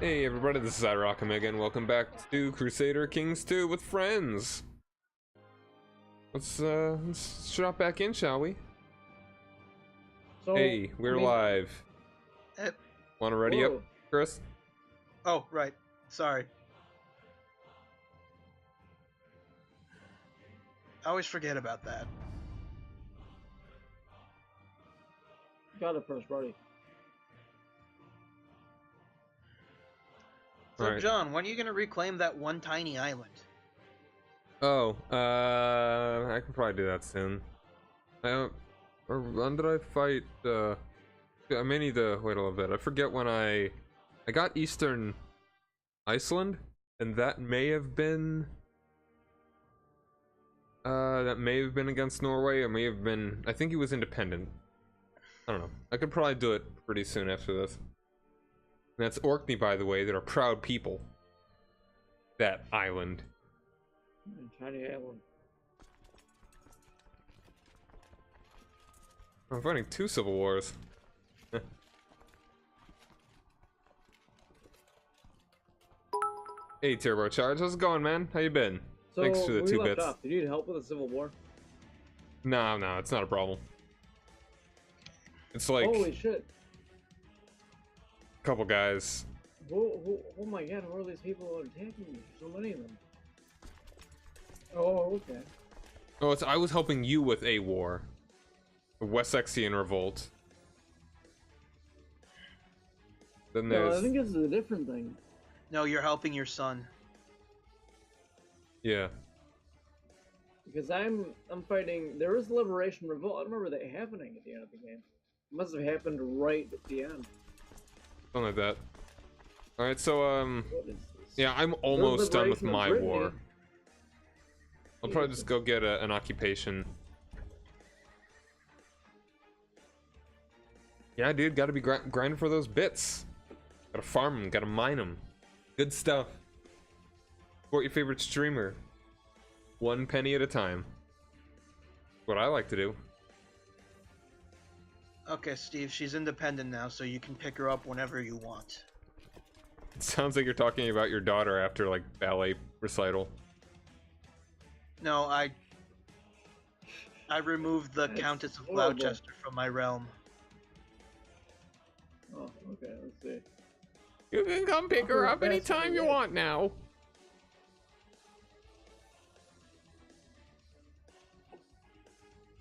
Hey everybody, this is Triarchy again. Welcome back to Crusader Kings 2 with friends. Let's drop back in, shall we? So, Hey, we're live. Wanna ready up, whoa. Chris? Oh, right. Sorry. I always forget about that. Got it first, buddy. So, Alright. John, when are you going to reclaim that one tiny island? Oh, I can probably do that soon. I don't... Or when did I fight, I may need to wait a little bit. I forget when I got Eastern Iceland, and that may have been... that may have been against Norway, or may have been... I think he was independent. I don't know. I could probably do it pretty soon after this. And that's Orkney, by the way. They're a proud people. That island. Tiny island. I'm fighting 2 civil wars. Hey, Turbo Charge. How's it going, man? How you been? So, Thanks for the we 2 left bits. off. Did you need help with the Civil War? No, it's not a problem. It's like Holy shit. a couple guys. Oh my god, who are these people attacking me? So many of them. Oh, okay. Oh, I was helping you with a war. The Wessexian Revolt. Then No, there's... I think this is a different thing. No, you're helping your son. Yeah. Because I'm fighting... There is Liberation Revolt. I remember that happening at the end of the game. It must have happened right at the end. Something like that. Alright, so, What is this? yeah, I'm almost done with Liberation of my Brittany. war. I'll probably just go get an occupation. Yeah, dude, gotta be grinding for those bits. Gotta farm them, gotta mine them. Good stuff. Support your favorite streamer. 1 penny at a time. What I like to do. Okay, Steve, she's independent now, so you can pick her up whenever you want. It sounds like you're talking about your daughter after, like, ballet recital. No, I removed the That's Countess of horrible. Gloucester from my realm. Oh, okay, let's see. You can come pick her up anytime you want now.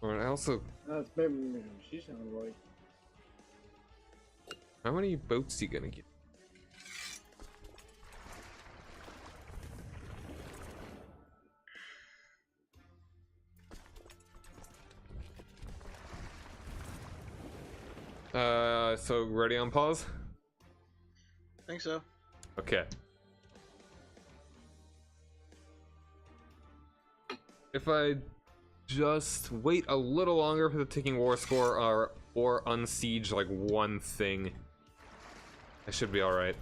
Alright, I also... That's maybe she sounded right. How many boats are you gonna get? So ready on pause? I think so. Okay. If I just wait a little longer for the ticking war score or unsiege like one thing, I should be alright.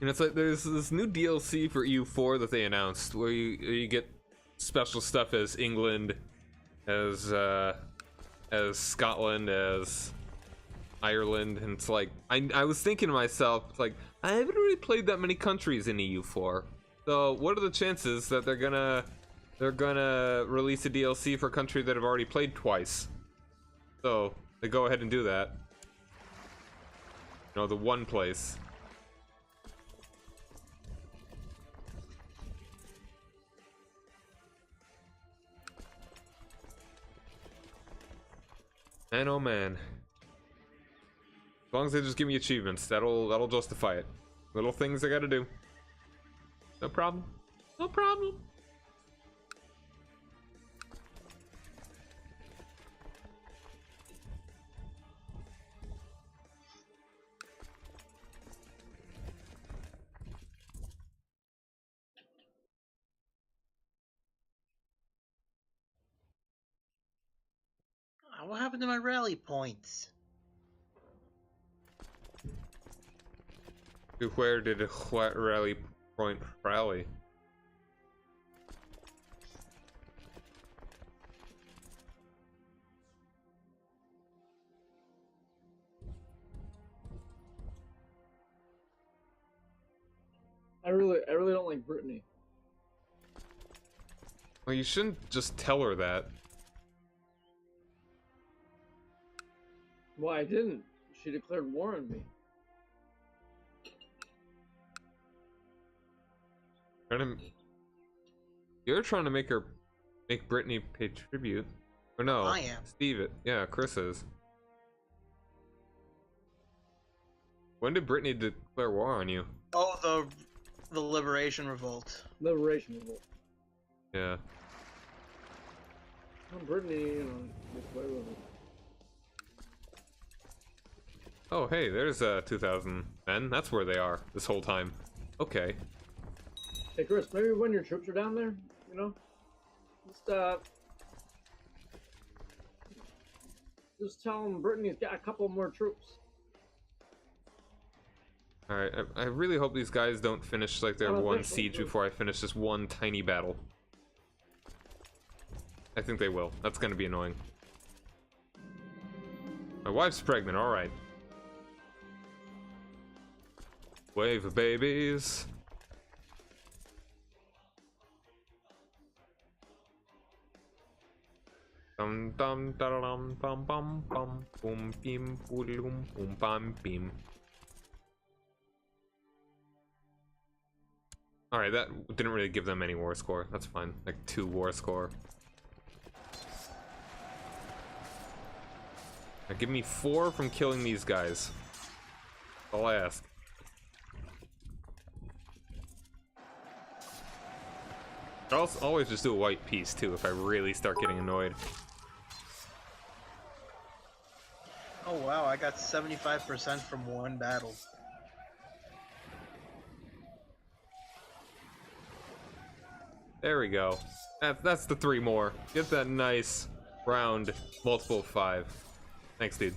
And it's like there's this new DLC for EU4 that they announced where you get special stuff as England, as Scotland, as Ireland, and it's like I was thinking to myself, it's like I haven't really played that many countries in EU4. So what are the chances that they're gonna release a DLC for a country that I've already played twice? So they go ahead and do that. You know, the one place. Man, oh man. As long as they just give me achievements, that'll justify it. Little things I gotta do. No problem. No problem. What happened to my rally points? To where did a rally point rally? I really don't like Brittany. Well, you shouldn't just tell her that. Well, I didn't. She declared war on me. You're trying to make Brittany pay tribute. Or no, I am. Yeah, Chris is. When did Brittany declare war on you? Oh, the Liberation Revolt. Liberation revolt. Yeah. Well, Brittany, you know, declared war. Oh, hey, there's 2010. That's where they are this whole time. Okay. Hey, Chris, maybe when your troops are down there, you know, just tell them Brittany's got a couple more troops. Alright, I really hope these guys don't finish like their one siege before I finish this one tiny battle. I think they will. That's gonna be annoying. My wife's pregnant, alright. Wave of babies. Dum dum da dum bum bum bum boom bim boom boom bam bim. Alright, that didn't really give them any war score. That's fine. Like 2 war score. Now give me 4 from killing these guys. That's all I ask. I'll always just do a white piece too if I really start getting annoyed. Oh wow, I got 75% from one battle. There we go. That's the 3 more. Get that nice round multiple of 5. Thanks, dude.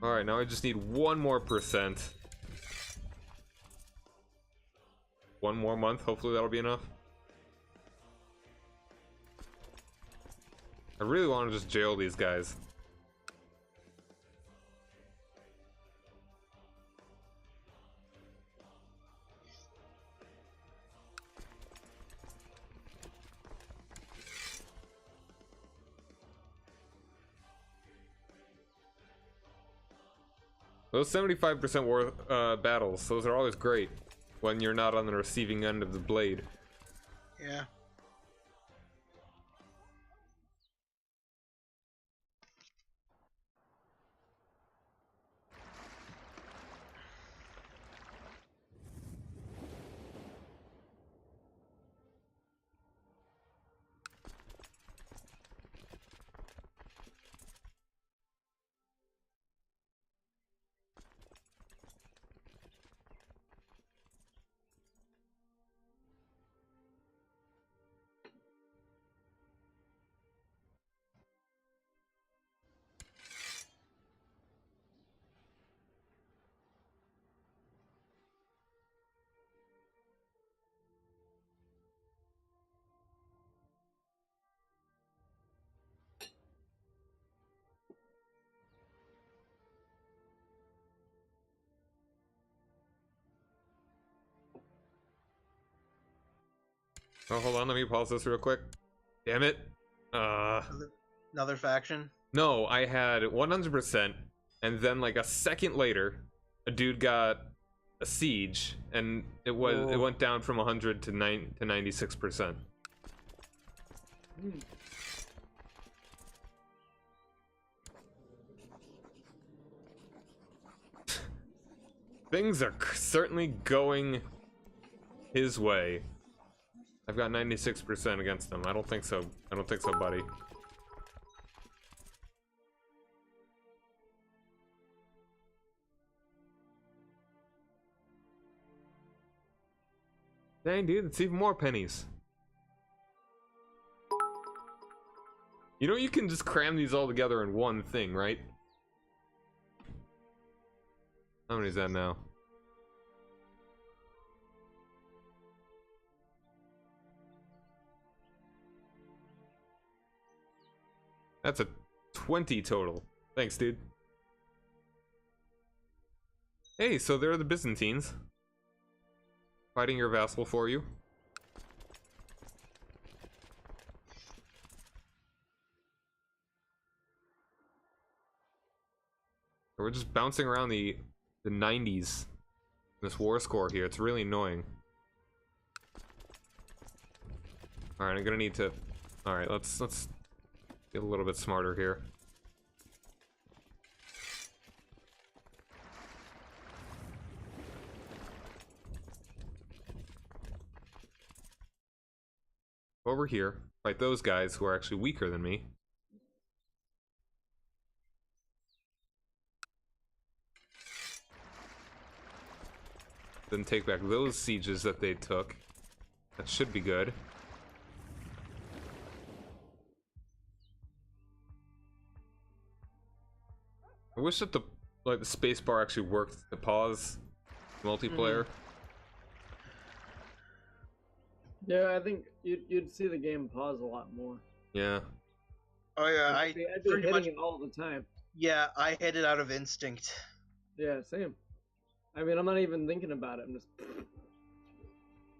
Alright, now I just need 1 more %. 1 more month, hopefully that'll be enough. I really want to just jail these guys. Those 75% war battles, those are always great when you're not on the receiving end of the blade. Yeah. Oh, hold on, let me pause this real quick. Damn it. Another faction? No, I had 100%, and then like a second later, a dude got a siege, and it went down from 100 to 96%. Things are certainly going his way. I've got 96% against him. I don't think so. I don't think so, buddy. Dang, dude, it's even more pennies. You know you can just cram these all together in one thing, right? How many is that now? That's a 20 total. Thanks, dude. Hey, so there are the Byzantines. Fighting your vassal for you. We're just bouncing around the 90s. This war score here, it's really annoying. Alright, I'm gonna need to... Alright, let's get a little bit smarter here. Over here, fight those guys who are actually weaker than me. Then take back those sieges that they took. That should be good. I wish that the space bar actually worked to pause multiplayer. Yeah, I think you'd see the game pause a lot more. Yeah. Oh yeah, I'd be pretty hitting much. it all the time. Yeah, I hit it out of instinct. Yeah, same. I mean, I'm not even thinking about it. I'm just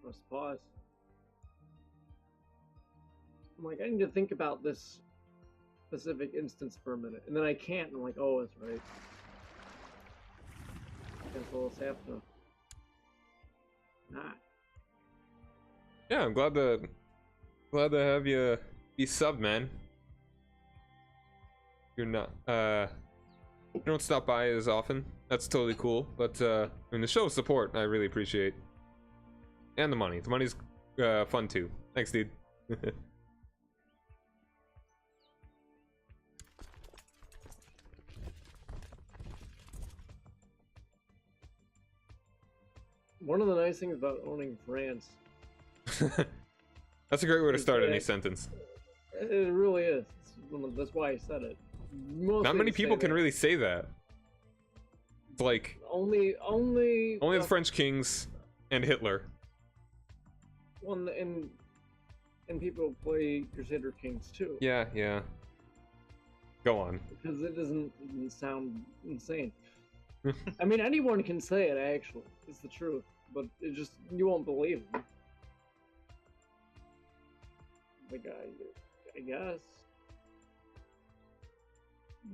press pause. I'm like, I need to think about this specific instance for a minute, and then I can't. And I'm like, oh, that's right. Guess we'll just have to not. Yeah, I'm glad to have you be sub, man. You're not you don't stop by as often. That's totally cool. But I mean, the show support I really appreciate. And the money. The money's fun too. Thanks, dude. One of the nice things about owning France, That's a great way to start any sentence. it really is. That's why I said it. Not many people can really say that. It's like only the French kings and Hitler. One and people play Crusader Kings too. Yeah, yeah. Go on. Because it doesn't sound insane. I mean, anyone can say it. Actually, it's the truth, but it just you won't believe them. Like I guess.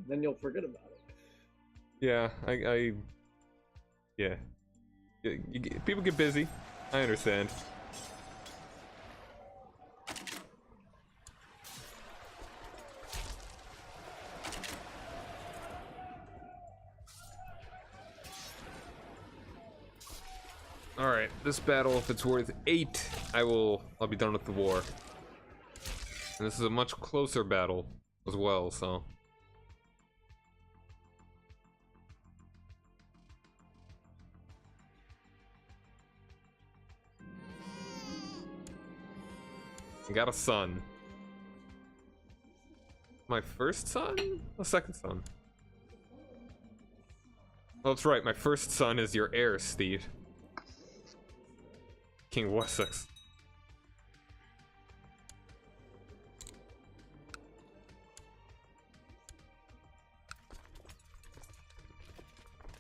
Then you'll forget about it. Yeah, yeah. People get busy. I understand. Alright, this battle, if it's worth 8, I'll be done with the war. And this is a much closer battle as well, so. I got a son. My first son? A second son. Oh, that's right, my first son is your heir, Steve. King of Wessex.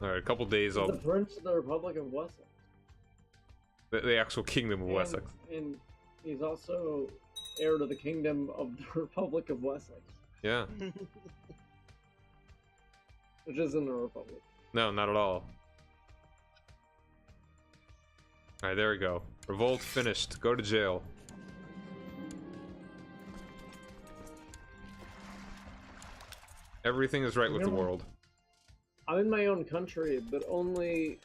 Alright, a couple days The Prince of the Republic of Wessex. The actual Kingdom of Wessex. And he's also heir to the Kingdom of the Republic of Wessex. Yeah. Which isn't a republic. No, not at all. Alright, there we go. Revolt finished. Go to jail. Everything is right with the world. I'm in my own country, but only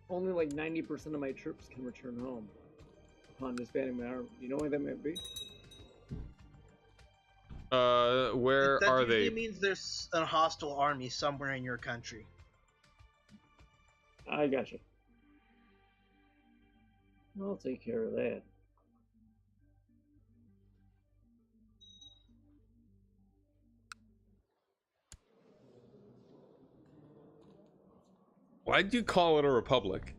like 90% of my troops can return home upon disbanding my army. You know why that might be? Where are they? That means there's a hostile army somewhere in your country. I gotcha. I'll take care of that. Why'd you call it a republic?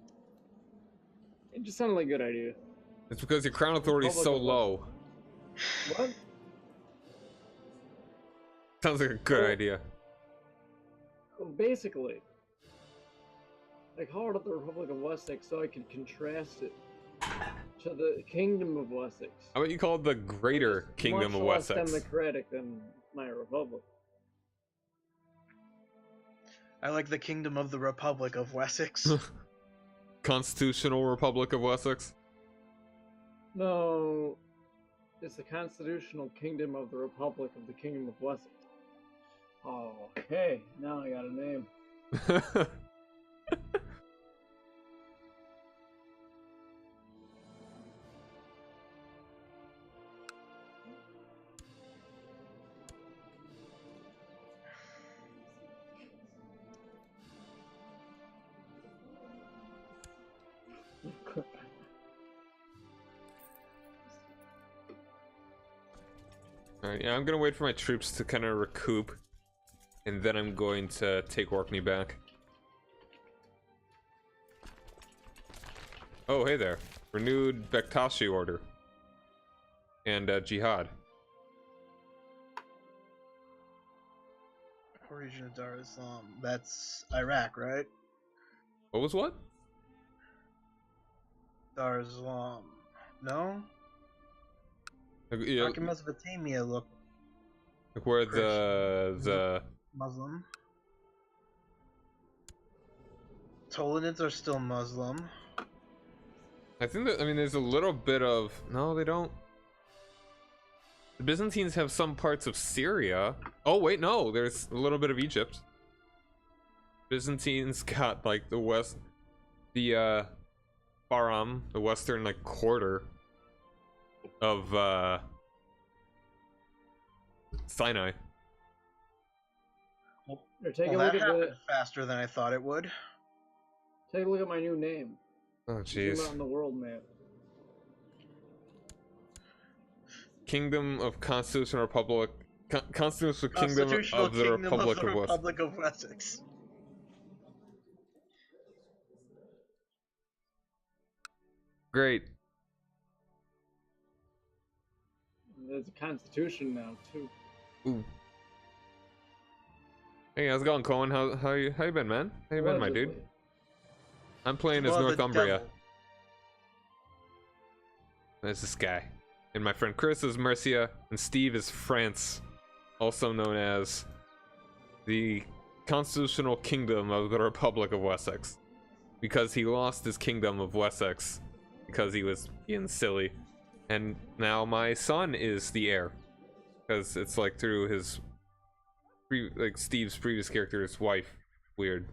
It just sounded like a good idea. It's because your crown authority is so Republic of low. What? Sounds like a good Well- idea. Well, basically, I called it the Republic of Wessex so I could contrast it to the Kingdom of Wessex. How about you call it the Greater Kingdom Much of less Wessex? democratic than my republic. I like the Kingdom of the Republic of Wessex. Constitutional Republic of Wessex? No, it's the Constitutional Kingdom of the Republic of the Kingdom of Wessex. Oh, okay, now I got a name. Alright, yeah, I'm gonna wait for my troops to kind of recoup, and then I'm going to take Orkney back. Oh, hey there. Renewed Bektashi order. And Jihad. Region of Dar Islam. That's Iraq, right? What was what? Dar Islam. No? Yeah, Iraq and Mesopotamia look like where the Muslim. Tolanids are still Muslim. I think that, I mean, there's a little bit of, no, they don't. The Byzantines have some parts of Syria. Oh wait, no, there's a little bit of Egypt. Byzantines got like the west, the Faram, the western like quarter of Sinai. Here, take Well, a look that at happened faster than I thought it would. take a look at my new name. Oh Zoom jeez. out on the world map. Kingdom of Constitutional Republic, Constitutional Kingdom Constitutional of the Kingdom Republic of the of West. Republic of Wessex. Great. There's a constitution now too. Ooh. Hey, how's it going, Cohen? How you been, man? How you been, my dude? Allegedly. I'm playing as Well, the Northumbria. devil. There's this guy. And my friend Chris is Mercia, and Steve is France, also known as the Constitutional Kingdom of the Republic of Wessex. Because he lost his Kingdom of Wessex because he was being silly. And now my son is the heir. Because it's like through his, like Steve's previous character's wife. Weird.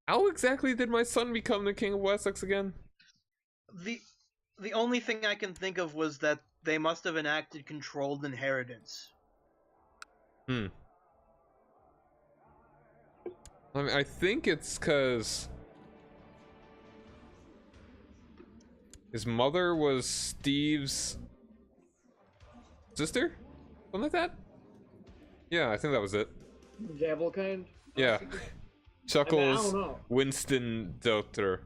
How exactly did my son become the King of Wessex again? The only thing I can think of was that they must have enacted controlled inheritance. I mean, I think it's because his mother was Steve's sister? Something like that? Yeah, I think that was it. Gavel kind? Yeah. I mean, I Chuckles don't know. Winston daughter.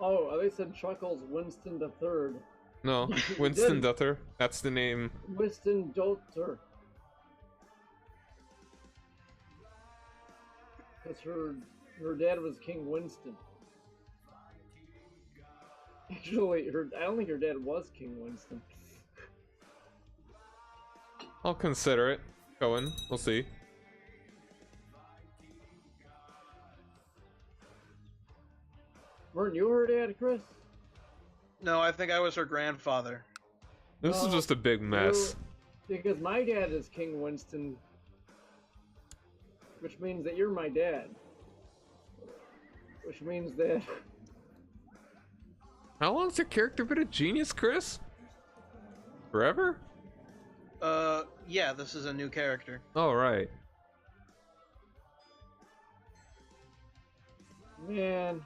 Oh, they said Chuckles Winston the Third. No, You Winston did. daughter. That's the name. Winston Daughter. Because her dad was King Winston. Actually, I don't think her dad was King Winston. I'll consider it. Cohen, we'll see. Weren't you her dad, Chris? No, I think I was her grandfather. This is No, just a big mess. Because my dad is King Winston, which means that you're my dad. Which means that How long's your character been a genius, Chris? Forever? Yeah, this is a new character. All right. man,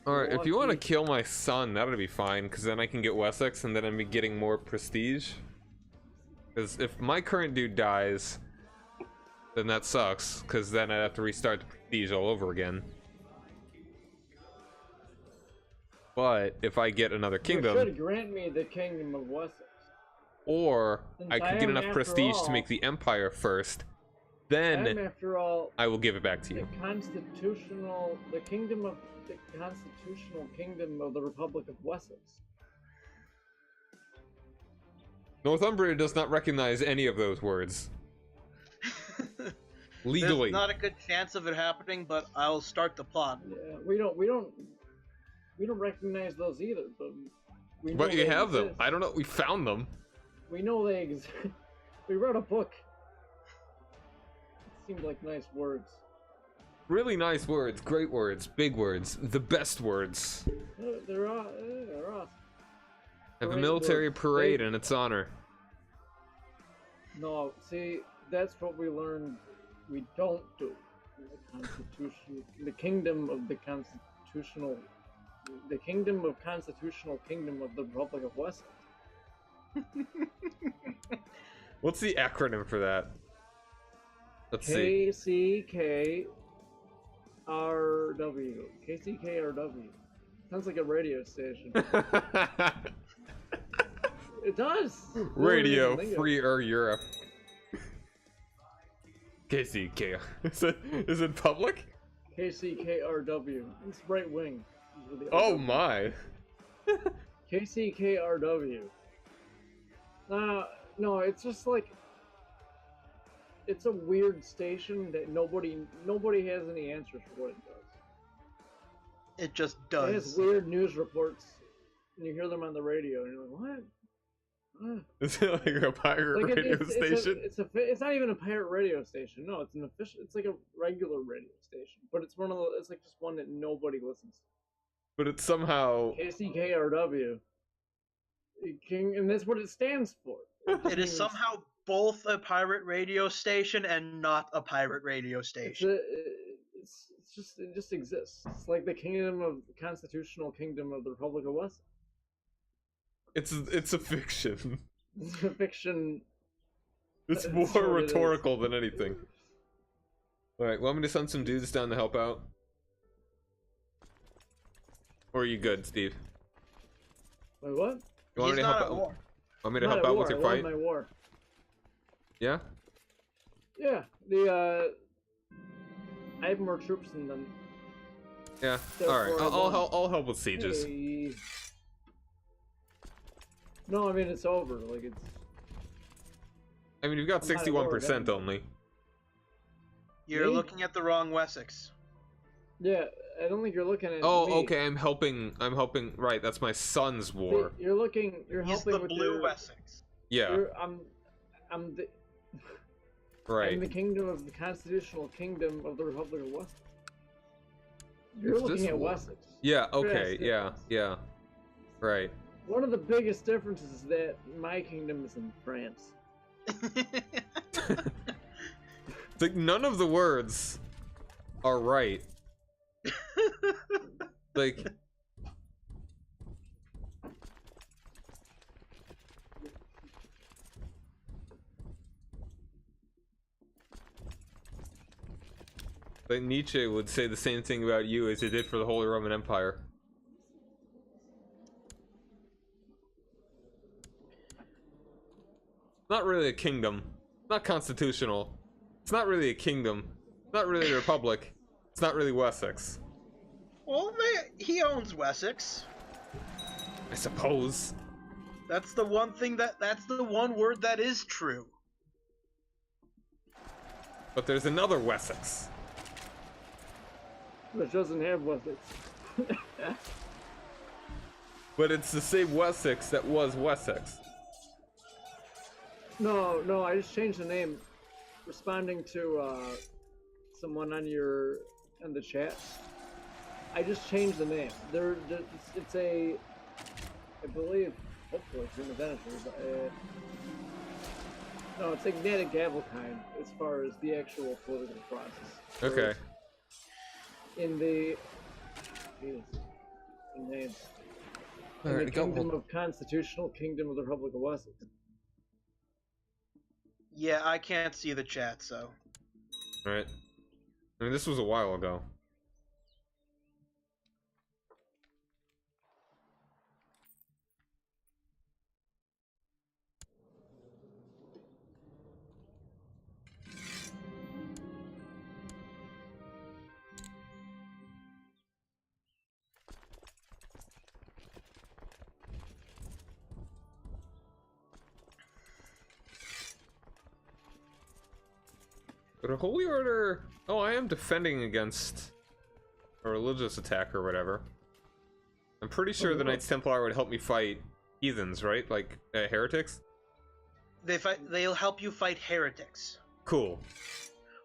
Alright, if you want to to. kill my son, that'll be fine, because then I can get Wessex and then I'm getting more prestige. Because if my current dude dies, then that sucks, because then I'd have to restart the prestige all over again. But if I get another You kingdom, should grant me the kingdom of Wessex. or Since I could get enough prestige to make the empire first, I'm, then after all, I will give it back to the you. the constitutional kingdom of the Republic of Wessex. Northumbria does not recognize any of those words. Legally. There's not a good chance of it happening, but I'll start the plot. Yeah, we don't recognize those either, but we know But you they have them. exist. I don't know. We found them. We know they exist. We wrote a book. It seemed like nice words. Really nice words. Great words. Big words. The best words. They're awesome. Have a Great military words. parade They- in its honor. No, see, that's what we learned we don't do. The Constitution, the kingdom of the constitutional, the kingdom of constitutional kingdom of the Republic of Wessex. What's the acronym for that? Let's see. KCKRW. KCKRW. Sounds like a radio station. It does. Radio Lingo. Free Europe. KCK. Is it public? KCKRW. It's right wing. These are the Oh RW. my. KCKRW. No, it's just like it's a weird station that nobody has any answers for what it does. It just It has does. weird news reports, and you hear them on the radio, and you're like, what? Is it like a pirate Like radio station? It's not even a pirate radio station. No, it's an official. It's like a regular radio station, but it's one of the. It's like just one that nobody listens to. But it's somehow. KCKRW. And that's what it stands for. It is somehow both a pirate radio station and not a pirate radio station. It just exists. It's like the constitutional kingdom of the Republic of West. It's a fiction. It's a fiction. It's It more sort of is. rhetorical than anything. Alright, want me to send some dudes down to help out? Or are you good, Steve? Wait, what? You want He's me to not help at out? war. Want me to Not help at out war. with your I won fight? my war. Yeah? Yeah, I have more troops than them. Yeah. Therefore, Alright, I won. I'll help with sieges. Hey. No, I mean it's over. Like it's. I mean, you've got I'm not at war 61% again. only. You're Me? looking at the wrong Wessex. Yeah, I don't think you're looking at. Oh, me. okay, I'm helping. Right, that's my son's See, war. You're looking. You're He's helping the with blue your. Wessex. Yeah, I'm the. right. I'm the kingdom of the constitutional kingdom of the Republic of Wessex. You're It's looking this at war. Wessex. Yeah, okay, Vast yeah, difference. yeah. Right. One of the biggest differences is that my kingdom is in France. It's like none of the words are right. Like, Nietzsche would say the same thing about you as he did for the Holy Roman Empire. Not really a kingdom. Not constitutional. It's not really a kingdom. It's not really a republic. It's not really Wessex. Well, he owns Wessex. I suppose. That's the one thing that's the one word that is true. But there's another Wessex. Which doesn't have Wessex. But it's the same Wessex that was Wessex. No, I just changed the name. Responding to someone on the chat. I just changed the name. It's a, I believe, hopefully it's in the Venator, but no, it's Ignatic Gavelkind as far as the actual political process. Okay. In the, geez. names. All And right, the go. Kingdom of Constitutional Kingdom of the Republic of Wessex. Yeah, I can't see the chat, so. All right. I mean, this was a while ago. But a holy order. Oh, I am defending against a religious attack or whatever. I'm pretty sure the Knights Templar would help me fight heathens, right? Like heretics. They'll help you fight heretics, Cool.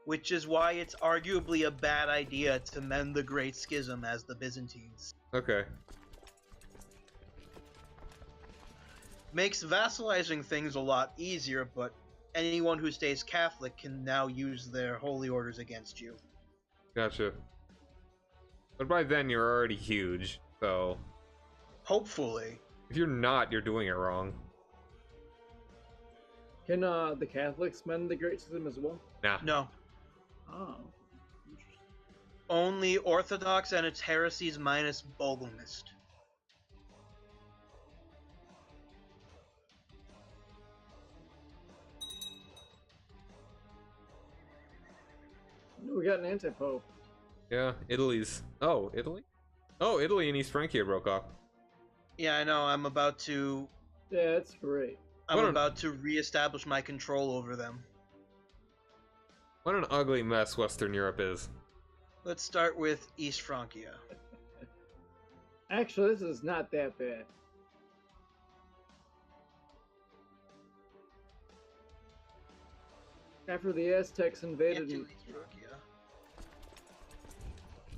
which is why it's arguably a bad idea to mend the Great Schism as the Byzantines. Okay. Makes vassalizing things a lot easier, but anyone who stays Catholic can now use their holy orders against you. Gotcha. But by then you're already huge, so Hopefully. if you're not, you're doing it wrong. Can the Catholics mend the Great Schism as well? Nah. No. Oh. Only Orthodox and its heresies minus Bolgamist. We got an anti-pope. Yeah, Italy's. Oh, Italy? Oh, Italy and East Francia broke off. Yeah, I know. I'm about to Yeah, that's great. reestablish my control over them. What an ugly mess Western Europe is. Let's start with East Francia. Actually, this is not that bad. After the Aztecs invaded, Can't do East Francia.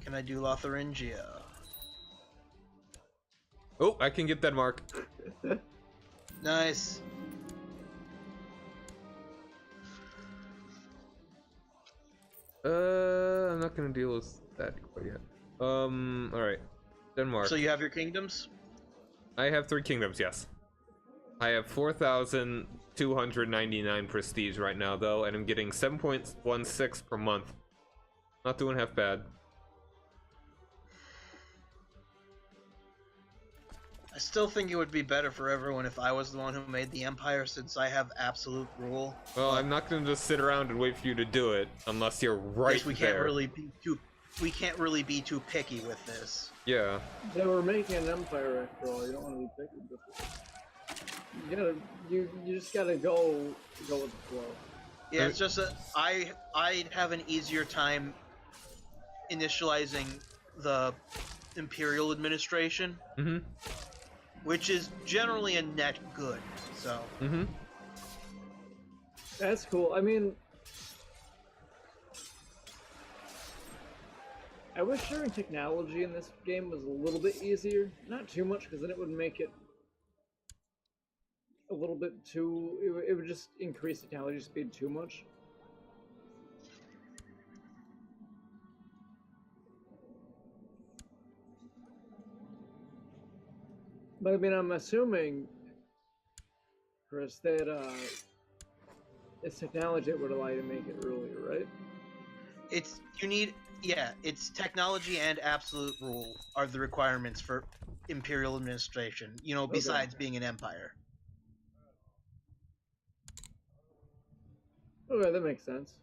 Can I do Lotharingia? Oh, I can get Denmark. Nice. I'm not gonna deal with that quite yet. Alright. Denmark. So you have your kingdoms? I have 3 kingdoms, yes. I have 4,299 prestige right now, though, and I'm getting 7.16 per month. Not doing half bad. I still think it would be better for everyone if I was the one who made the empire, since I have absolute rule. Well, I'm not gonna just sit around and wait for you to do it unless you're right Because we there. can't really be too picky with this. Yeah. they were making an empire after all. You don't want to be picky. But you just gotta go with the flow. Yeah, it's just that I'd have an easier time initializing the imperial administration, which is generally a net good. So. That's cool. I mean, I wish sharing technology in this game was a little bit easier. Not too much, because then it would make it a little bit too... It would just increase technology speed too much. But I mean, I'm assuming, Chris, that it's technology that would allow you to make it earlier, right? It's technology and absolute rule are the requirements for imperial administration, besides being an empire. Okay, that makes sense.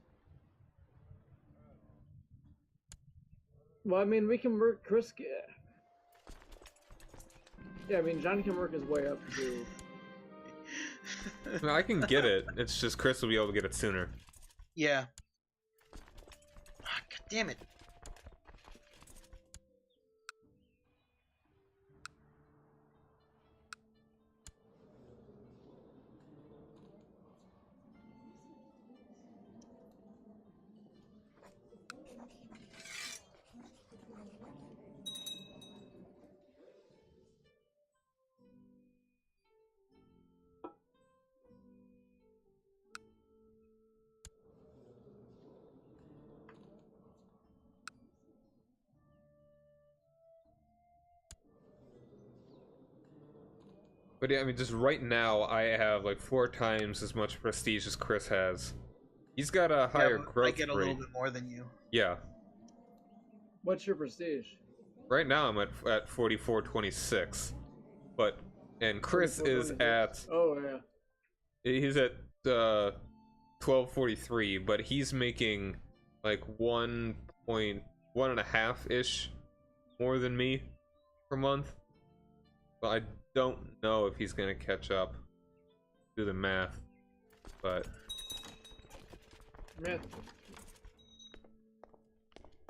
Well, I mean, we can work Chris. Yeah, I mean, John can work his way up to. No, I can get it. It's just Chris will be able to get it sooner. Yeah. God damn it. But yeah, I mean, just right now, I have like 4 times as much prestige as Chris has. He's got a higher but growth I get a rate. little bit more than you. Yeah. What's your prestige? Right now, I'm at 4426. And Chris is 44, at... Oh, yeah. He's at 1243, but he's making like 1.1.5-ish more than me per month. But I don't know if he's gonna catch up. Do the math, but Man.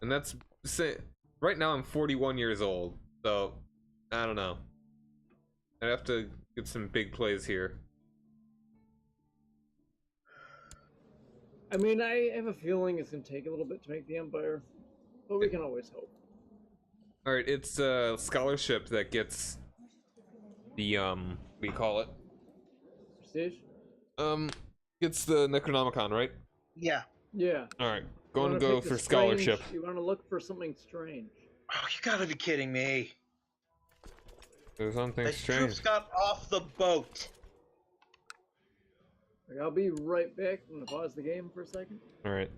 and that's right now I'm 41 years old, so I don't know. I'd have to get some big plays here. I mean, I have a feeling it's gonna take a little bit to make the Empire, but we can always hope. All right, it's a scholarship that gets the what do you call it? Prestige? Gets the Necronomicon, right? Yeah. Yeah. All right, You going wanna to go pick the for strange- scholarship. You want to look for something strange. Oh, you gotta be kidding me. There's something The strange. troops got off the boat. Like, I'll be right back. I'm gonna pause the game for a second. All right.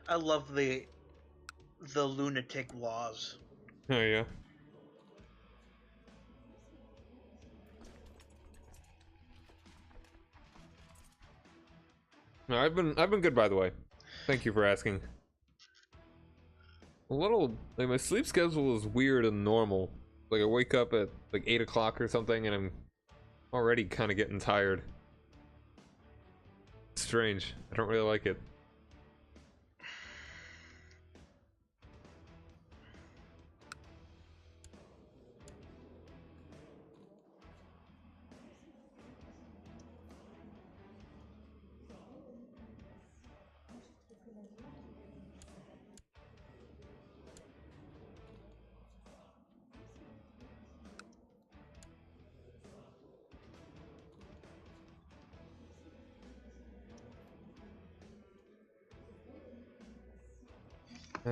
I love the lunatic laws. Oh yeah. No, I've been good, by the way. Thank you for asking. A little like my sleep schedule is weird and normal. Like I wake up at like 8 o'clock or something, and I'm already kind of getting tired. It's strange. I don't really like it.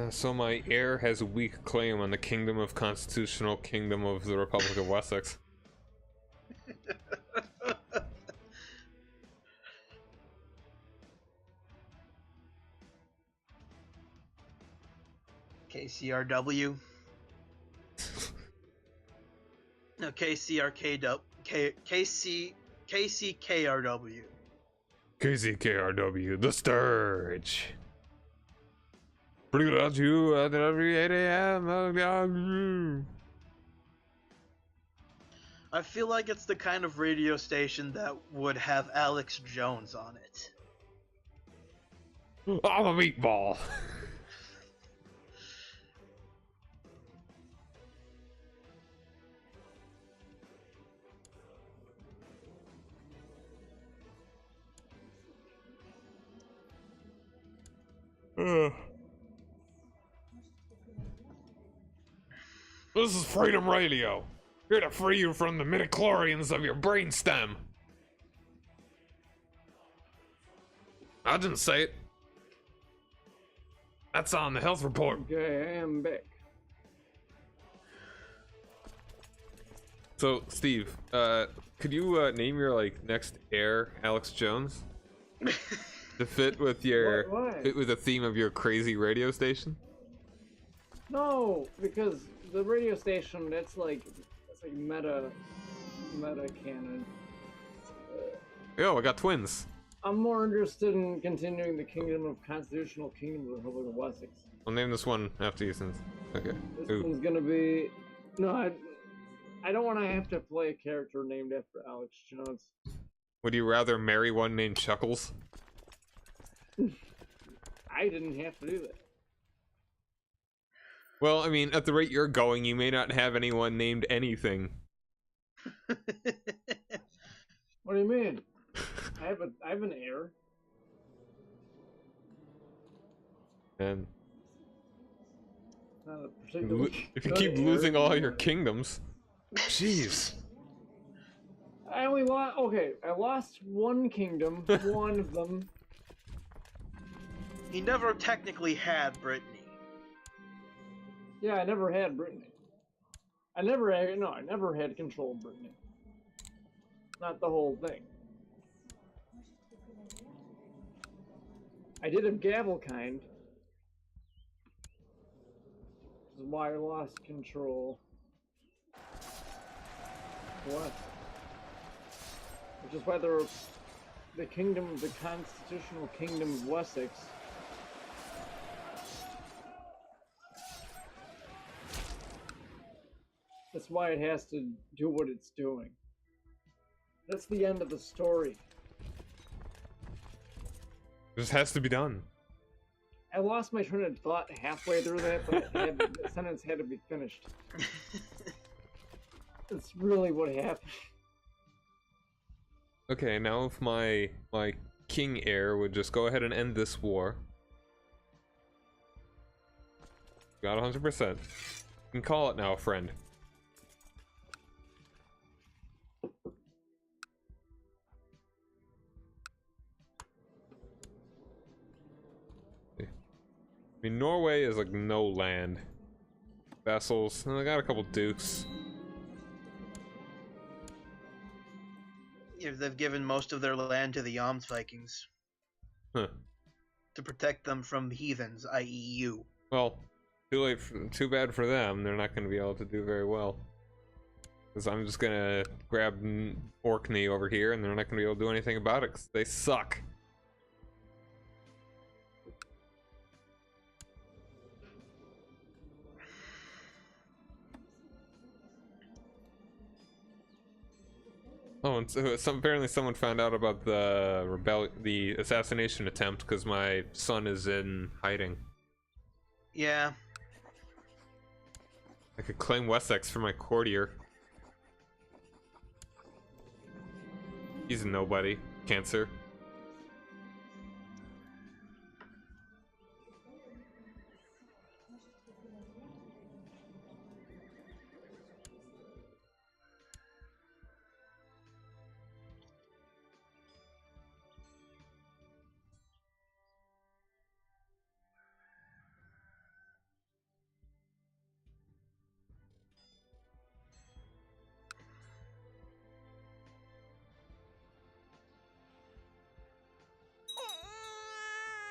So my heir has a weak claim on the Kingdom of Constitutional Kingdom of the Republic of Wessex. KCRW. No, KCRKW. KCKRW. KCKRW, the Sturge. Bring it out to you at every 8 a.m. I feel like it's the kind of radio station that would have Alex Jones on it. I'm a meatball. This is Freedom Radio. Here to free you from the midichlorians of your brainstem. I didn't say it. That's on the health report. Okay, I am back. So, Steve, could you name your like next heir Alex Jones to fit with your Why? fit with the theme of your crazy radio station? No, because the radio station that's like meta canon. Oh, I got twins. I'm more interested in continuing the Kingdom of Constitutional Kingdom of the Republic of Wessex. I'll name this one after you since. Okay. This Ooh. one's gonna be no. I don't want to have to play a character named after Alex Jones. Would you rather marry one named Chuckles? I didn't have to do that. Well, I mean, at the rate you're going, you may not have anyone named anything. What do you mean? I have an heir. And Not a particularly if you good keep heir. losing all your kingdoms, jeez. I only lost. Okay, I lost one kingdom, one of them. He never technically had Brittany. Yeah, I never had Brittany. I never had control of Brittany. Not the whole thing. I did have Gavelkind. Which is why I lost control. What? Which is why the constitutional kingdom of Wessex. That's why it has to do what it's doing. That's the end of the story. It just has to be done. I lost my train of thought halfway through that, but the sentence had to be finished. That's really what happened. Okay, now if my king heir would just go ahead and end this war. Got 100%. You can call it now, friend. I mean, Norway is like no land. Vassals, and I got a couple dukes. If they've given most of their land to the Jomsvikings. Huh. To protect them from heathens, i.e. you. Well, too bad for them. They're not going to be able to do very well. Because I'm just going to grab Orkney over here, and they're not going to be able to do anything about it, because they suck. Oh, and so apparently someone found out about the assassination attempt because my son is in hiding. Yeah. I could claim Wessex for my courtier. He's a nobody. Cancer.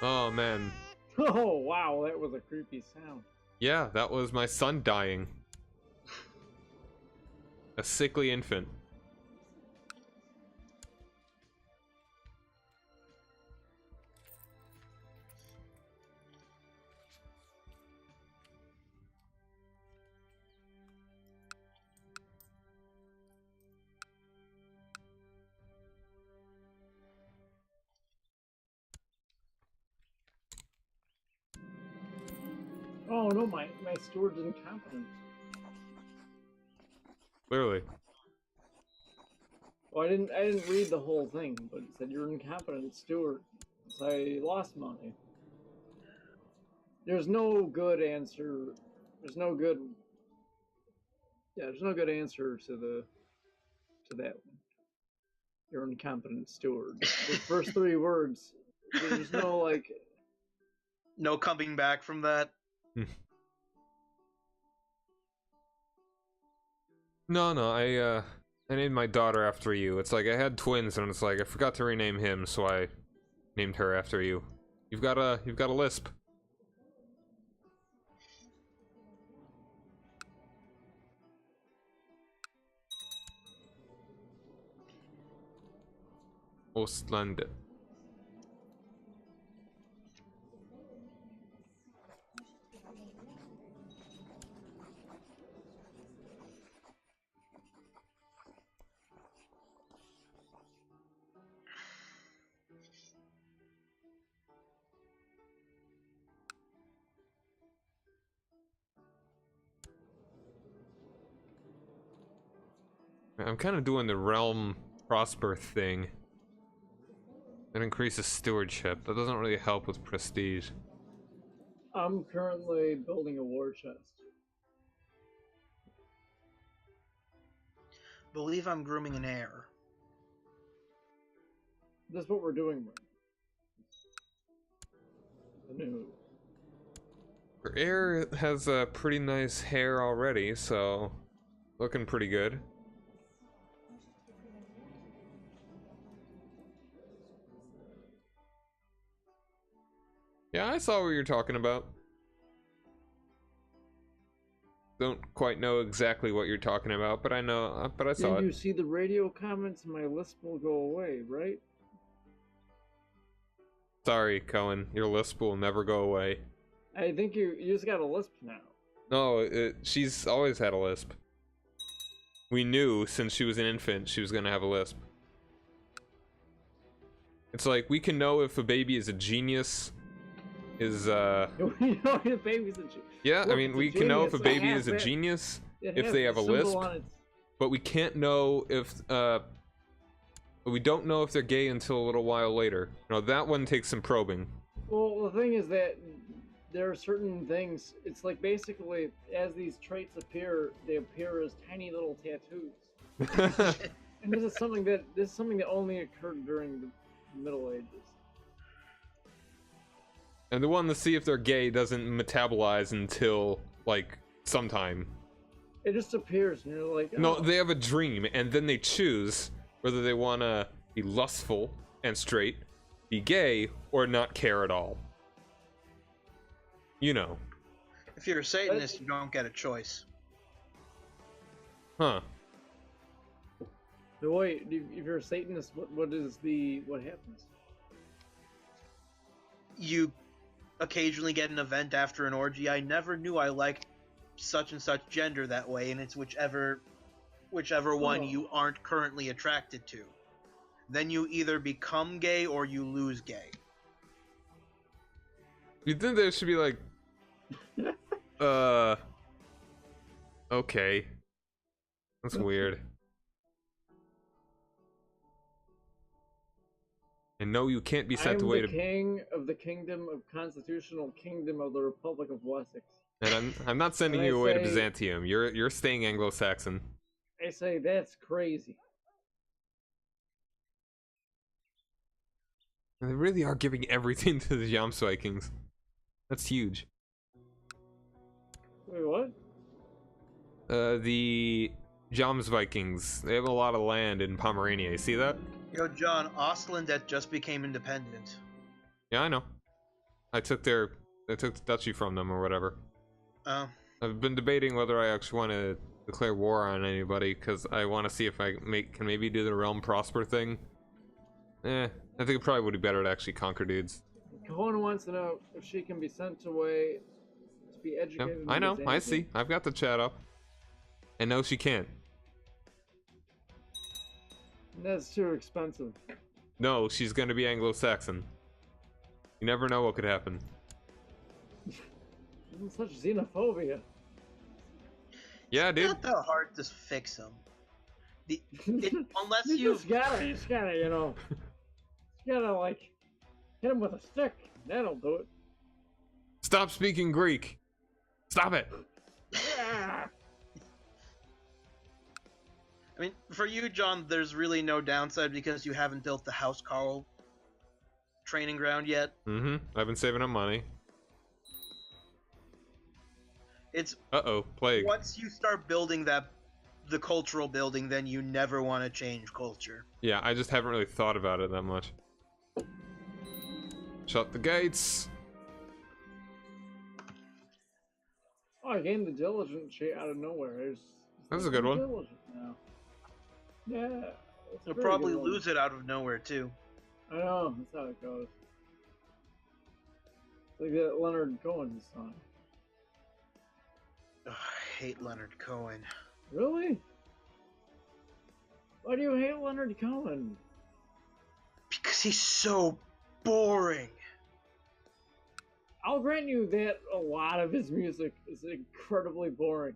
Oh man. Oh wow, that was a creepy sound. Yeah, that was my son dying. A sickly infant. Oh no, my steward's incompetent. Clearly. Well, I didn't read the whole thing, but it said you're an incompetent steward. So I lost money. There's no good answer. There's no good. Yeah, there's no good answer to that one. You're an incompetent steward. The first three words. There's no like. No coming back from that. No, I named my daughter after you. It's like I had twins, and it's like I forgot to rename him, so I named her after you. You've got a lisp. Ostland. I'm kind of doing the realm prosper thing. That increases stewardship. That doesn't really help with prestige. I'm currently building a war chest. Believe I'm grooming an heir. That's what we're doing right now. The news. Her air has a pretty nice hair already, so looking pretty good. Yeah, I saw what you're talking about. Don't quite know exactly what you're talking about, but I know, but I saw Did you it. see the radio comments? My lisp will go away, right? Sorry, Cohen, your lisp will never go away. I think you just got a lisp now. No, she's always had a lisp. We knew since she was an infant she was gonna have a lisp. It's like we can know if a baby is a genius. You know, the baby's a genius. Yeah, Look, I mean it's a we can know if a genius. baby is a genius if they have a lisp, but we can't know if we don't know if they're gay until a little while later. No, that one takes some probing. Well, the thing is that there are certain things. It's like basically, as these traits appear, they appear as tiny little tattoos. And this is something that only occurred during the Middle Ages. And the one to see if they're gay doesn't metabolize until like sometime. It just appears, and you're like, oh. No, they have a dream, and then they choose whether they want to be lustful and straight, be gay, or not care at all. You know. If you're a Satanist, you don't get a choice. Huh. So wait, if you're a Satanist, what happens? You occasionally get an event after an orgy. I never knew I liked such and such gender that way, and it's whichever one you aren't currently attracted to. Then you either become gay or you lose gay. You think there should be like okay. That's weird. And no, you can't be sent away to. I am the king of the kingdom of constitutional kingdom of the Republic of Wessex. And I'm not sending you away to Byzantium. You're staying Anglo-Saxon. I say that's crazy. And they really are giving everything to the Jomsvikings. That's huge. Wait, what? The Jomsvikings, they have a lot of land in Pomerania. You see that? Yo, John, Ostlandet just became independent. Yeah, I know. I took the duchy from them or whatever. Oh. I've been debating whether I actually want to declare war on anybody, because I want to see if I can maybe do the realm prosper thing. I think it probably would be better to actually conquer dudes. Cohen wants to know if she can be sent away to be educated. Yeah, I know, I see. I've got the chat up. And no, she can't. That's too expensive. No, she's gonna be Anglo-Saxon. You never know what could happen. Such xenophobia. Yeah, dude. It's not that hard to fix them. Unless you just gotta, you know, you gotta like hit him with a stick. That'll do it. Stop speaking Greek. Stop it. Yeah. I mean, for you, John, there's really no downside because you haven't built the House Carl training ground yet. Mm-hmm. I've been saving up money. It's plague. Once you start building the cultural building, then you never want to change culture. Yeah, I just haven't really thought about it that much. Shut the gates. Oh, I gained the diligent shit out of nowhere. That's a good one. Now. Yeah. You'll probably lose it out of nowhere too. I know, that's how it goes. It's like that Leonard Cohen song. Ugh, I hate Leonard Cohen. Really? Why do you hate Leonard Cohen? Because he's so boring. I'll grant you that a lot of his music is incredibly boring.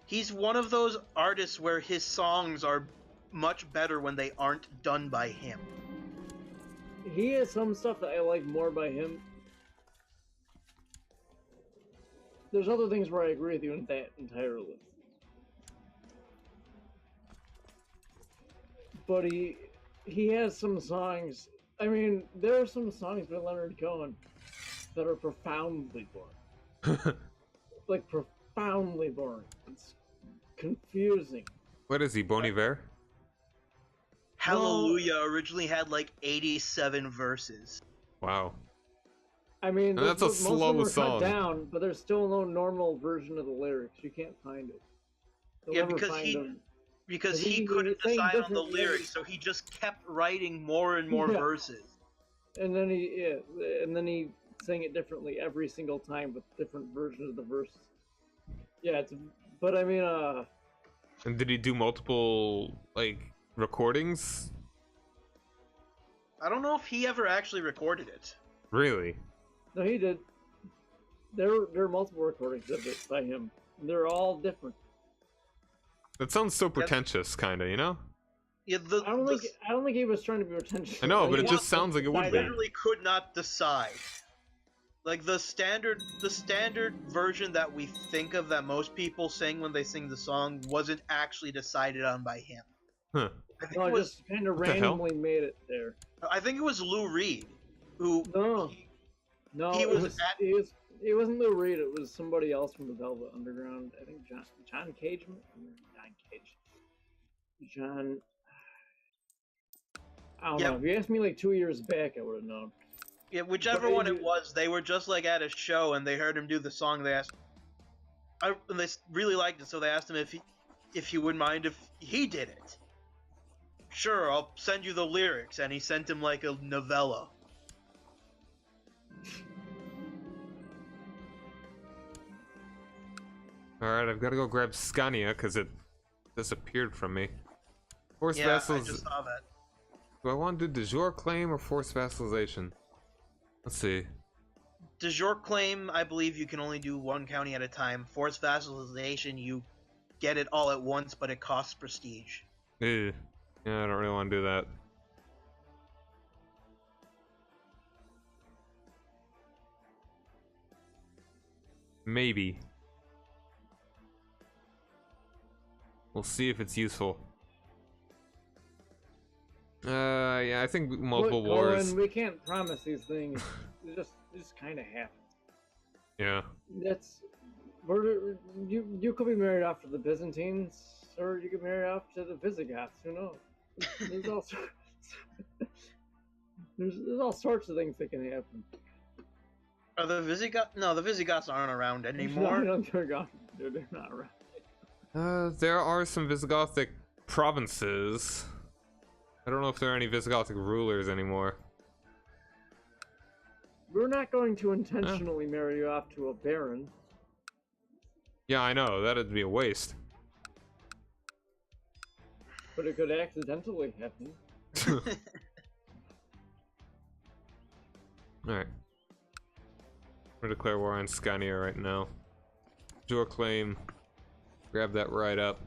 He's one of those artists where his songs are much better when they aren't done by him. He has some stuff that I like more by him. There's other things where I agree with you in that entirely. but he has some songs. I mean, there are some songs by Leonard Cohen that are profoundly boring. Like profoundly boring. It's confusing. What is he, Bon Iver? Hallelujah originally had like 87 verses. Wow. I mean, And that's a most of them slow were song. cut down, but there's still no normal version of the lyrics. You can't find it. You'll Yeah, never because find he them. because He he was couldn't saying decide on the different lyrics, lyrics. so he just kept writing more and more Yeah. verses. And then he sang it differently every single time with different versions of the verses. Yeah, but I mean, And did he do multiple, like, recordings? I don't know if he ever actually recorded it. Really? no, he did. There are multiple recordings of it by him. They're all different. That sounds so pretentious, kind of, you know? Yeah, I don't think he was trying to be pretentious. I know, but He it just sounds like it would be. literally could not decide. Like the standard version that we think of that most people sing when they sing the song wasn't actually decided on by him. Huh. I think No, it I was just kind of What the hell? randomly made it there. I think it was Lou Reed who No, He it was was, at- it wasn't Lou Reed. It was somebody else from the Velvet Underground. I think John Cage. John. I don't Yeah. know. If you asked me like 2 years back, I would have known. Yeah, whichever But one he- it was, they were just like at a show and they heard him do the song. They asked, and they really liked it, so they asked him if he wouldn't mind if he did it. Sure, I'll send you the lyrics, and he sent him like a novella. Alright, I've got to go grab Scania because it disappeared from me. Force Yeah, I vassals. just saw that. Do I want to do de jure claim or force vassalization? Let's see. De jure claim, I believe you can only do one county at a time. Forced vassalization, you get it all at once, but it costs prestige. Ew. Yeah, I don't really want to do that. Maybe. We'll see if it's useful. Yeah, I think multiple Look, wars. Colin, we can't promise these things. It just kind of happen. Yeah. You could be married off to the Byzantines, or you could marry off to the Visigoths. Who knows? There's all sorts. There's all sorts of things that can happen. Are the Visigoths? No, the Visigoths aren't around anymore. No, they're gone. They're not around. There are some Visigothic provinces. I don't know if there are any Visigothic rulers anymore. We're not going to intentionally marry you off to a baron. Yeah, I know, that'd be a waste. But it could accidentally happen. Alright. I'm gonna declare war on Scania right now. Jure claim. Grab that right up.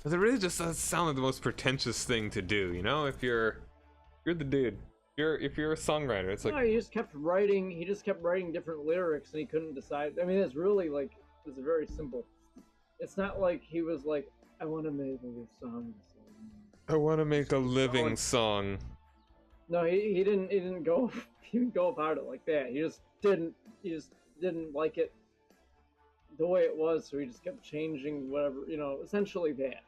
But it really just does sound like the most pretentious thing to do, you know? If you're the dude. If you're a songwriter, it's like, No, he just kept writing. He just kept writing different lyrics, and he couldn't decide. I mean, it's really like it's very simple. It's not like he was like, "I want to make a song." I want to make a living song. No, he didn't. He didn't go. He didn't go about it like that. He just didn't. He just didn't like it the way it was, so he just kept changing whatever. You know, essentially that.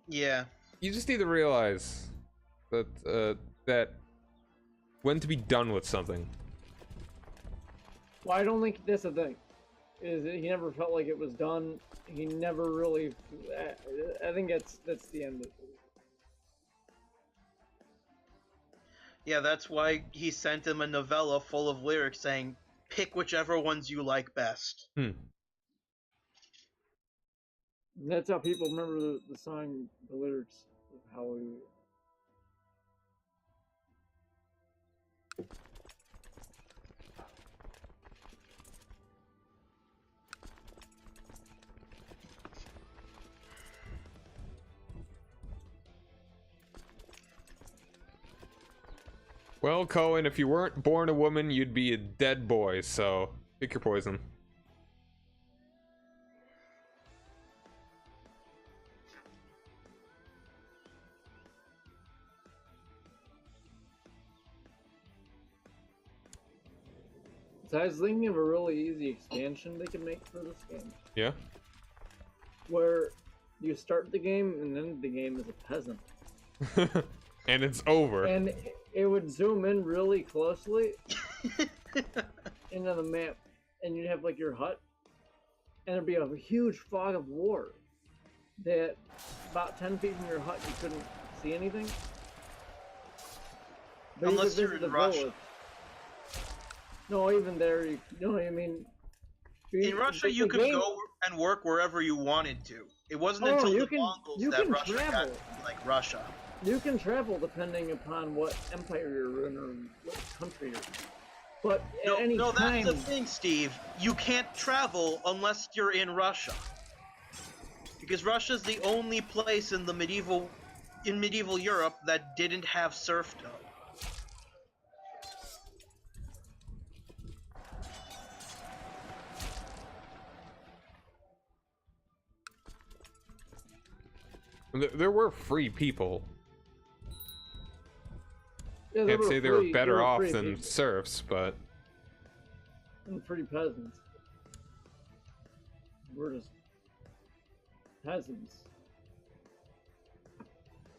Yeah. You just need to realize that that when to be done with something. Well, I don't think that's the thing. Is that he never felt like it was done. He never really. I think that's the end of it. Yeah, that's why he sent him a novella full of lyrics saying, pick whichever ones you like best. And that's how people remember the song, the lyrics of Hallelujah. Well, Cohen, if you weren't born a woman, you'd be a dead boy, so pick your poison. So I was thinking of a really easy expansion they could make for this game. Yeah? Where you start the game and end the game as a peasant. And it's over. And it would zoom in really closely into the map. And you'd have like your hut. And there'd be a huge fog of war. That about 10 feet from your hut you couldn't see anything. But Unless you you're could in visit the Russia. village. No, even there, you know what I mean? In Russia, you could go and work wherever you wanted to. It wasn't until the Mongols that Russia got like Russia. You can travel depending upon what empire you're in or what country you're in. But at any time... that's the thing, Steve. You can't travel unless you're in Russia. Because Russia's the only place in medieval Europe that didn't have serfdom. There were free people. Yeah, Can't say they were better off than serfs, but... And free peasants. We're just peasants.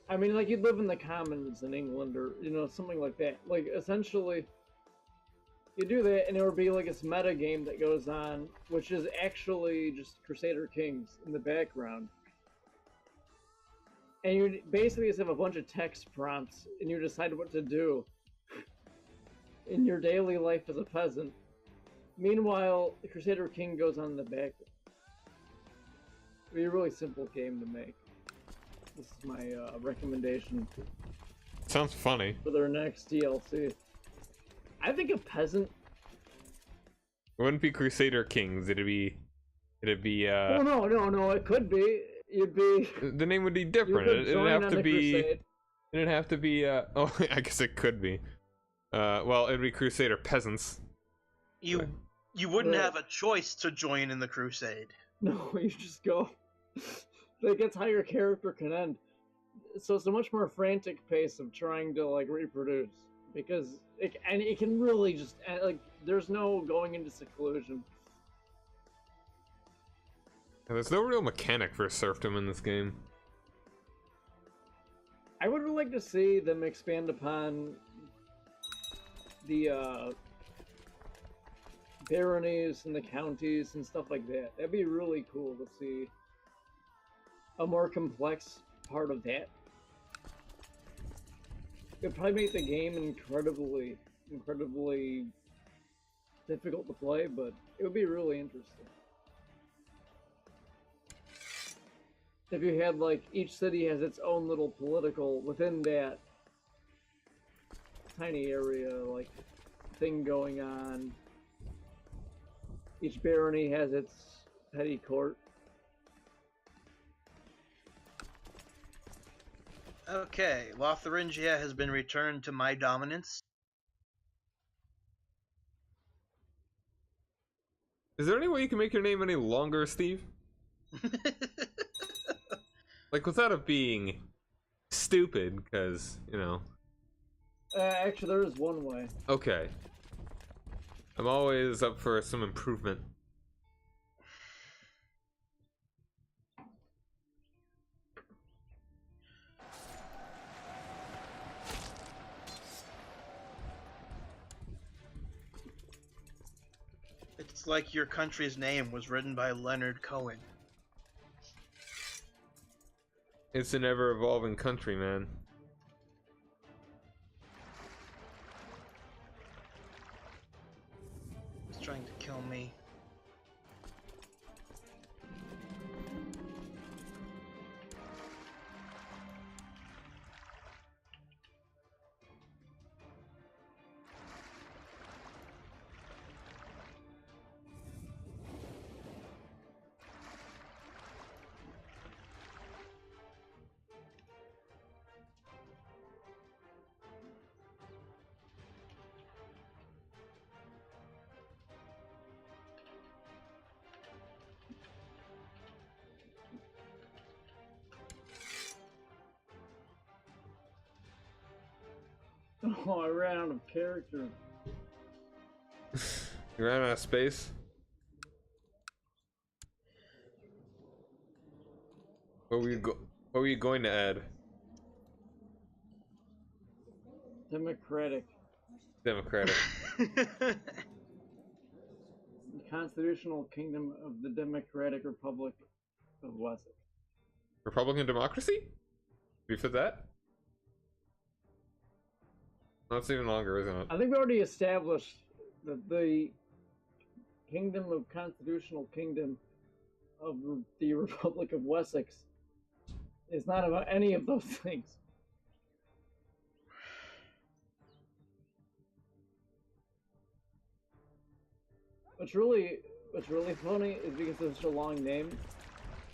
I mean, like, you'd live in the commons in England or, you know, something like that. Like, essentially, you do that and it would be like this meta game that goes on, which is actually just Crusader Kings in the background. And you basically just have a bunch of text prompts and you decide what to do in your daily life as a peasant. Meanwhile, the Crusader King goes on in the back. It'd be a really simple game to make. This is my recommendation. Sounds funny. For their next DLC. I think a peasant... It wouldn't be Crusader Kings, it'd be... Oh, no, it could be. You'd be... The name would be different. It'd have to be... It'd have to be, oh, I guess it could be. Well, it'd be Crusader Peasants. You wouldn't have a choice to join in the crusade. No, you just go. Like, that's how your character can end. So it's a much more frantic pace of trying to, like, reproduce. Because it can really just, like, there's no going into seclusion. And there's no real mechanic for serfdom in this game. I would really like to see them expand upon the baronies and the counties and stuff like that. That'd be really cool to see a more complex part of that. It'd probably make the game incredibly difficult to play, but it would be really interesting. If you had, like, each city has its own little political, within that tiny area, like, thing going on. Each barony has its petty court. Okay, Lotharingia has been returned to my dominance. Is there any way you can make your name any longer, Steve? Like, without it being stupid, because, you know... Actually, there is one way. Okay. I'm always up for some improvement. It's like your country's name was written by Leonard Cohen. It's an ever-evolving country, man. He's trying to kill me. Oh, I ran out of characters. You ran out of space? What were you going to add? Democratic. Democratic. The Constitutional Kingdom of the Democratic Republic of Wessex. Republican democracy? We fit that? That's even longer, isn't it? I think we already established that the Kingdom of Constitutional Kingdom of the Republic of Wessex is not about any of those things. What's really funny is because it's such a long name.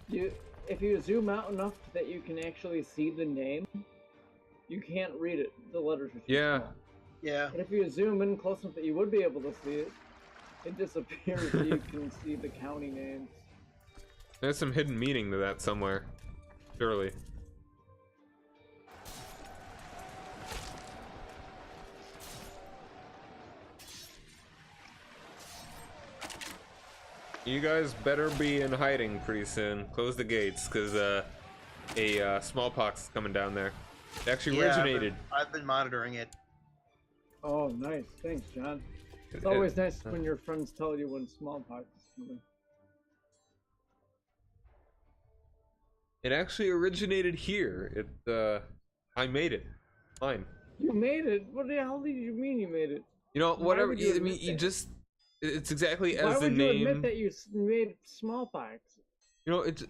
If you zoom out enough that you can actually see the name, you can't read it. The letters are too small. Yeah. But if you zoom in close enough that you would be able to see it, it disappears so you can see the county names. There's some hidden meaning to that somewhere. Surely. You guys better be in hiding pretty soon. Close the gates, because a smallpox is coming down there. It actually originated. I've been monitoring it. Oh, nice. Thanks, John. It's always nice when your friends tell you when smallpox is coming. It actually originated here. I made it. Fine. You made it? What the hell did you mean you made it? You know, whatever. You I mean, you just. It's exactly Why as the would name. you admit that you made smallpox? You know, it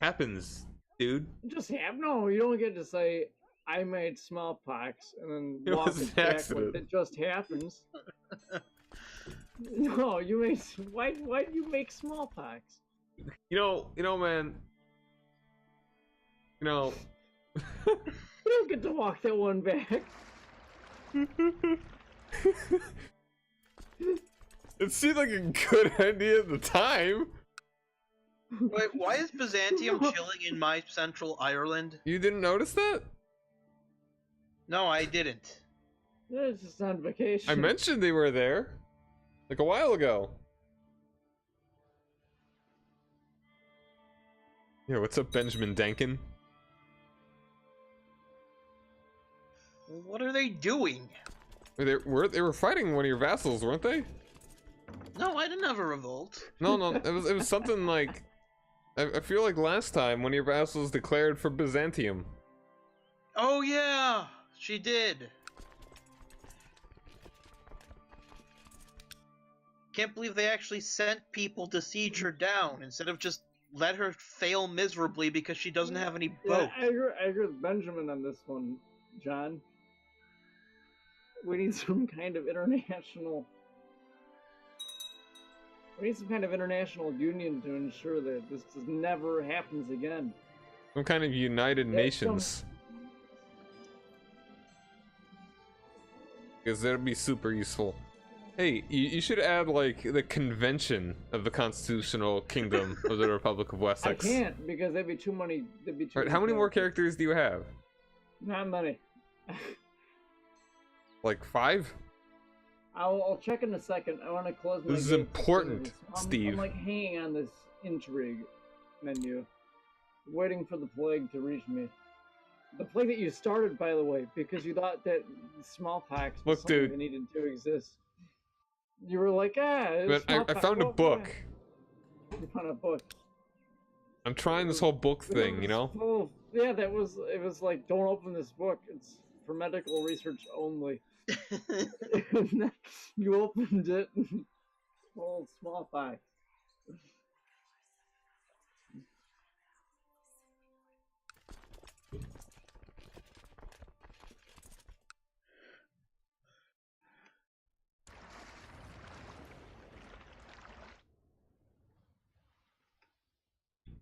happens, dude. Just have no. You don't get to say I made smallpox and then It walk was it an back accident. with it just happens. No, you made. Why do you make smallpox? You know, man. You know. You don't get to walk that one back. It seemed like a good idea at the time. Wait, why is Byzantium chilling in my central Ireland? You didn't notice that? No, I didn't. It's just on vacation. I mentioned they were there, like a while ago. Yeah, what's up, Benjamin Denkin? What are they doing? They were fighting one of your vassals, weren't they? No, I didn't have a revolt. No, it was something like. I feel like last time one of your vassals declared for Byzantium. Oh yeah, she did. Can't believe they actually sent people to siege her down instead of just let her fail miserably because she doesn't have any boat. Yeah, I agree with Benjamin on this one, John. We need some kind of international. We need some kind of international union to ensure that this never happens again. Some kind of United Nations. Because that'd be super useful. Hey, you should add, like, the convention of the Constitutional Kingdom of the Republic of Wessex. I can't, because there'd be too many. Alright, how many more characters do you have? Not many. Like 5? I'll check in a second. I want to close my This is gates important, I'm Steve. like hanging on this intrigue menu, waiting for the plague to reach me. The plague that you started, by the way, because you thought that smallpox was something dude. that needed to exist. You were like, But I found a book. You found a book. I'm trying this whole book thing, you know? Oh, yeah, it was like, don't open this book. It's for medical research only. And then you opened it. Old smallpox.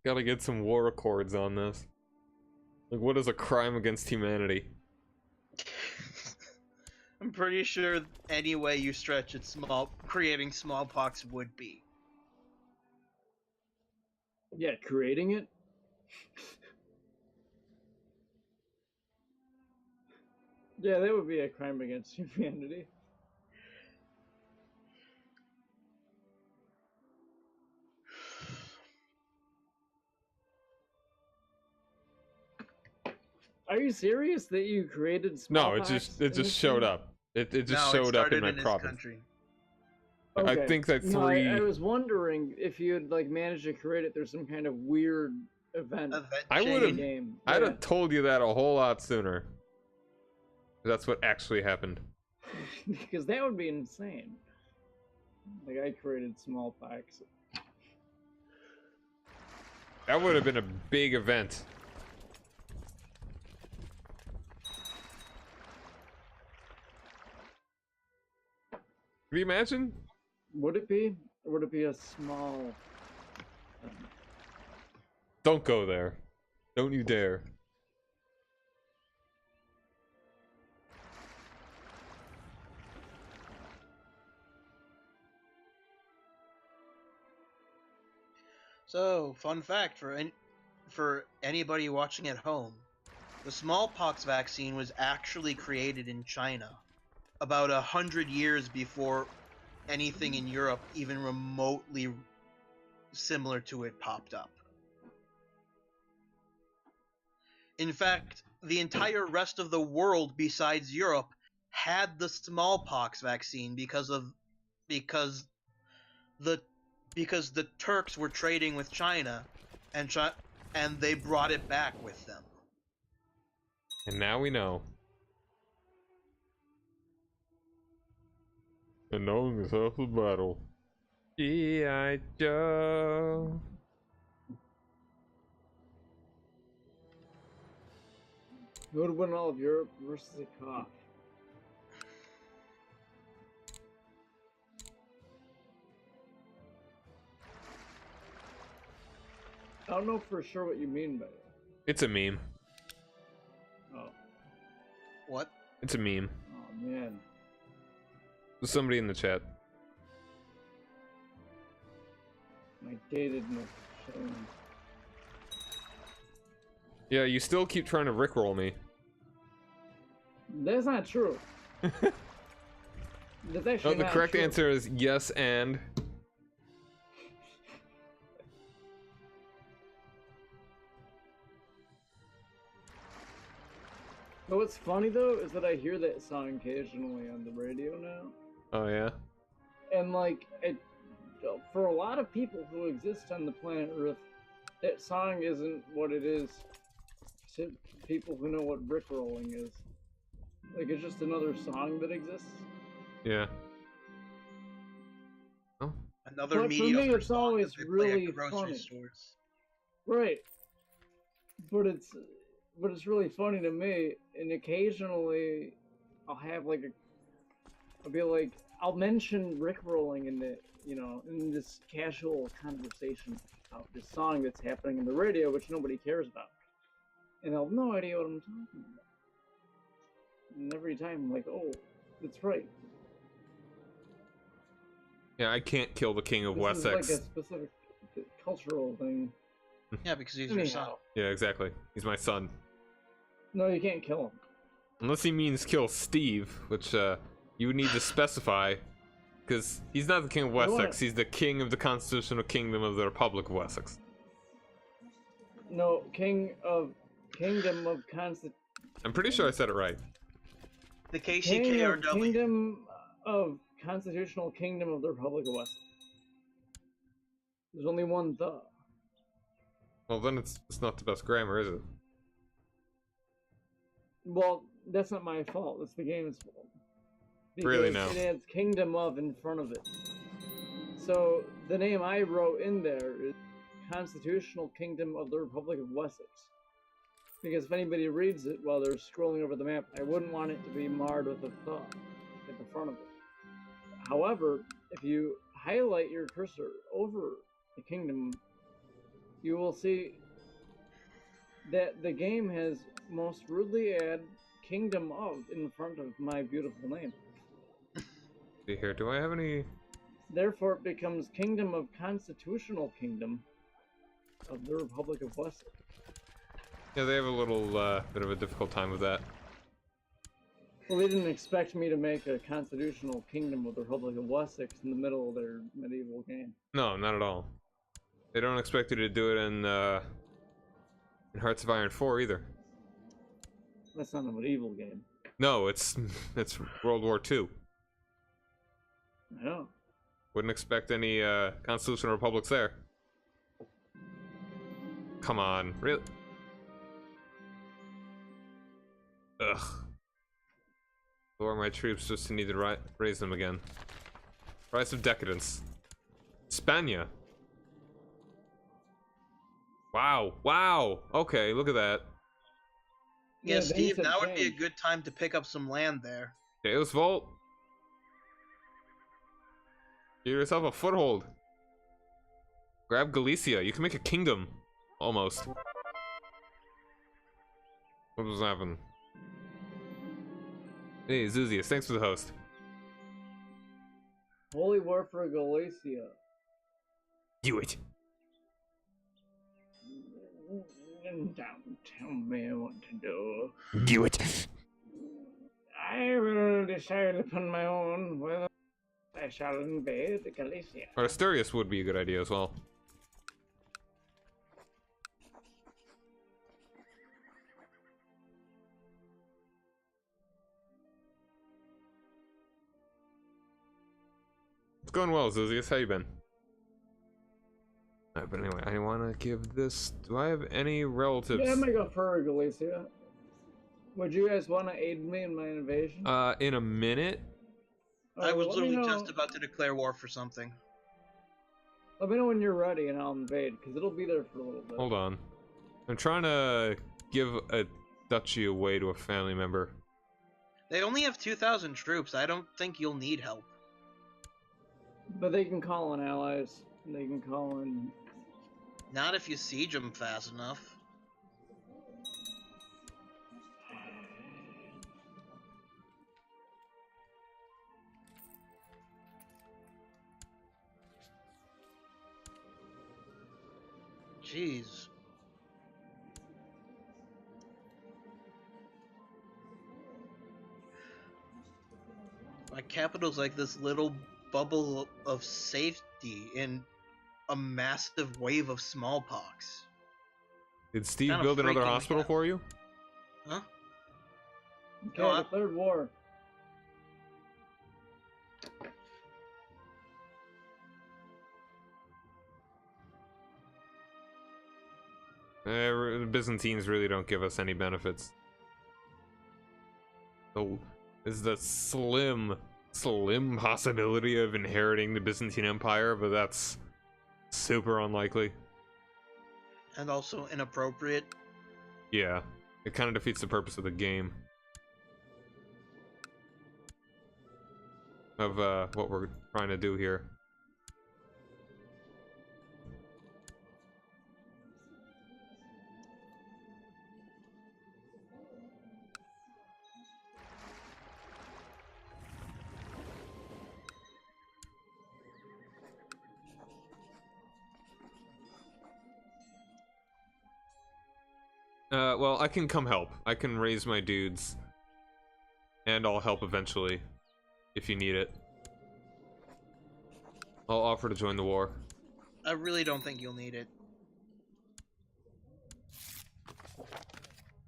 Gotta get some war accords on this. Like, what is a crime against humanity? I'm pretty sure any way you stretch it, creating smallpox would be. Yeah, creating it. Yeah, that would be a crime against humanity. Are you serious that you created No, smallpox? it just showed up. It just No, it showed up in started my in his province. country. I Okay. think that No, three. I was wondering if you had like managed to create it. There's some kind of weird event I in would the have. game. I'd Yeah. have told you that a whole lot sooner. That's what actually happened. Because that would be insane. Like I created smallpox. That would have been a big event. Can you imagine? Would it be? Or would it be a small? Don't go there. Don't you dare. So, fun fact for anybody watching at home, the smallpox vaccine was actually created in China, about 100 years before anything in Europe even remotely similar to it popped up. In fact, the entire rest of the world besides Europe had the smallpox vaccine because the Turks were trading with China, and they brought it back with them. And now we know. And knowing is half the battle. G.I. Joe. Who would win all of Europe versus a cough? I don't know for sure what you mean by that. It's a meme. Oh. What? It's a meme. Oh man. There's somebody in the chat. My datedness showing. Yeah, you still keep trying to rickroll me. That's not true. That's actually No, the not correct true. answer is yes and. But what's funny though is that I hear that song occasionally on the radio now, Oh yeah? and like for a lot of people who exist on the planet Earth, that song isn't what it is to people who know what rickrolling is. Like it's just another song that exists. Yeah. Oh. Another But for mediocre me, it's song always that they play at really grocery funny. stores. Right. But it's really funny to me, and occasionally I'll have like I'll mention rickrolling in in this casual conversation about this song that's happening in the radio, which nobody cares about, and I'll have no idea what I'm talking about. And every time I'm like, oh, that's right. Yeah, I can't kill the king of This is like Wessex. a specific cultural thing. Yeah, because he's your son. Anyhow, Yeah, exactly. He's my son. no, you can't kill him. Unless he means kill Steve, which you would need to specify. Because he's not the king of Wessex, he's the king of the constitutional kingdom of the Republic of Wessex. No, Kingdom of Constant. I'm pretty sure I said it right. The KCKRW. Kingdom of Constitutional Kingdom of the Republic of Wessex. There's only one the. Well, then it's not the best grammar, is it? Well, that's not my fault. That's the game's fault. Really Because now. it adds Kingdom of in front of it. So the name I wrote in there is Constitutional Kingdom of the Republic of Wessex. Because if anybody reads it while they're scrolling over the map, I wouldn't want it to be marred with a thought at the front of it. However, if you highlight your cursor over the kingdom, you will see that the game has most rudely added Kingdom of in front of my beautiful name. See here, do I have any... Therefore, it becomes Kingdom of Constitutional Kingdom of the Republic of Wessex. Yeah, they have a little bit of a difficult time with that. Well, they didn't expect me to make a constitutional kingdom of the Republic of Wessex in the middle of their medieval game. No, not at all. They don't expect you to do it in Hearts of Iron 4 either. That's not a medieval game. No, it's World War II. I know. Wouldn't expect any constitutional republics there. Come on, really? Ugh. Lower my troops just to need to raise them again. Rise of Decadence. Spania. Wow, wow. Okay, look at that. Yeah, things Steve, have now would be a changed. good time to pick up some land there. Deus Volt. Give yourself a foothold. Grab Galicia. You can make a kingdom. Almost. What was happening? Hey, Zuzius, thanks for the host. Holy War for Galicia. Do it. Don't tell me what to do. Do it. I will decide upon my own whether I shall invade Galicia. Or Asturias would be a good idea as well. It's going well, Zuzius. How you been? Alright, but anyway, I want to give this... Do I have any relatives? Yeah, I might go for Galicia. Would you guys want to aid me in my invasion? In a minute? I was let me literally know- just about to declare war for something. Let me know when you're ready and I'll invade, because it'll be there for a little bit. Hold on. I'm trying to give a duchy away to a family member. They only have 2,000 troops. I don't think you'll need help. But they can call in allies. They can call in... Not if you siege them fast enough. Jeez. My capital's like this little bubble of safety in a massive wave of smallpox. Did Steve Kinda build another freaking me hospital out. for you? Huh? Okay, No, I declared war. The Byzantines really don't give us any benefits. So, is the slim possibility of inheriting the Byzantine Empire, but that's super unlikely. And also inappropriate. Yeah, it kind of defeats the purpose of the game. Of what we're trying to do here. Well, I can come help. I can raise my dudes. And I'll help eventually. If you need it. I'll offer to join the war. I really don't think you'll need it.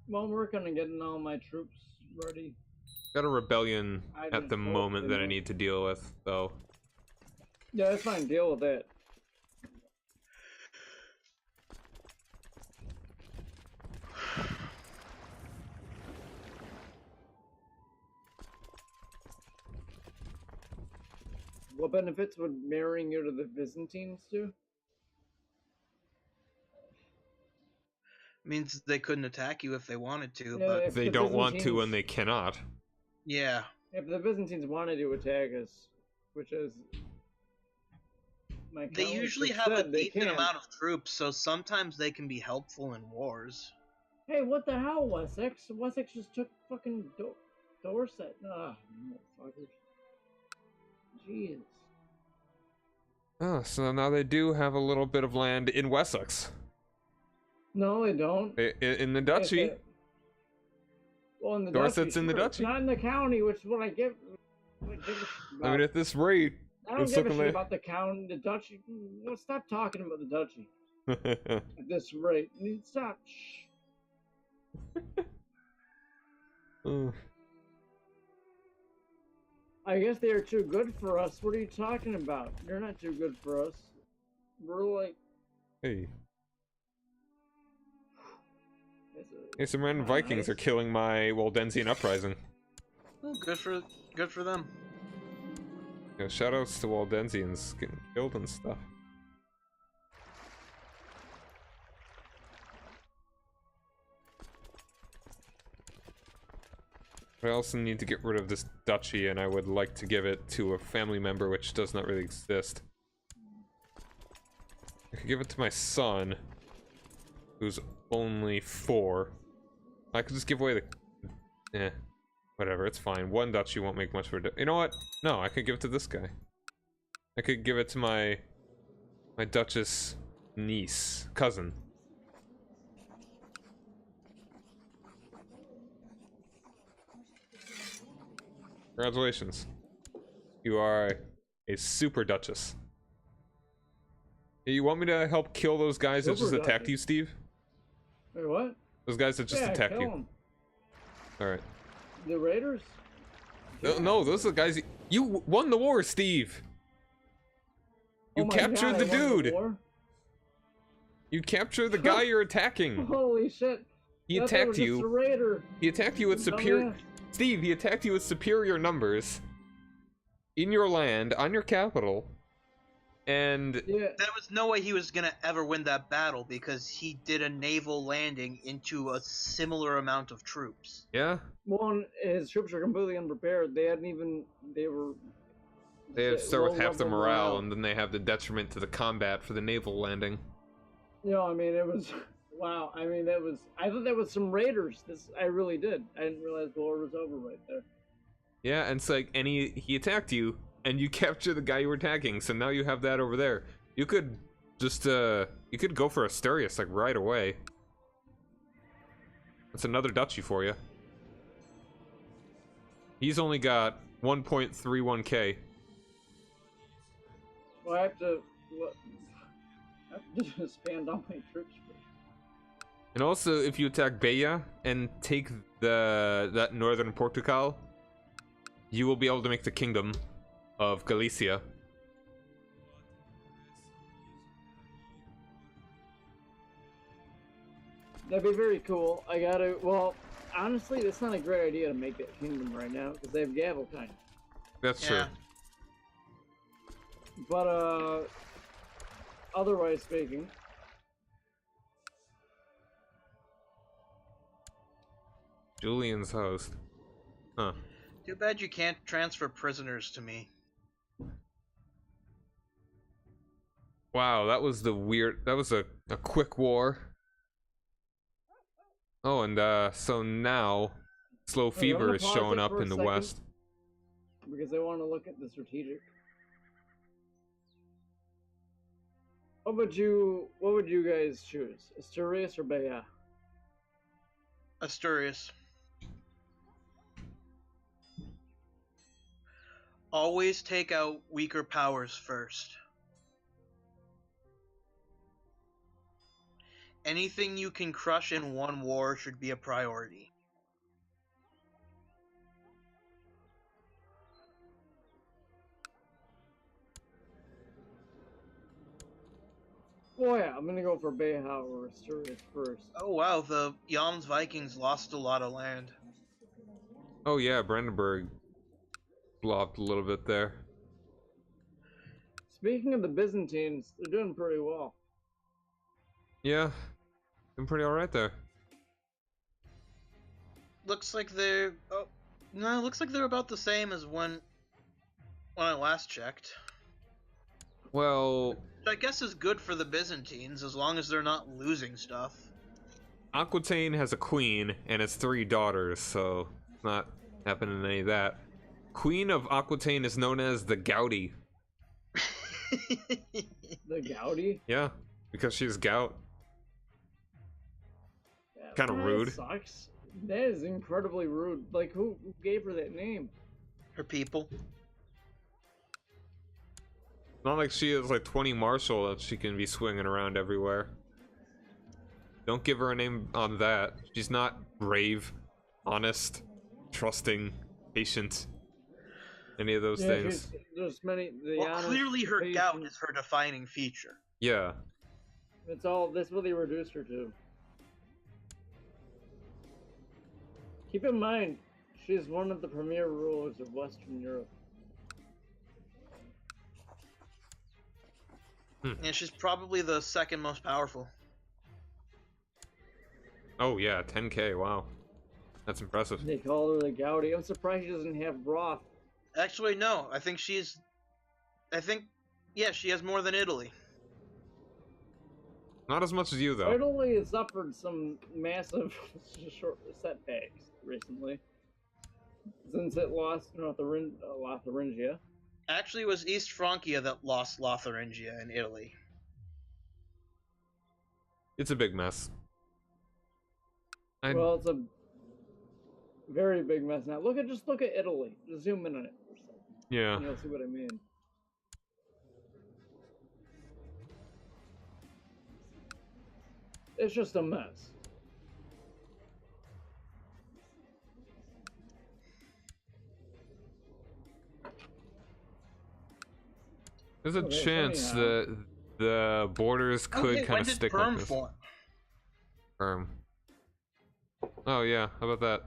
Well, I'm working on getting all my troops ready. Got a rebellion I at just the hope moment they that I don't- need to deal with, though. Yeah, that's fine. Deal with that. What benefits would marrying you to the Byzantines do? Means they couldn't attack you if they wanted to, Yeah, but if They the don't want to Byzantines- and they cannot. yeah. If the Byzantines wanted to attack us, which is my They colleagues usually have have a said they decent can't. amount of troops, so sometimes they can be helpful in wars. Hey, what the hell, Wessex? Wessex just took fucking Dorset. Ah, motherfuckers. Jeez. Oh, so now they do have a little bit of land in Wessex. No, they don't. In the duchy. Well, in the Dorset's duchy, in the sure. It's duchy. not in the county, which is what I give. I mean, at this rate, I don't it's give a looking shit like. about the county, the duchy. No, stop talking about the duchy at this rate. Stop. Shh. I guess they are too good for us. What are you talking about? They're not too good for us. We're like. Hey. It's Hey, some random Vikings are killing my Waldensian uprising. Oh, good for them. Yeah, shoutouts to Waldensians getting killed and stuff. I also need to get rid of this duchy, and I would like to give it to a family member which does not really exist. I could give it to my son, who's only 4. I could just give away the... whatever, it's fine. One duchy won't make much for it. You know what? No, I could give it to this guy. I could give it to my duchess cousin. Congratulations. You are a super duchess. You want me to help kill those guys that just attacked you, Steve? Wait, what? Those guys that just attacked you. Alright. The Raiders? No, those are the guys. You won the war, Steve! You captured the dude! You captured the guy you're attacking! Holy shit! He attacked you. He attacked you with superior. Steve, he attacked you with superior numbers in your land, on your capital, and there was no way he was gonna ever win that battle because he did a naval landing into a similar amount of troops. Yeah. Well, his troops are completely unprepared. They had to start with half the morale, and then they have the detriment to the combat for the naval landing. I mean, it was. Wow, I mean, I thought that was some raiders. I really did. I didn't realize the war was over right there. Yeah, and it's like, and he attacked you, and you captured the guy you were attacking, so now you have that over there. You could just, you could go for Asturias, like, right away. That's another duchy for you. He's only got 1.31k. Well, I have to expand all my troops. And also, if you attack Beja and take that northern Portugal, you will be able to make the kingdom of Galicia. That'd be very cool. Well, honestly, that's not a great idea to make that kingdom right now, because they have Gavelkind. That's true. But, otherwise speaking... Julian's host. Huh. Too bad you can't transfer prisoners to me. Wow, that was that was a quick war. Oh, and so now slow fever is showing up in the west. Because I want to look at the strategic. What would you guys choose? Asturias or Beja? Asturias. Always take out weaker powers first. Anything you can crush in one war should be a priority. Well, yeah, I'm gonna go for Beja or Asturias first. Oh wow, the Jans Vikings lost a lot of land. Oh yeah, Brandenburg flopped a little bit there. Speaking of the Byzantines, they're doing pretty well. Yeah, doing pretty alright there. Looks like they're looks like they're about the same as when I last checked. Well, which I guess is good for the Byzantines as long as they're not losing stuff. Aquitaine has a queen and its 3 daughters, so it's not happening any of that. Queen of Aquitaine is known as the Gouty. The Gouty? Yeah, because she's gout. Yeah, Kind of rude. Sucks. That is incredibly rude. Like, who gave her that name? Her people. Not like she is like 20 Marshall that she can be swinging around everywhere. Don't give her a name on that. She's not brave, honest, trusting, patient. Any of those things. There's many. Well, Honest, clearly her patient, gout is her defining feature. Yeah. It's all. That's what they reduced her to. Keep in mind, she's one of the premier rulers of Western Europe. And she's probably the second most powerful. Oh yeah, 10k, wow. That's impressive. They call her the Gaudi. I'm surprised she doesn't have broth. Actually, no. I think, yeah, she has more than Italy. Not as much as you, though. Italy has suffered some massive short setbacks recently. Since it lost Lotharingia. Actually, it was East Francia that lost Lotharingia in Italy. It's a big mess. Well, it's a very big mess now. Just look at Italy. Just zoom in on it for a second. Yeah. And you'll see what I mean. It's just a mess. There's a chance that the borders could kind of stick like this. Perm. Oh yeah, how about that?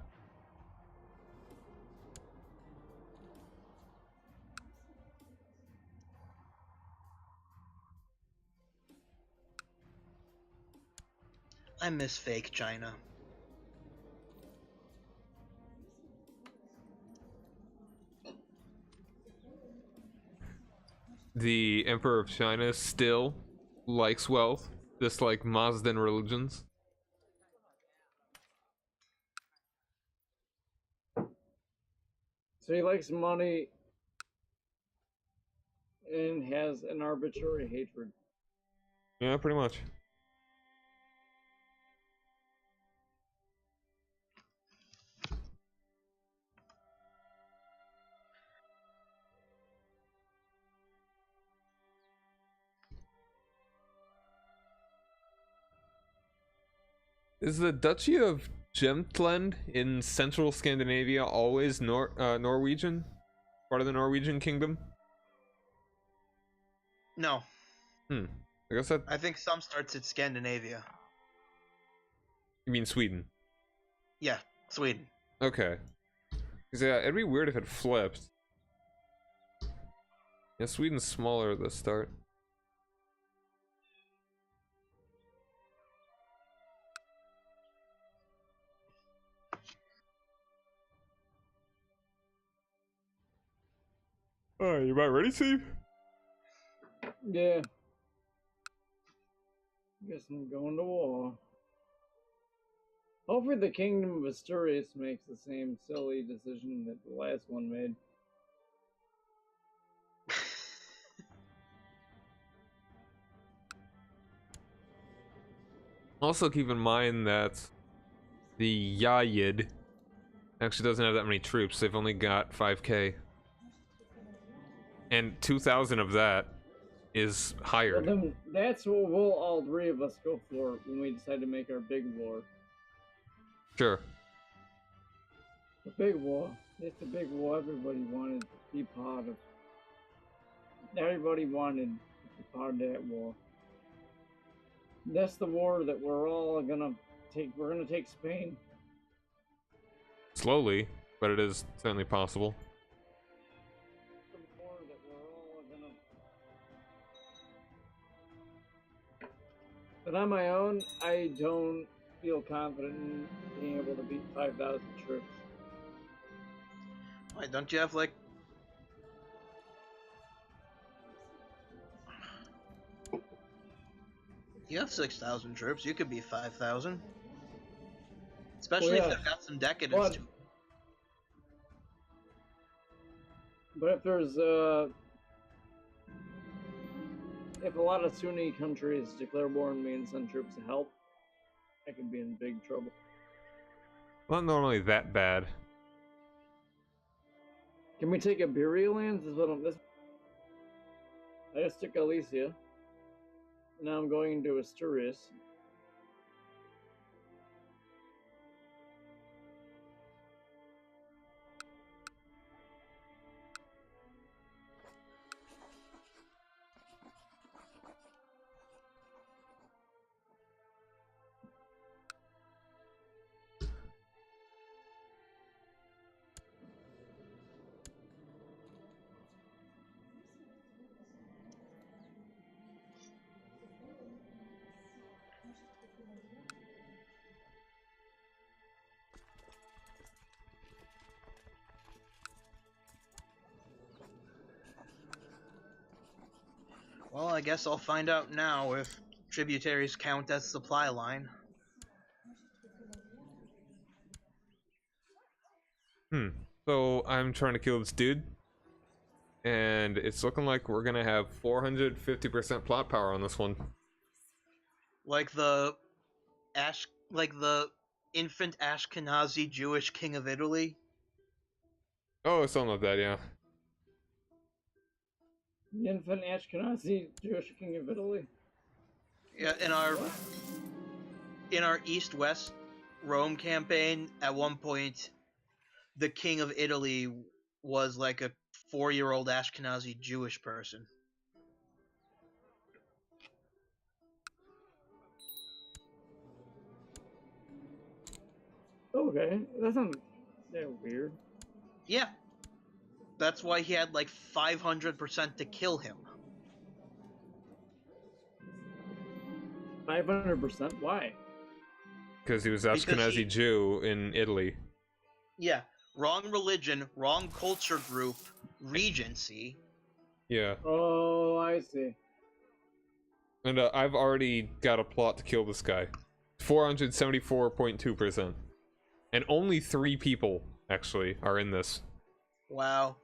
I miss fake China. The Emperor of China still likes wealth, just like Mazdan religions. So he likes money and has an arbitrary hatred. Yeah, pretty much. Is the Duchy of Jämtland in central Scandinavia always Norwegian? Part of the Norwegian kingdom? No. I guess that... I think some starts at Scandinavia. You mean Sweden? Yeah, Sweden. Okay. Because yeah, it'd be weird if it flipped. Yeah, Sweden's smaller at the start. Oh, you about ready, Steve? Yeah. Guess I'm going to war. Hopefully the Kingdom of Asturias makes the same silly decision that the last one made. Also keep in mind that the Yayid actually doesn't have that many troops. They've only got 5k. And 2,000 of that is hired. Well, then that's what we'll all three of us go for when we decide to make our big war. Sure. The big war. It's the big war everybody wanted to be part of. Everybody wanted to be part of that war. That's the war that we're all gonna take. We're gonna take Spain. Slowly, but it is certainly possible. The war that we're all gonna. But on my own, I don't feel confident in being able to beat 5,000 troops. Wait, don't you have like... You have 6,000 troops. You could be 5,000. Especially if they've got some decadence to it. But if there's if a lot of Sunni countries declare war on me and send troops to help, I could be in big trouble. Not normally that bad. Can we take Iberia lands? Is what I'm. This. I just took Galicia. Now I'm going into Asturias. Well, I guess I'll find out now if tributaries count as supply line. So I'm trying to kill this dude, and it's looking like we're gonna have 450% plot power on this one. Like the infant Ashkenazi Jewish king of Italy. Oh, something like that, yeah. The infant Ashkenazi Jewish king of Italy. Yeah, in our East-West Rome campaign, at one point, the king of Italy was like a 4-year-old Ashkenazi Jewish person. Okay, that sounds weird. Yeah. That's why he had like 500% to kill him. 500%? Why? Because he was Ashkenazi Jew in Italy. Yeah. Wrong religion, wrong culture group, regency. Yeah. Oh, I see. And I've already got a plot to kill this guy. 474.2%. And only 3 people, actually, are in this. Wow.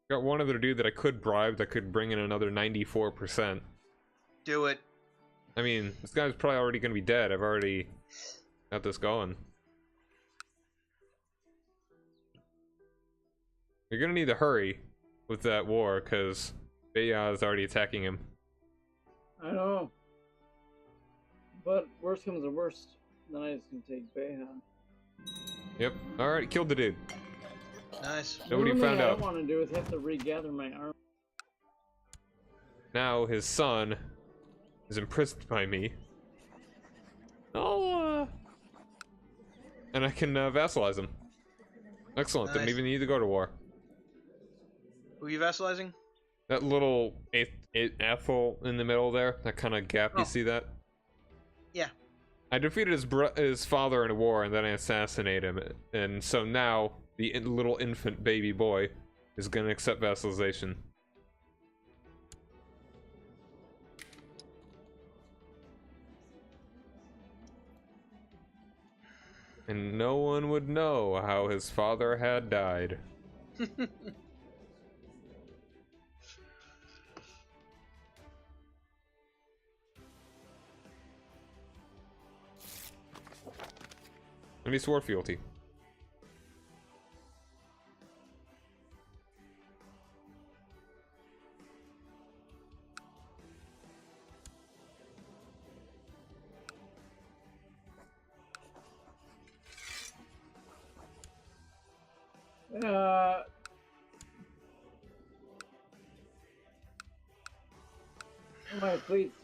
Got one other dude that I could bribe that could bring in another 94%. Do it. I mean, this guy's probably already gonna be dead. I've already got this going. You're gonna need to hurry with that war, because Beya is already attacking him. I know. But worst comes to worst, then I just can take Beja. Yep. Alright, killed the dude. Nice. Nobody found out. What I out. don't want to do is have to regather my army. Now his son is imprisoned by me. Oh, and I can vassalize him. Excellent. Nice. Didn't even need to go to war. Who are you vassalizing? That little ethel in the middle there, that kind of gap. You see that? Yeah. I defeated his father in a war, and then I assassinated him. And so now the little infant baby boy is going to accept vassalization. And no one would know how his father had died. And he swore fealty.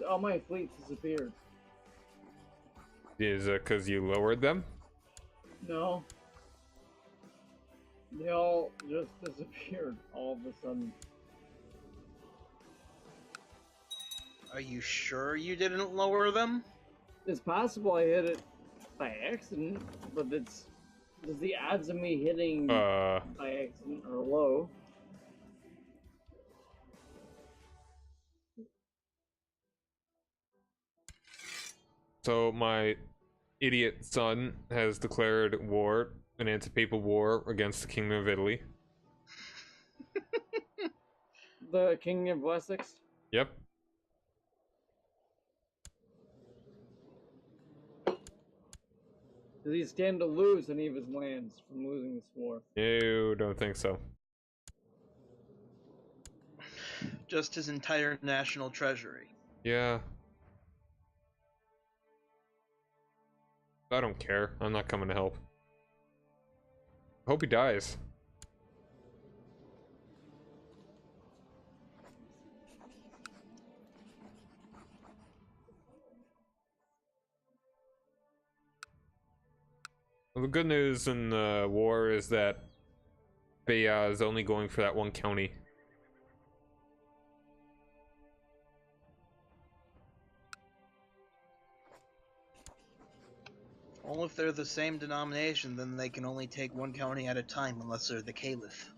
All my fleets disappeared. Is it because you lowered them? No. They all just disappeared all of a sudden. Are you sure you didn't lower them? It's possible I hit it by accident, but it's the odds of me hitting by accident are low. So my idiot son has declared war, an anti-papal war against the Kingdom of Italy. The King of Wessex? Yep. Does he stand to lose any of his lands from losing this war? No, don't think so. Just his entire national treasury. Yeah. I don't care. I'm not coming to help. Hope he dies. Well, the good news in the war is that Beya is only going for that one county. Well, if they're the same denomination, then they can only take one county at a time unless they're the caliph.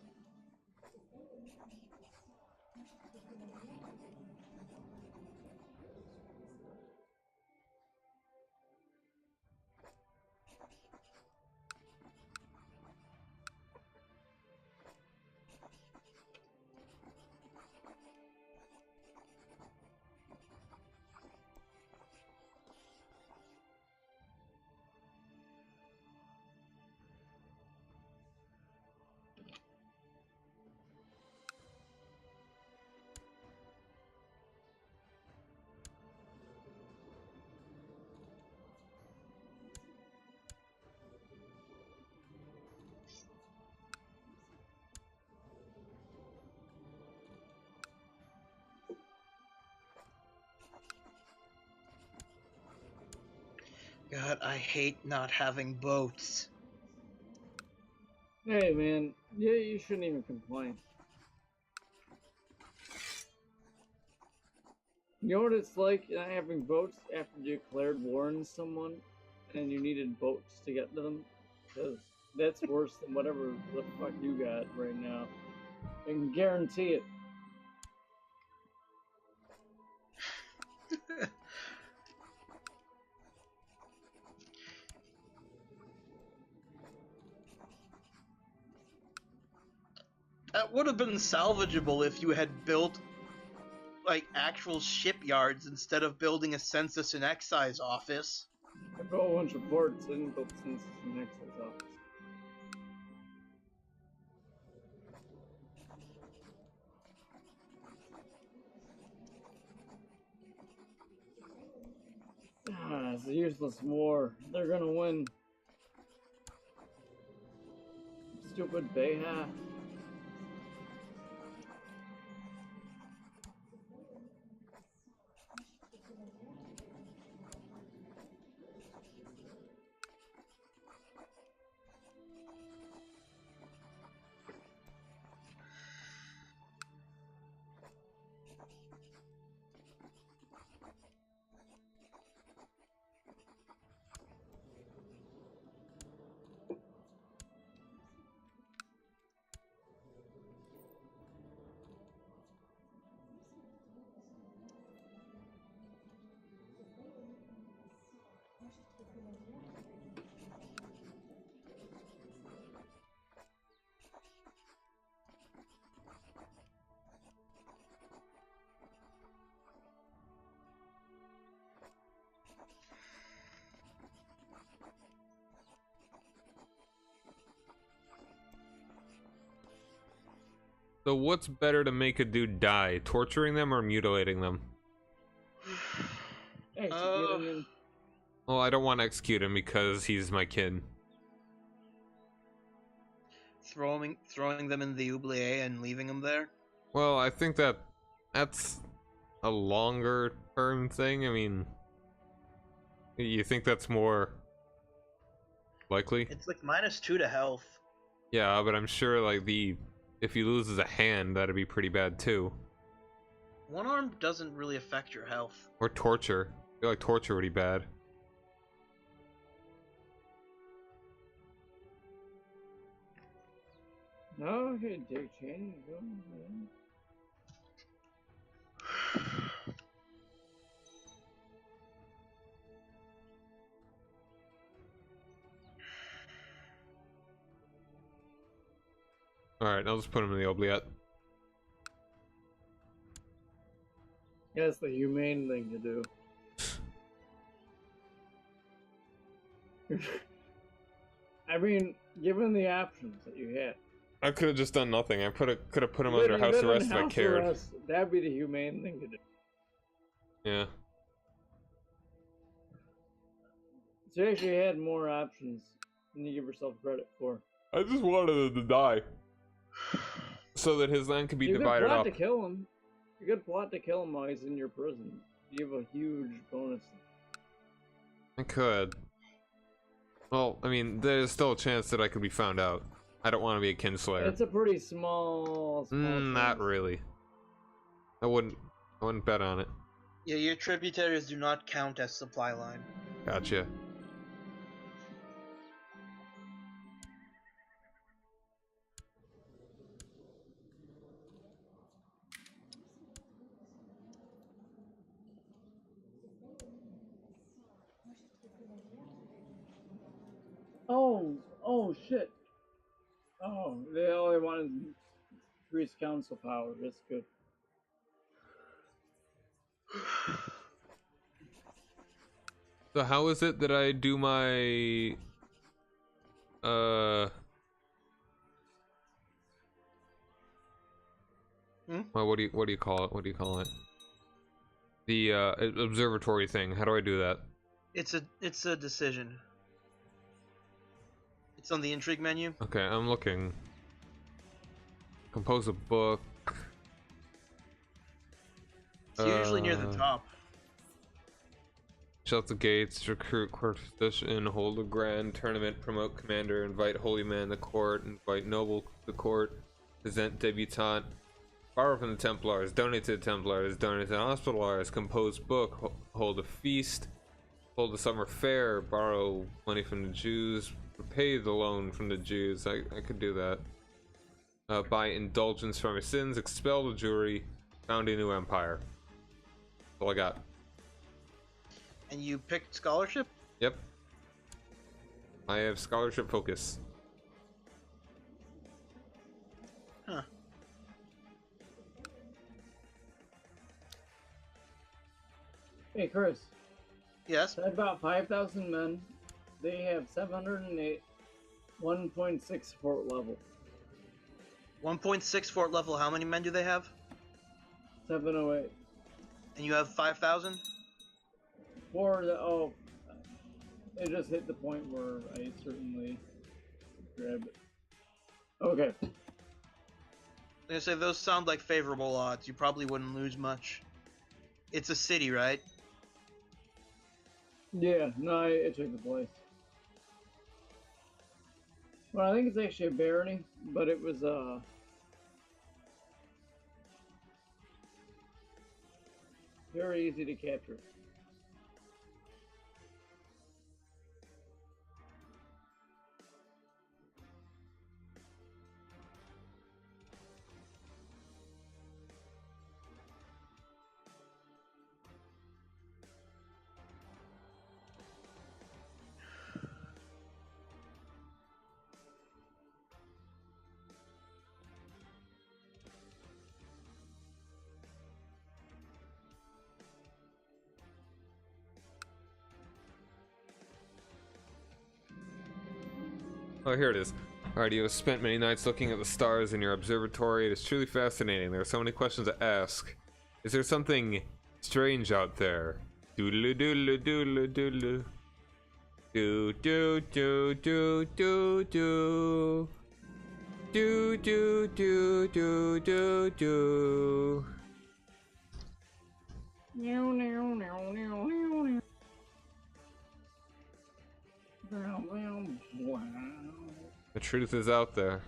God, I hate not having boats. Hey, man. Yeah, you shouldn't even complain. You know what it's like not having boats after you declared war on someone and you needed boats to get to them? Because that's worse than whatever the fuck you got right now. I can guarantee it. That would have been salvageable if you had built, like, actual shipyards instead of building a census and excise office. I built a bunch of ports and built census and excise office. Ah, it's a useless war. They're gonna win. Stupid Beha. So what's better to make a dude die? Torturing them or mutilating them? Executing him. Well, I don't want to execute him because he's my kid. Throwing them in the oubliette and leaving them there? Well, I think that's a longer term thing. I mean, you think that's more likely? It's like -2 to health. Yeah, but I'm sure like if he loses a hand, that'd be pretty bad too. One arm doesn't really affect your health. Or torture. I feel like torture would be bad. No, okay, Dick Cheney. Go ahead. Alright, I'll just put him in the oubliette. That's the humane thing to do. I mean, given the options that you had, I could have just done nothing. I could have put him you under could've house been in arrest if I house cared. arrest. That'd be the humane thing to do. Yeah. So you actually had more options than you give yourself credit for. I just wanted him to die, so that his land could be You could divided plot up. to kill him. You could plot to kill him while he's in your prison. You have a huge bonus. I could. Well, I mean, there's still a chance that I could be found out. I don't want to be a kinslayer. It's a pretty small Not chance. really. I wouldn't bet on it. Yeah, your tributaries do not count as supply line. Gotcha. Oh shit. Oh, they only wanted increased council power. That's good. So how is it that I do my well, what do you call it? What do you call it? The observatory thing. How do I do that? It's a decision. It's on the intrigue menu. Okay, I'm looking. Compose a book. It's usually near the top. Shut the gates, recruit courtisan, hold a grand tournament, promote commander, invite holy man to court, invite noble to court, present debutante, borrow from the Templars, donate to the Templars, donate to the Hospitallers, compose book, hold a feast, hold a summer fair, borrow money from the Jews, repay the loan from the Jews. I could do that. Buy indulgence from your sins, expel the Jewry, found a new empire. That's all I got. And you picked scholarship? Yep. I have scholarship focus. Huh. Hey, Chris. Yes? So about 5,000 men. They have 708, 1.6 fort level. 1.6 fort level, how many men do they have? 708. And you have 5,000? It just hit the point where I certainly grabbed it. Okay. I'm gonna say those sound like favorable odds. You probably wouldn't lose much. It's a city, right? Yeah, no, I took the place. Well, I think it's actually a barony, but it was very easy to capture. Oh, here it is. Alright, you have spent many nights looking at the stars in your observatory. It is truly fascinating. There are so many questions to ask. Is there something strange out there? Doodle doodle doodle doodle. Do do do do do do. Do do do do do do. No, no, no, no, no, no. Wow. The truth is out there.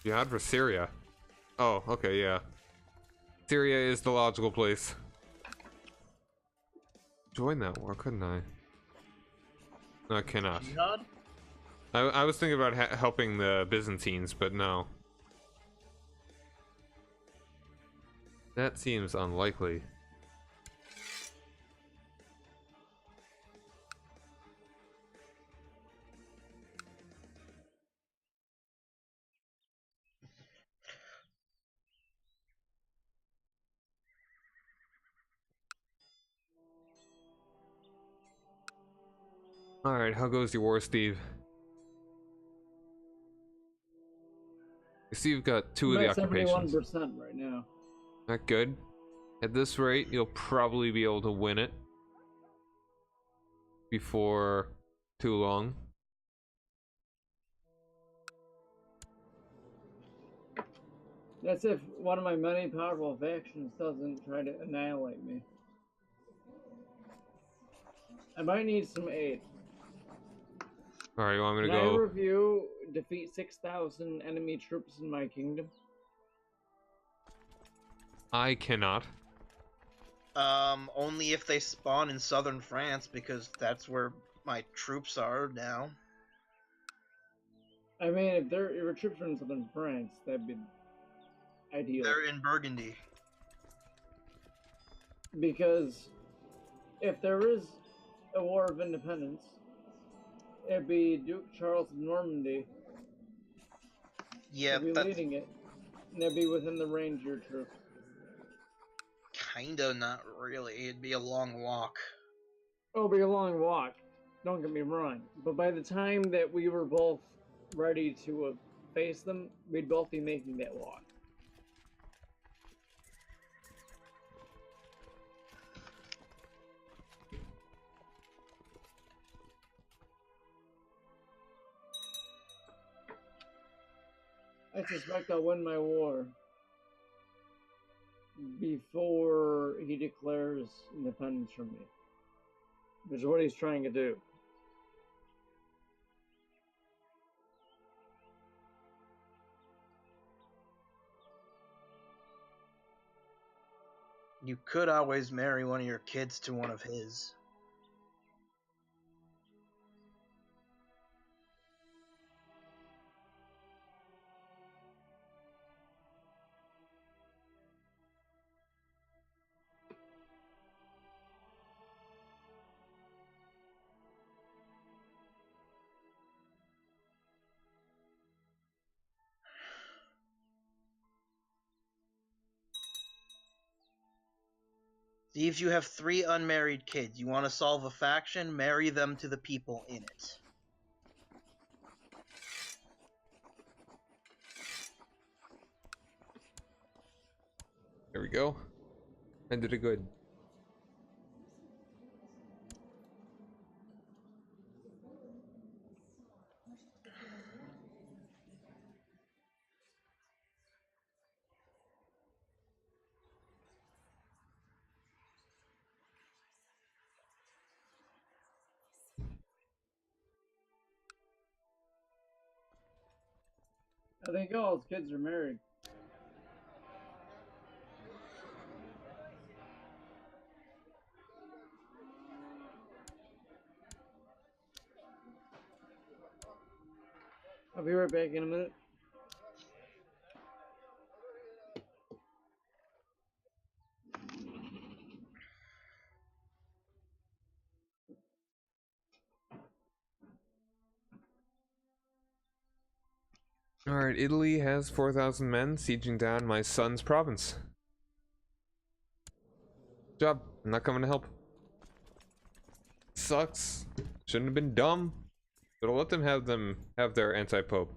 Jihad for Syria. Oh, okay, yeah. Syria is the logical place. Join that war, couldn't I? No, I cannot. Jihad? I was thinking about helping the Byzantines, but no. That seems unlikely. Alright, how goes your war, Steve? You see you've got two of the occupations. 71% right now. Not good. At this rate, you'll probably be able to win it before too long. That's if one of my many powerful factions doesn't try to annihilate me. I might need some aid. Alright, you want me to Can I go? review defeat 6,000 enemy troops in my kingdom? I cannot. Only if they spawn in southern France, because that's where my troops are now. I mean, if your troops are in southern France, that'd be ideal. They're in Burgundy. Because if there is a war of independence, it'd be Duke Charles of Normandy. Yeah, be leading it, and it'd be within the range of your troops. Kinda, not really. It'd be a long walk. It'll be a long walk, don't get me wrong. But by the time that we were both ready to face them, we'd both be making that walk. I suspect I'll win my war before he declares independence from me, which is what he's trying to do. You could always marry one of your kids to one of his. Thieves, you have 3 unmarried kids. You want to solve a faction? Marry them to the people in it. There we go. I did it good. I think all his kids are married. I'll be right back in a minute. Alright, Italy has 4,000 men sieging down my son's province. Good job. I'm not coming to help. Sucks. Shouldn't have been dumb. But I'll let them have their anti-pope.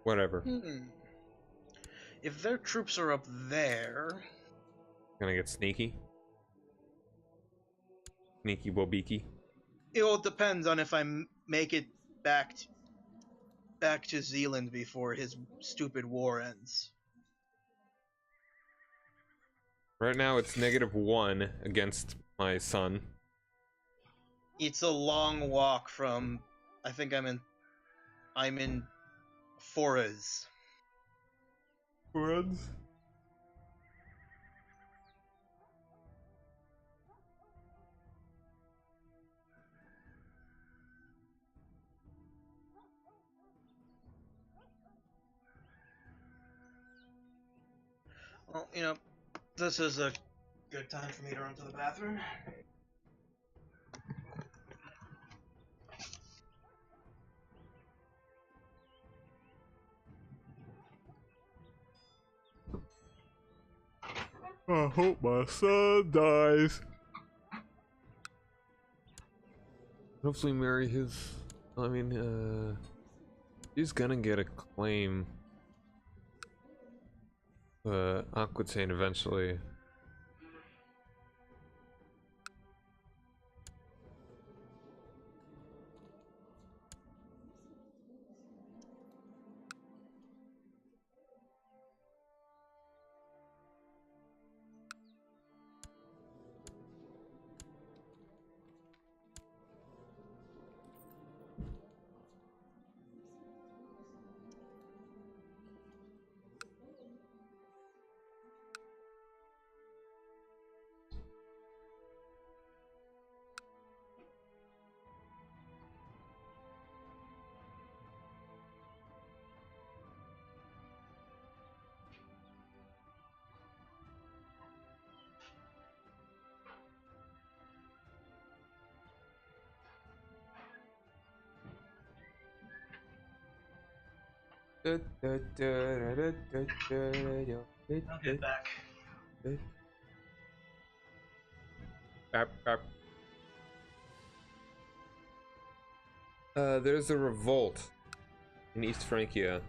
Whatever. If their troops are up there... Gonna get sneaky. Sneaky Wobiki. It all depends on if I make it back to Zealand before his stupid war ends. Right now it's -1 against my son. It's a long walk from... I think I'm in Forez. Friends? Well, you know, this is a good time for me to run to the bathroom. I hope my son dies. Hopefully marry his... I mean, he's gonna get a claim. Aquitaine eventually. I'll get back. There's a revolt in East Francia.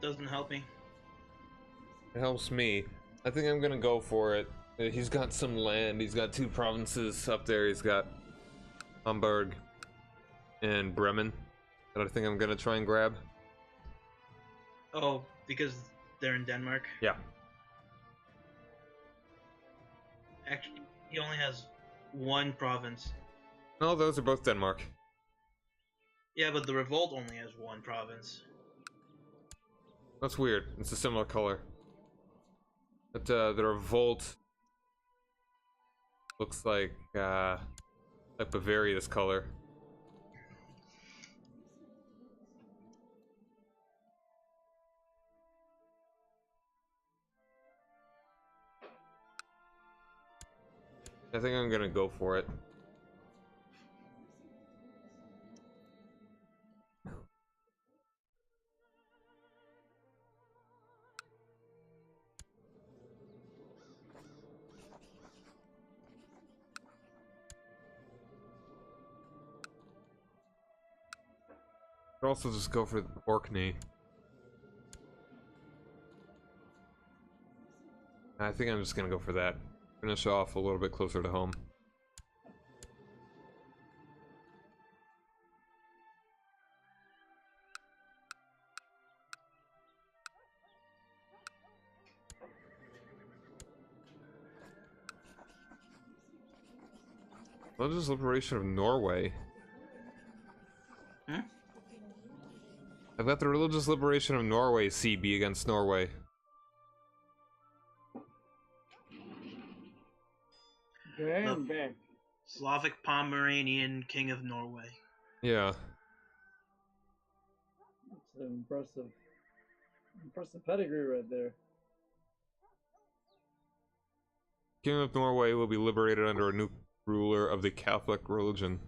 Doesn't help me. It helps me. I think I'm gonna go for it. He's got some land. He's got 2 provinces up there. He's got Hamburg and Bremen that I think I'm gonna try and grab. Oh, because they're in Denmark? Yeah. Actually, he only has 1 province. No, those are both Denmark. Yeah, but the revolt only has 1 province. That's weird. It's a similar color. But the revolt looks like Bavaria's color. I think I'm gonna go for it. Could also just go for Orkney. I think I'm just gonna go for that. Finish off a little bit closer to home. Religious liberation of Norway. Hmm? I've got the religious liberation of Norway CB against Norway. Okay, I'm back. Slavic Pomeranian King of Norway. Yeah. It's an impressive pedigree right there. King of Norway will be liberated under a new ruler of the Catholic religion.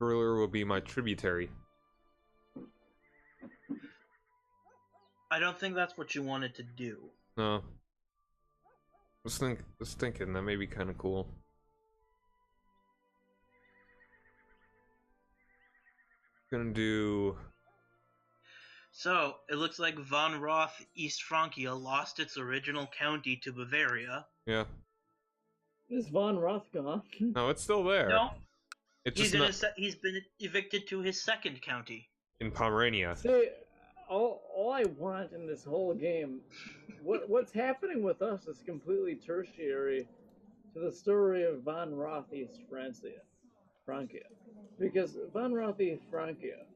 The ruler will be my tributary. I don't think that's what you wanted to do. No. Just thinking that may be kind of cool. Gonna do. So, it looks like von Roth East Francia lost its original county to Bavaria. Yeah. Is Von Roth gone? No, it's still there. No, It's he's just not he's been evicted to his 2nd county. in Pomerania. See, all I want in this whole game, what's happening with us is completely tertiary to the story of Von Roth East Francia. Because Von Roth East Francia.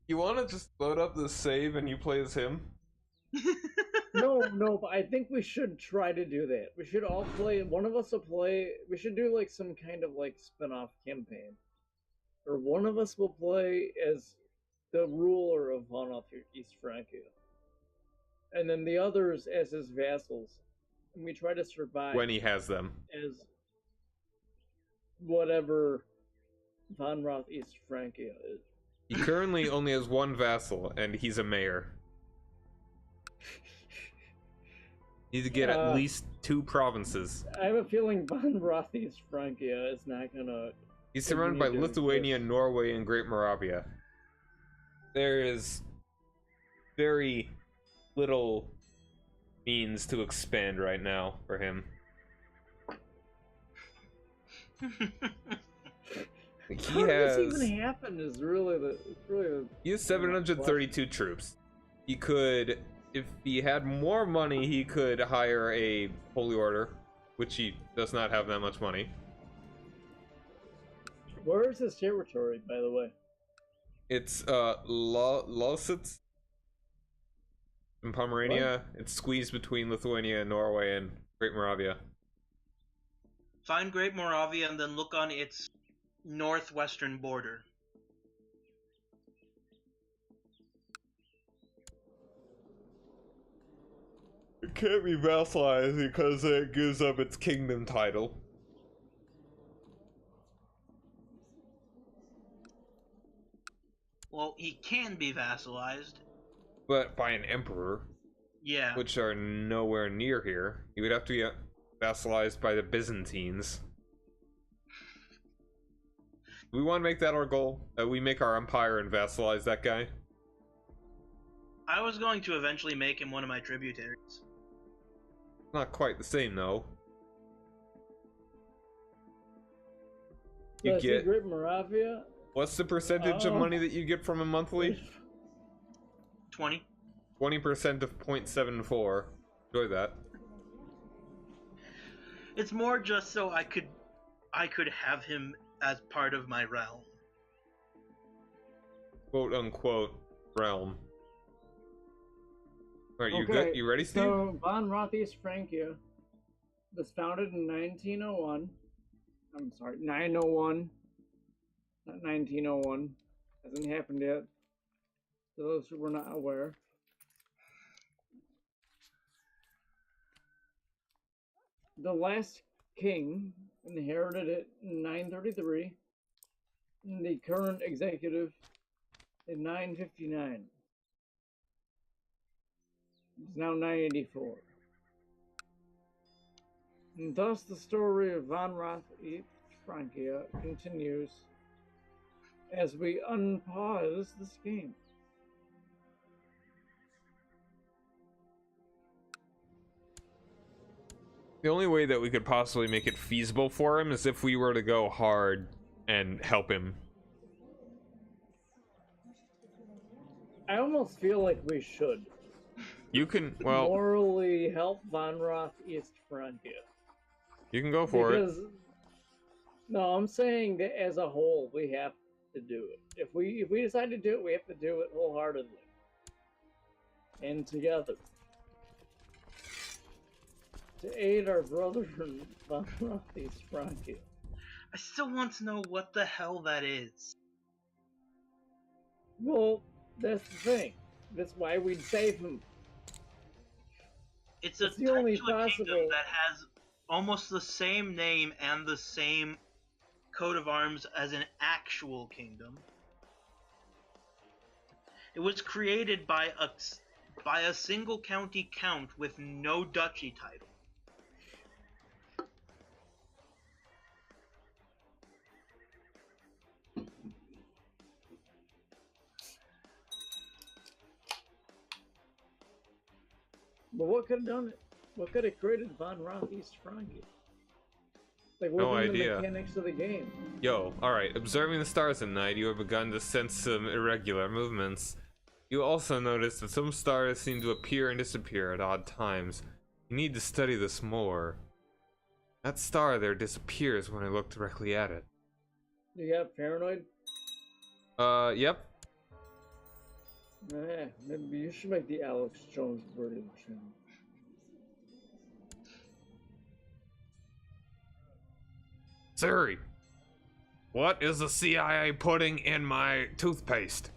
You want to just load up the save and you play as him? No, but I think we should try to do that. We should all play. One of us will play. We should do like some kind of like spin-off campaign, or one of us will play as the ruler of Von Roth East Francia, and then the others as his vassals, and we try to survive When he has them. as whatever Von Roth East Francia is. He currently only has 1 vassal, and he's a mayor. Need to get at least 2 provinces. I have a feeling Von Rothi's Francia is not gonna. He's surrounded by continue to Lithuania, exist. Norway, and Great Moravia. There is very little means to expand right now for him. He How has. did this even happen? Is really the. He has 732 troops. He could, if he had more money, he could hire a holy order, which he does not have that much money. Where is his territory, by the way? It's Lausitz in Pomerania. What? It's squeezed between Lithuania, Norway, and Great Moravia. Find Great Moravia and then look on its northwestern border. It can't be vassalized because it gives up its kingdom title. Well, he can be vassalized. But by an emperor. Yeah. Which are nowhere near here. He would have to be vassalized by the Byzantines. Do we want to make that our goal? That we make our empire and vassalize that guy? I was going to eventually make him one of my tributaries. Not quite the same, though. You Does get... Great Moravia? What's the percentage of money that you get from him monthly? 20. 20% of 0.74. Enjoy that. It's more just so I could have him as part of my realm. Quote unquote realm. Alright, Okay, you ready, Steve? So Von Rothi's Francia was founded in 1901. I'm sorry, 901. Not 1901. Hasn't happened yet. For those who were not aware. The last king inherited it in 933. And the current executive in 959. It's now 984. And thus the story of Von Roth East Francia continues as we unpause this game. The only way that we could possibly make it feasible for him is if we were to go hard and help him. I almost feel like we should. You can, well... morally help Von Roth East Francia. You can go for it. No, I'm saying that as a whole, we have to do it. If we decide to do it, we have to do it wholeheartedly. And together. To aid our brother Von Roth East Francia. I still want to know what the hell that is. Well, that's the thing. That's why we'd save him. It's a the only kingdom possible that has almost the same name and the same coat of arms as an actual kingdom. It was created by a single county count with no duchy title. But what could have done it? What could have created Von Roth East Francia? Like, No what idea. the mechanics of the game? Yo, alright. Observing the stars at night, you have begun to sense some irregular movements. You also notice that some stars seem to appear and disappear at odd times. You need to study this more. That star there disappears when I look directly at it. You got paranoid? Yep. Maybe you should make the Alex Jones version. Siri, what is the CIA putting in my toothpaste?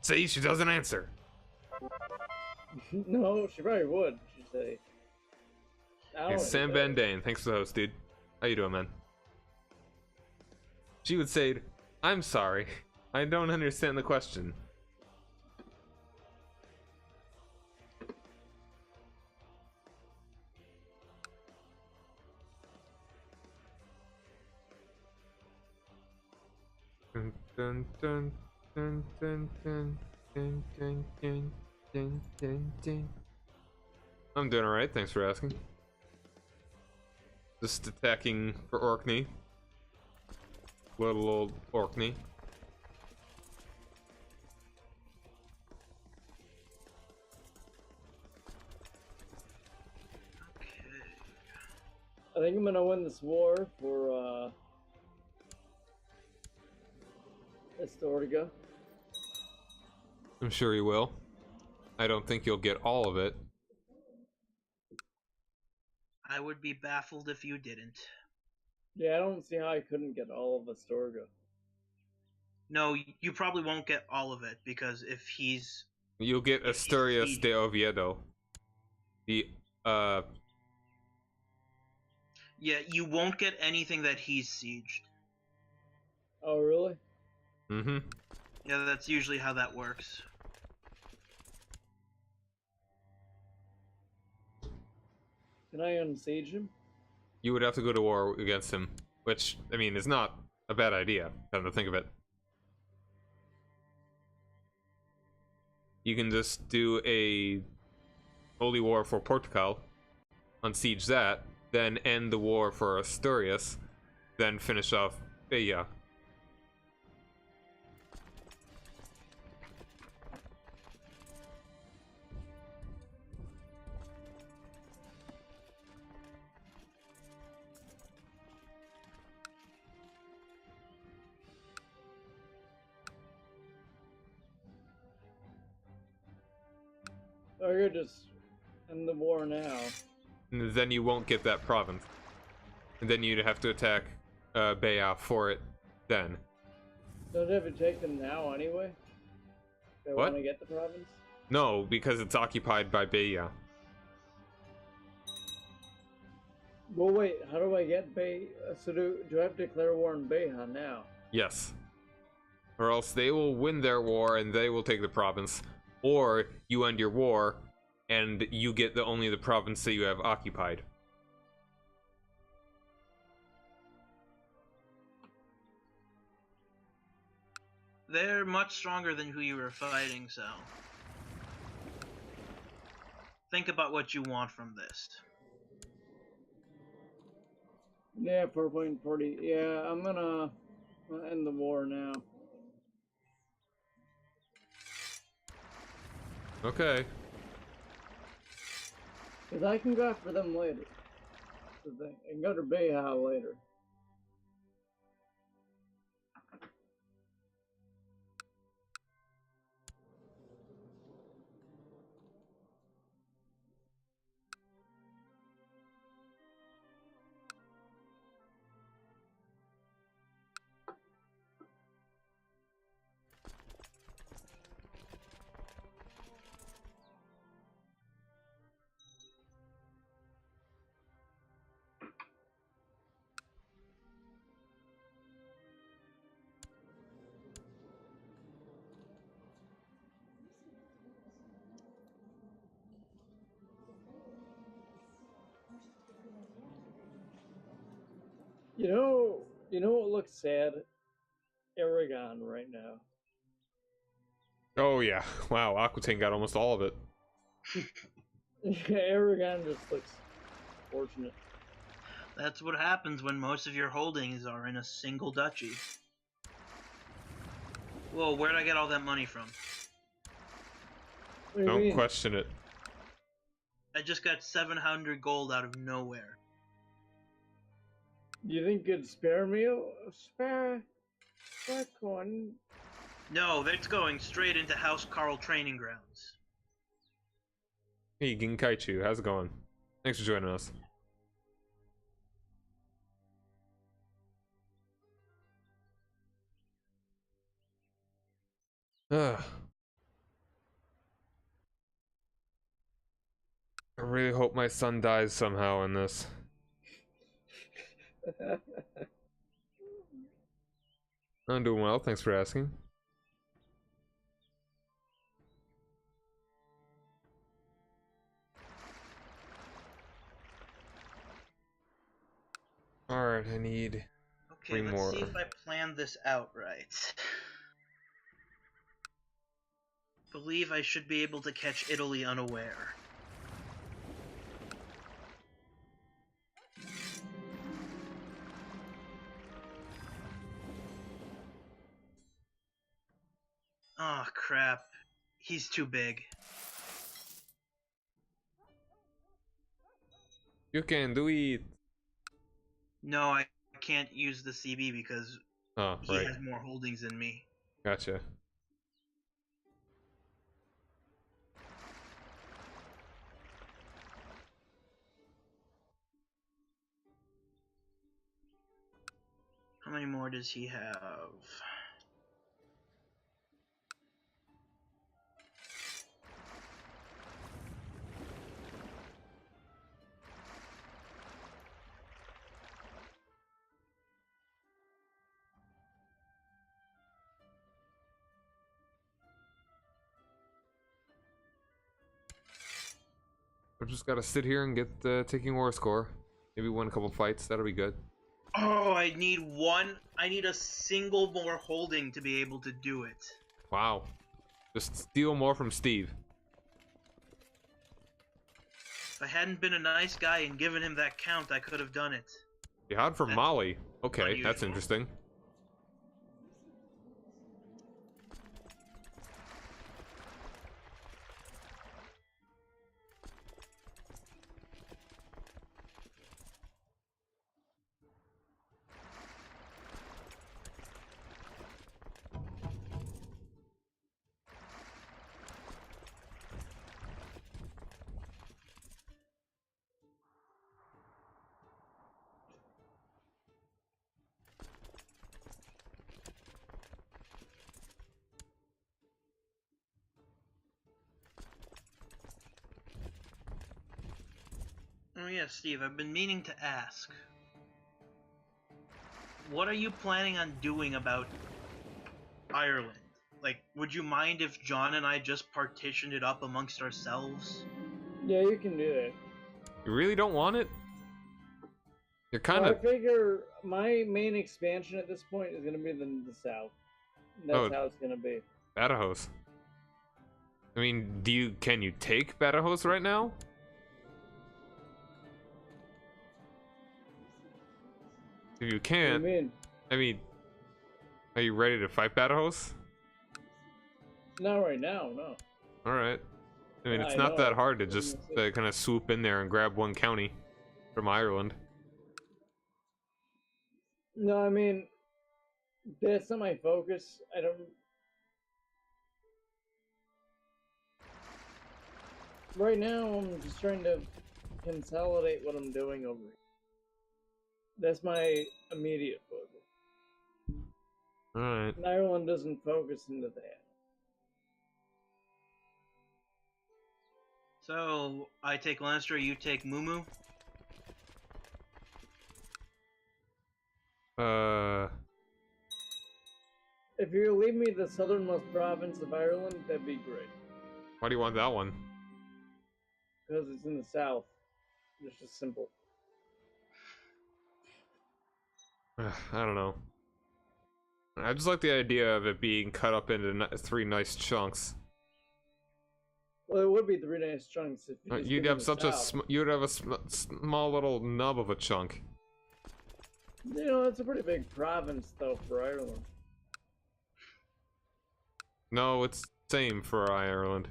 See, she doesn't answer. No, she probably would. She'd say. Hey, Sam Van Dane, thanks for the host, dude. How you doing, man? She would say, I'm sorry. I don't understand the question. dun, dun, dun, dun, dun, dun, dun, dun, dun, dun, dun. I'm doing alright, thanks for asking. Just attacking for Orkney. Little old Orkney. I think I'm gonna win this war for Astorga. I'm sure you will. I don't think you'll get all of it. I would be baffled if you didn't. Yeah, I don't see how I couldn't get all of Astorga. No, you probably won't get all of it because if he's You'll get Asturias de Oviedo. The yeah, you won't get anything that he's sieged. Oh, really? Mm-hmm. Yeah, that's usually how that works. Can I unsiege him? You would have to go to war against him, which, I mean, is not a bad idea, come to think of it. You can just do a holy war for Portugal, unsiege that, then end the war for Asturias, then finish off Beja. Or you're just end the war now. And then you won't get that province. And then you'd have to attack Beja for it then. Don't have to take them now anyway? If I What? want to get the province? No, because it's occupied by Beja. Well, wait, how do I get Bay? So do I have to declare war on Beja now? Yes. Or else they will win their war and they will take the province. Or you end your war and you get only the province that you have occupied. They're much stronger than who you were fighting, so think about what you want from this. Yeah, 4.40. Yeah, I'm gonna end the war now. Okay. Because I can go after them later. That's the thing. I can go to Beja later. You know what looks sad? Aragon right now. Oh yeah. Wow, Aquitaine got almost all of it. Aragon just looks fortunate. That's what happens when most of your holdings are in a single duchy. Whoa, where'd I get all that money from? What do you Don't mean? question it. I just got 700 gold out of nowhere. You think you'd spare me? Spare coin? No, that's going straight into House Carl training grounds. Hey, Ginkaichu, how's it going? Thanks for joining us. Ugh. I really hope my son dies somehow in this. I'm doing well, thanks for asking. Alright, I need Okay, 3 let's more. see if I planned this out right. believe I should be able to catch Italy unaware. Oh, crap. He's too big. You can do it. No, I can't use the CB because Oh, he right. has more holdings than me. Gotcha. How many more does he have? I've just gotta sit here and get the taking war score. Maybe win a couple fights. That'll be good. Oh, I need a single more holding to be able to do it. Wow. Just steal more from Steve. If I hadn't been a nice guy and given him that count, I could have done it. Jihad for That's Mali. Okay, that's unusual. interesting. Oh yeah, Steve, I've been meaning to ask. What are you planning on doing about Ireland? Like, would you mind if John and I just partitioned it up amongst ourselves? Yeah, you can do that. You really don't want it? You're kind Well, of... I figure my main expansion at this point is going to be the south. That's how it's going to be. Badajoz. I mean, can you take Badajoz right now? If you What can't, do you mean? I mean, are you ready to fight Badajoz? Not right now, no. Alright. I mean, it's I not know. that hard to just kind of swoop in there and grab one county from Ireland. No, I mean, that's not my focus. I don't. Right now, I'm just trying to consolidate what I'm doing over here. That's my immediate focus. Alright. And Ireland doesn't focus into that. So, I take Leinster, you take Mumu? If you leave me the southernmost province of Ireland, that'd be great. Why do you want that one? Because it's in the south. It's just simple. I don't know. I just like the idea of it being cut up into 3 nice chunks. Well, it would be 3 nice chunks if you just You'd give have me the such a south. you'd have a small little nub of a chunk. You know, it's a pretty big province, though, for Ireland. No, it's same for Ireland.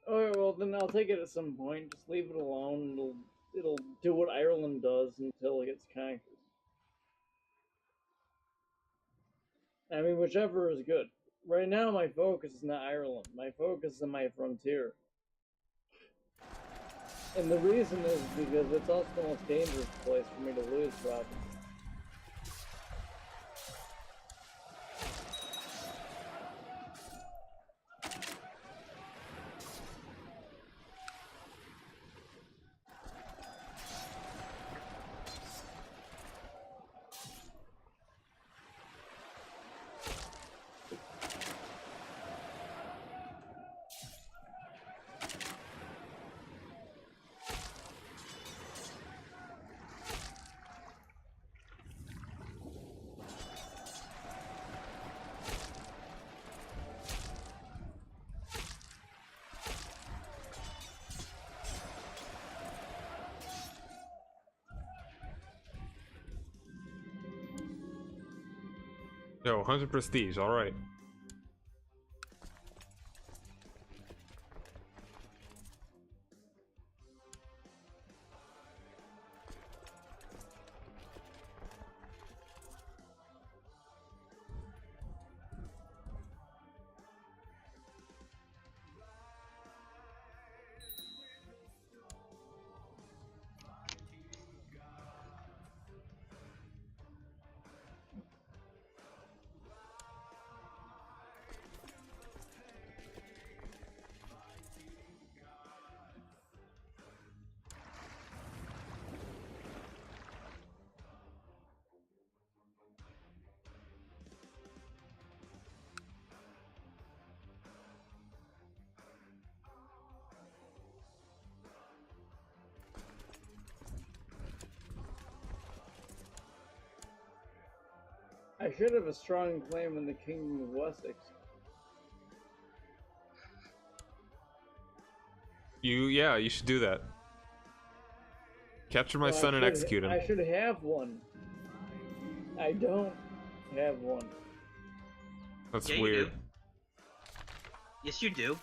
Okay, well, then I'll take it at some point. Just leave it alone. It'll do what Ireland does until it gets conquered. I mean, whichever is good. Right now, my focus is not Ireland. My focus is on my frontier. And the reason is because it's also the most dangerous place for me to lose province. Yo, 100 prestige, alright. I should have a strong claim in the Kingdom of Wessex. Yeah, you should do that. Capture my Well, son and execute him. I should have one. I don't have one. That's Yeah, weird. You do. Yes, you do.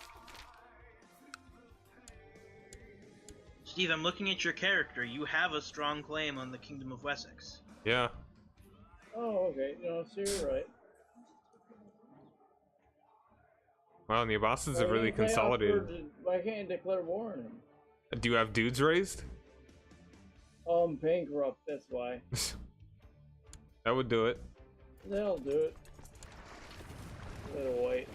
Steve, I'm looking at your character. You have a strong claim on the Kingdom of Wessex. Yeah. Oh, okay. No, so you're right. Wow, and the Abbasids have Why really can't I consolidated. why can't I declare war on him? Do you have dudes raised? Oh, I'm bankrupt, that's why. That would do it. That'll do it. Little wait.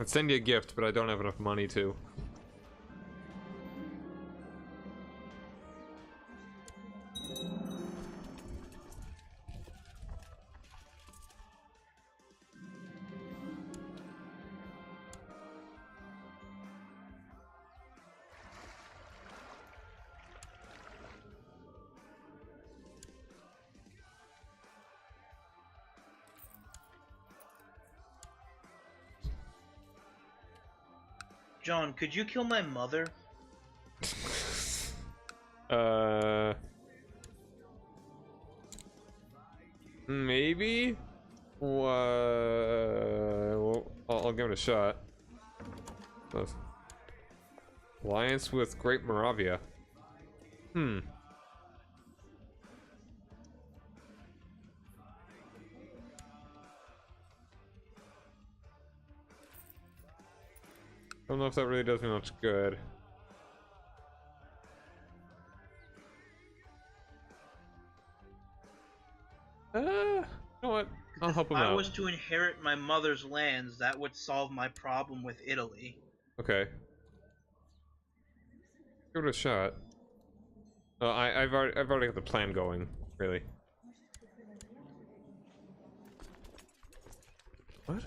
I'd send you a gift, but I don't have enough money to. John, could you kill my mother? Maybe? Well, I'll give it a shot. Alliance with Great Moravia. Don't know if that really does me much good. You know what? I'll help him If I out. was to inherit my mother's lands, that would solve my problem with Italy. Okay. Give it a shot. I've already got the plan going, really. What?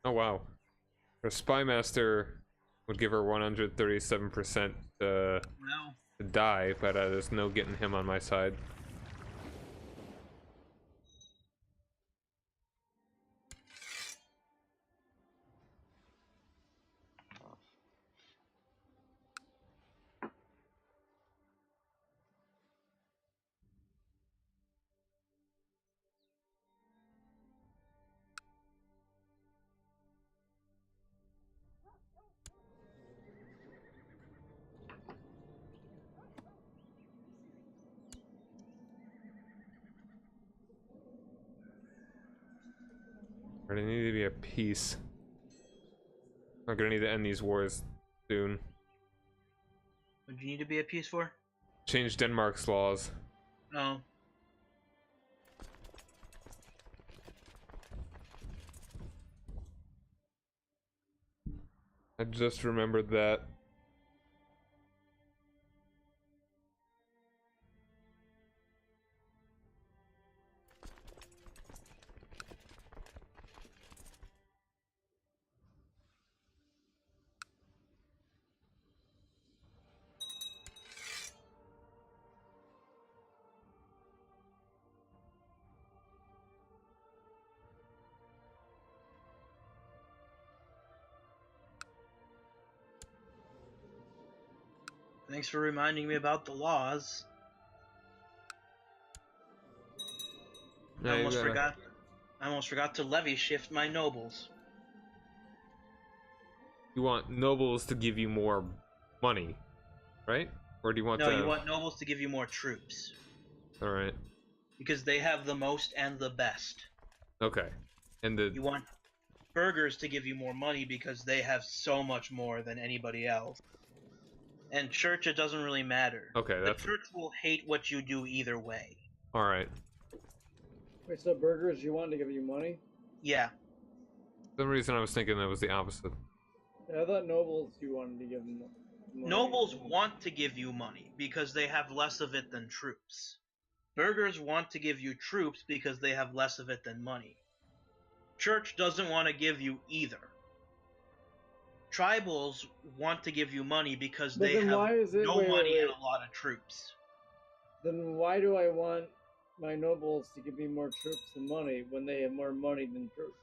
Oh wow. Her spy master would give her 137% Well, to die, but there's no getting him on my side. I need to be at peace. I'm gonna need to end these wars soon. what do you need to be at peace for? Change Denmark's laws. No. I just remembered that. Thanks for reminding me about the laws. Yeah, I you almost gotta- forgot. I almost forgot to levy shift my nobles. You want nobles to give you more money, right? Or do you want No, to... you want nobles to give you more troops. Alright. Because they have the most and the best. Okay. And the... You want burghers to give you more money because they have so much more than anybody else. And church, it doesn't really matter. Okay, that's... The church will hate what you do either way. Alright. Wait, so burgers you want to give you money? Yeah. For some reason I was thinking that was the opposite. Yeah, I thought nobles you wanted to give them money. Nobles want to give you money because they have less of it than troops. Burghers want to give you troops because they have less of it than money. Church doesn't want to give you either. Tribals want to give you money because But they then have why is it- no wait, money wait. and a lot of troops. Then why do I want my nobles to give me more troops than money when they have more money than troops?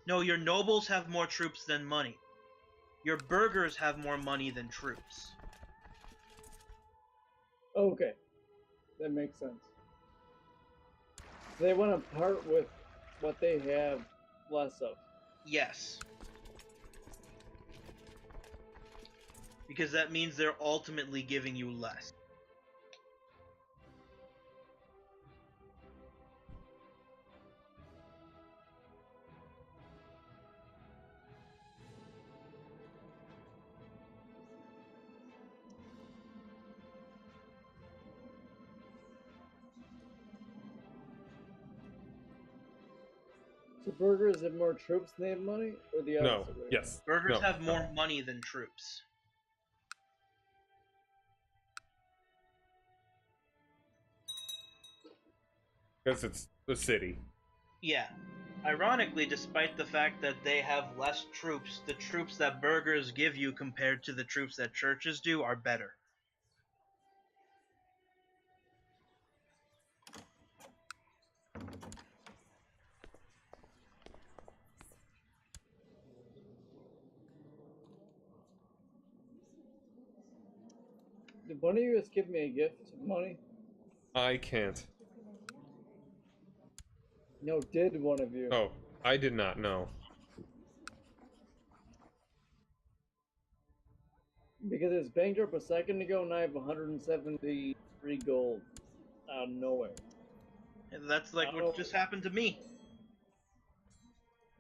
No, your nobles have more troops than money. Your burghers have more money than troops. Okay, that makes sense. So they want to part with what they have less of. Yes. Because that means they're ultimately giving you less. So burgers have more troops than they have money, or the No. opposite way? Yes. Burghers No. have more money than troops. Because it's the city. Yeah. Ironically, despite the fact that they have less troops, the troops that burghers give you compared to the troops that churches do are better. Did one of you just give me a gift of money? I can't. No, did one of you? Oh, I did not know. Because it's banked up a second ago and I have 173 gold out of nowhere. And that's like Oh. what just happened to me.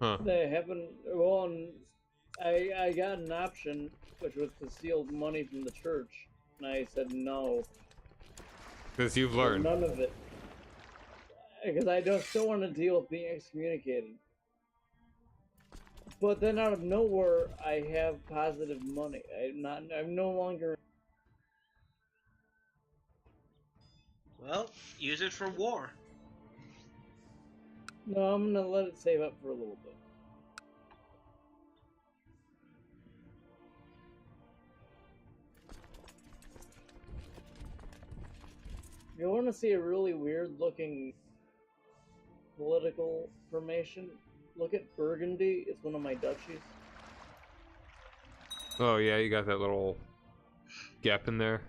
Huh. They haven't. Well, and I got an option, which was to steal money from the church, and I said no. Because you've for learned. none of it. Because I don't still want to deal with being excommunicated. But then out of nowhere, I have positive money. I'm no longer. Well, use it for war. No, I'm gonna let it save up for a little bit. If you want to see a really weird looking political formation, look at Burgundy. It's one of my duchies. Oh yeah, you got that little gap in there.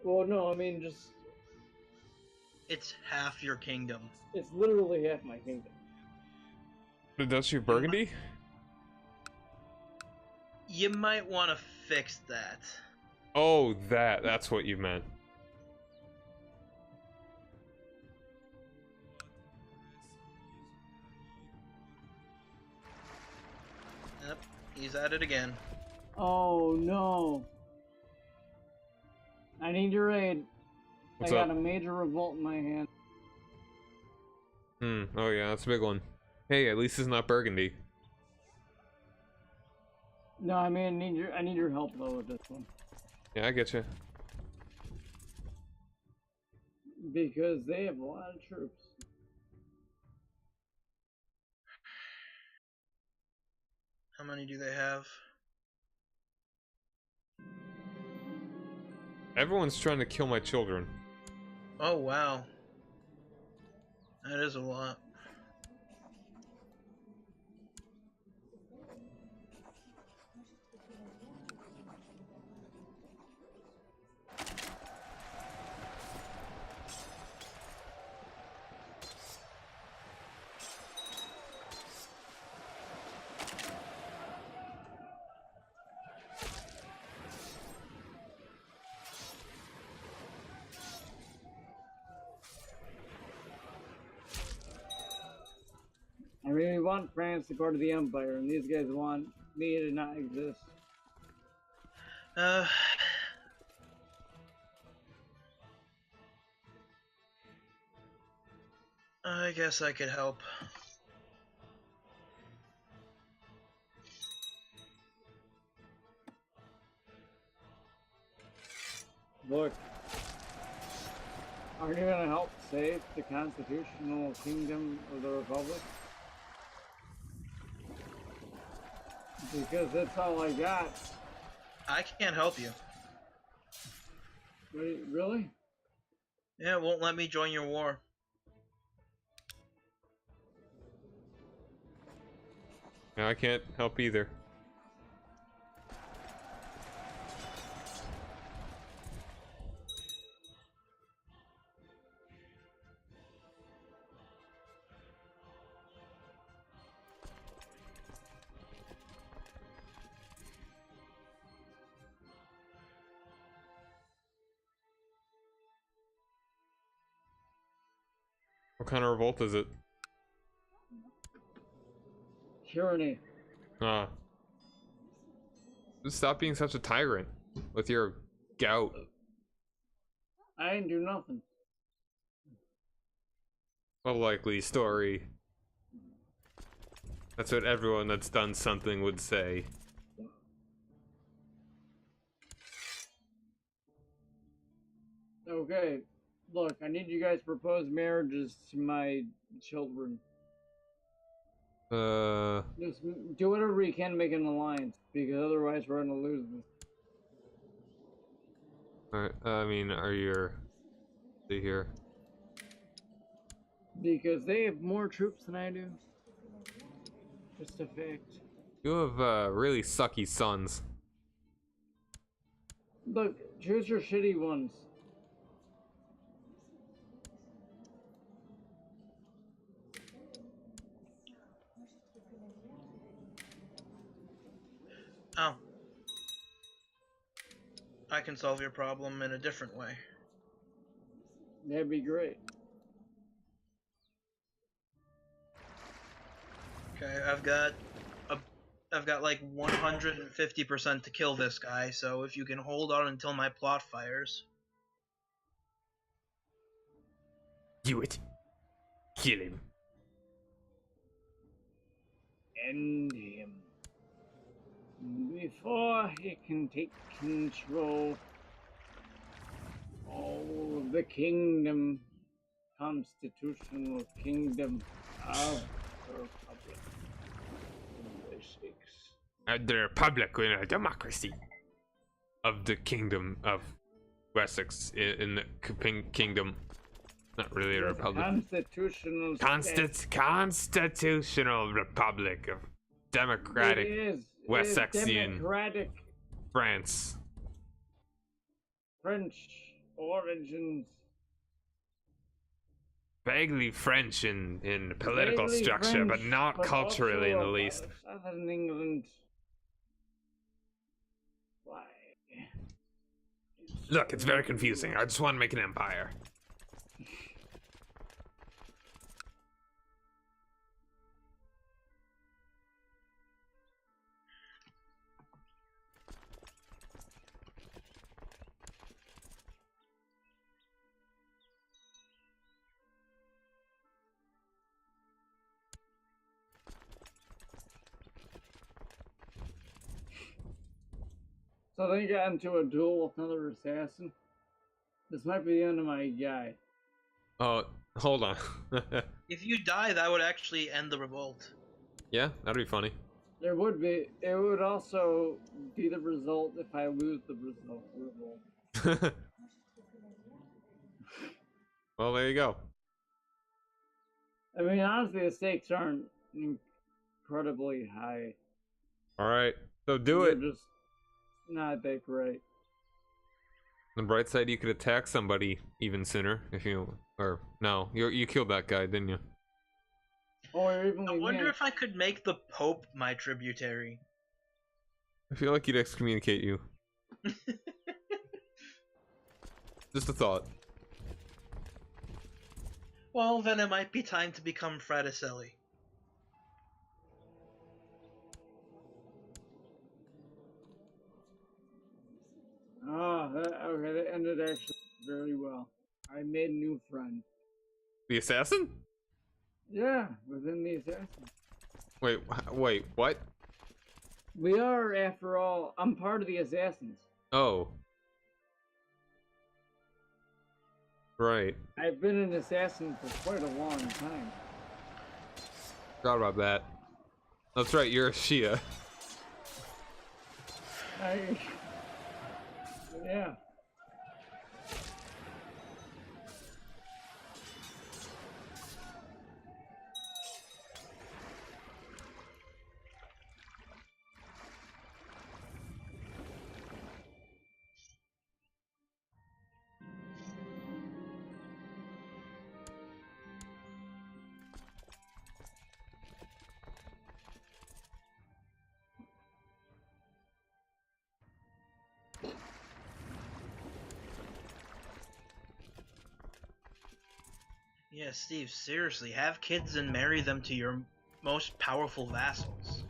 Well, no, I mean just It's half your kingdom. it's literally half my kingdom. The Duchy of Burgundy? You might want to fix that. Oh, that's what you meant. Yep, he's at it again. Oh no! I need your aid. What's I got up? a major revolt in my hand. Oh yeah, that's a big one. Hey, at least it's not Burgundy. No, I mean I need your help though with this one. Yeah, I get you. Because they have a lot of troops. How many do they have? Everyone's trying to kill my children. Oh, wow. That is a lot. want France to go to the Empire, and these guys want me to not exist. I guess I could help. Look, aren't you gonna help save the constitutional kingdom of the Republic? Because that's all I got. I can't help you. Wait, really? Yeah, it won't let me join your war. No, I can't help either. What kind of revolt is it? Tyranny. Ah. Just stop being such a tyrant with your gout. I didn't do nothing. A likely story. That's what everyone that's done something would say. Okay, look, I need you guys to propose marriages to my children. Just do whatever you can to make an alliance, because otherwise we're gonna lose this. Alright, I mean, are you here? Because they have more troops than I do. Just a fact. You have really sucky sons. Look, choose your shitty ones. Oh. I can solve your problem in a different way. That'd be great. Okay, I've got like 150% to kill this guy, so if you can hold on until my plot fires. Do it. Kill him. End him. Before he can take control of the kingdom, constitutional kingdom of the Republic. The Republic in a democracy of the kingdom of Wessex in the Kingdom. Not really a republic. Constitutional Constitutional Republic of Democratic Wessexian democratic France. French origins. Vaguely French in political Vaguely structure, but French, not but culturally in the also least. Southern England. Why? Look, it's very confusing. I just want to make an empire. So they got into a duel with another assassin. This might be the end of my guy. Oh, hold on. If you die, that would actually end the revolt. Yeah, that'd be funny. There would be. It would also be the result if I lose the revolt. Well, there you go. I mean, honestly, the stakes aren't incredibly high. All right, so do They're it. just not that great. On the bright side, you could attack somebody even sooner if you, or no, you killed that guy, didn't you? Or even I wonder if I could make the Pope my tributary. I feel like he'd excommunicate you. Just a thought. Well, then it might be time to become Fraticelli. actually very well. I made a new friend. The assassin? Yeah, within the assassin. Wait, wait, what? We are, after all, I'm part of the assassins. Oh. Right. I've been an assassin for quite a long time. Forgot about that. That's right, you're a Shia. Yeah. Yeah, Steve, seriously, have kids and marry them to your most powerful vassals.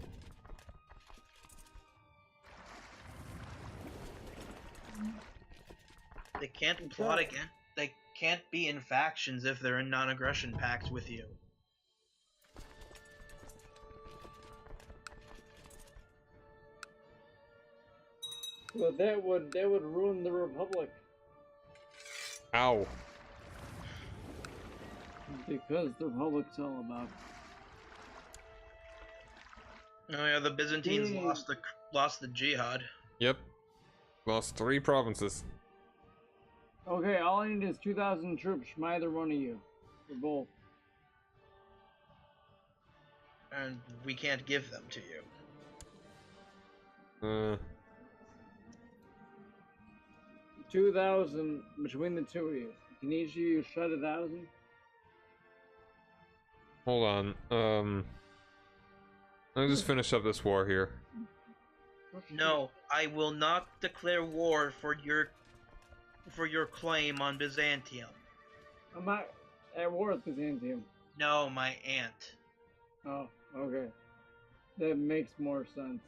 They can't plot again. They can't be in factions if they're in non-aggression pacts with you. Well, that would ruin the Republic. Ow. Because the Republic's all about. Oh yeah, the Byzantines lost the jihad. Yep. Lost 3 provinces. Okay, all I need is 2,000 troops from either one of you. Or both. And we can't give them to you. 2,000 between the two of you. Can each of you shut 1,000? Hold on. Let me just finish up this war here. No, I will not declare war for your claim on Byzantium. I'm not at war with Byzantium. No, my aunt. Oh, okay. That makes more sense.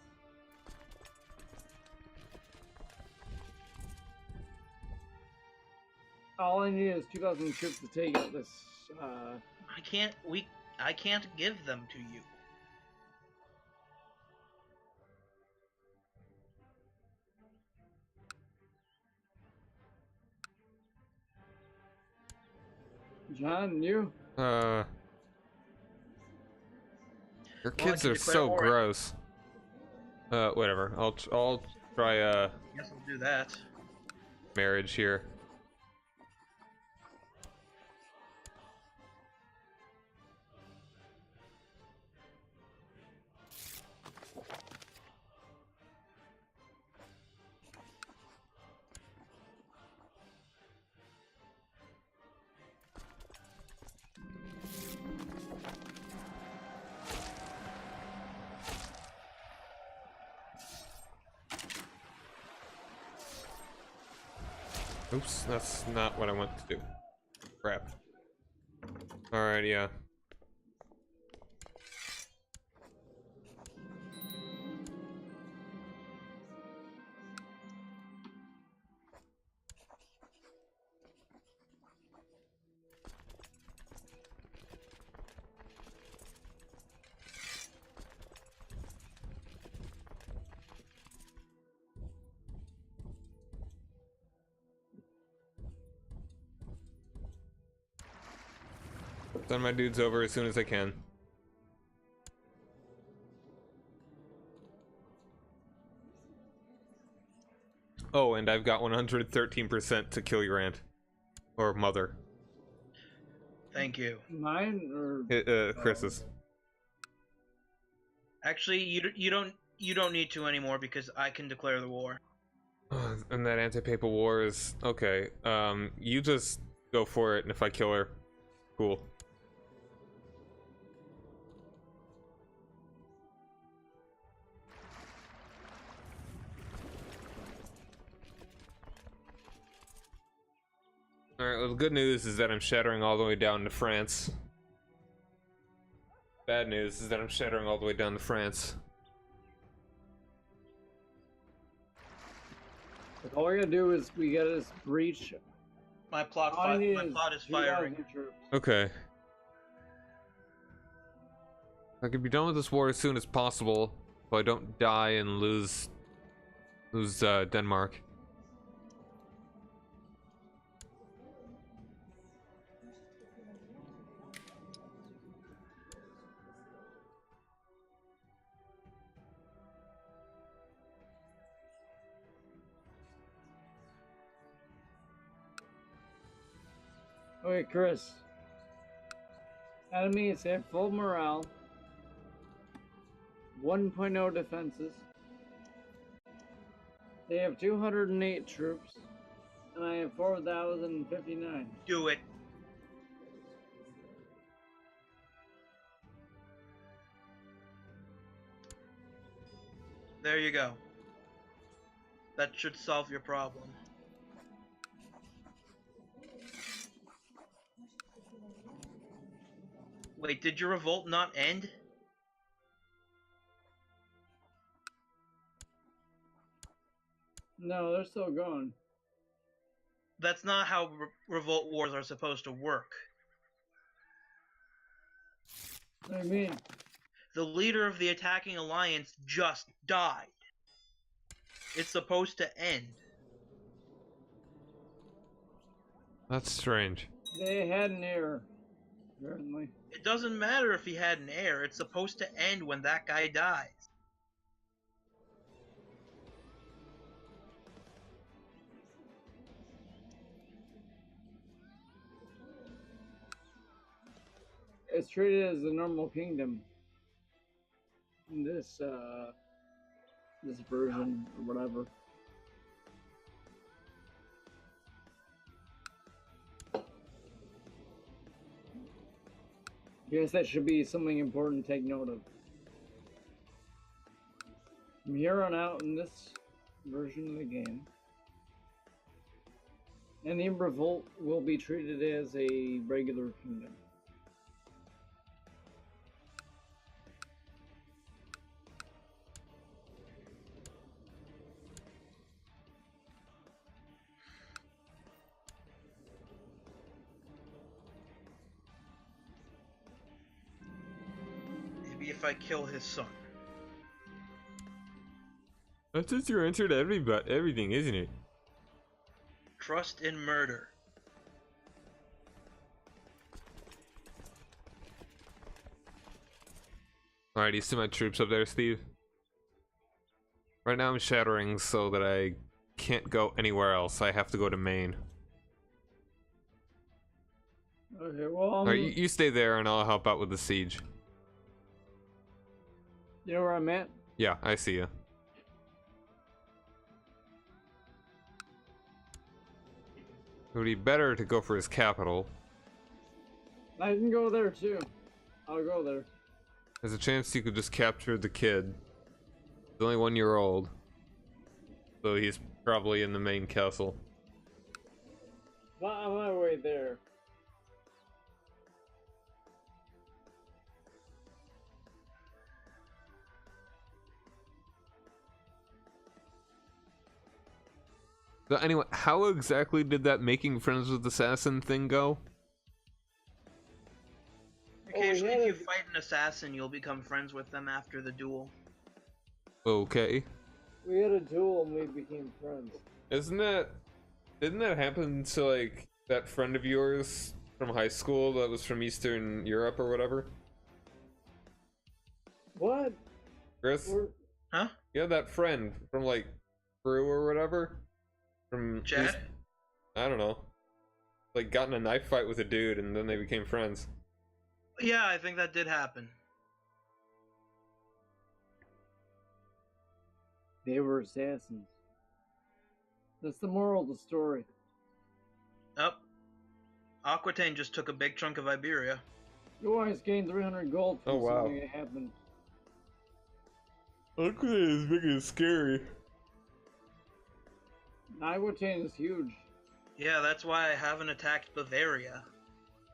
All I need is 2,000 troops to take out this, I can't give them to you. John, you? Your kids can are declare so war. gross. Whatever. I'll try Guess I'll do that. marriage here. Oops, that's not what I want to do. Crap. Alright, yeah. Send my dudes over as soon as I can. Oh, and I've got 113% to kill your aunt. Or mother. Thank you. Mine or Chris's. Actually, you don't need to anymore because I can declare the war. And that anti-papal war is okay. You just go for it, and if I kill her, cool. Alright, well, the good news is that I'm shattering all the way down to France. Bad news is that I'm shattering all the way down to France. All we gotta do is we gotta just breach. My plot All I need my is plot is 2,000 firing. troops. Okay. I can be done with this war as soon as possible, so I don't die and lose Denmark. Okay, Chris. Enemies have full morale, 1.0 defenses. They have 208 troops, and I have 4,059. Do it. There you go. That should solve your problem. Wait, did your revolt not end? No, they're still going. That's not how revolt wars are supposed to work. What do you mean? The leader of the attacking alliance just died. It's supposed to end. That's strange. They had an error, apparently. It doesn't matter if he had an heir, it's supposed to end when that guy dies. It's treated as a normal kingdom. In this version or whatever. Guess that should be something important to take note of. From here on out in this version of the game, any revolt will be treated as a regular kingdom. Maybe if I kill his son. That's just your answer to everything, isn't it? Trust in murder. Alright, you see my troops up there, Steve? Right now I'm shattering so that I can't go anywhere else. I have to go to Maine. Okay, well, Alright, you stay there and I'll help out with the siege. you know where I'm at? Yeah, I see you. It would be better to go for his capital. I can go there too. I'll go there. There's a chance you could just capture the kid. He's only 1 year old. So he's probably in the main castle. Well, I'm on my way there. So anyway, how exactly did that making friends with assassin thing go? Occasionally, yeah, if you fight an assassin, you'll become friends with them after the duel. Okay. We had a duel and we became friends. Didn't that happen to like that friend of yours from high school that was from Eastern Europe or whatever? What? Chris? Huh? Yeah, that friend from like Peru or whatever? From Chad? I don't know. Like got in a knife fight with a dude and then they became friends. Yeah, I think that did happen. They were assassins. That's the moral of the story. Oh. Aquitaine just took a big chunk of Iberia. You always gained 300 gold from Oh, wow. something that happened. Aquitaine is big and scary. Aquitaine is huge. Yeah, that's why I haven't attacked Bavaria.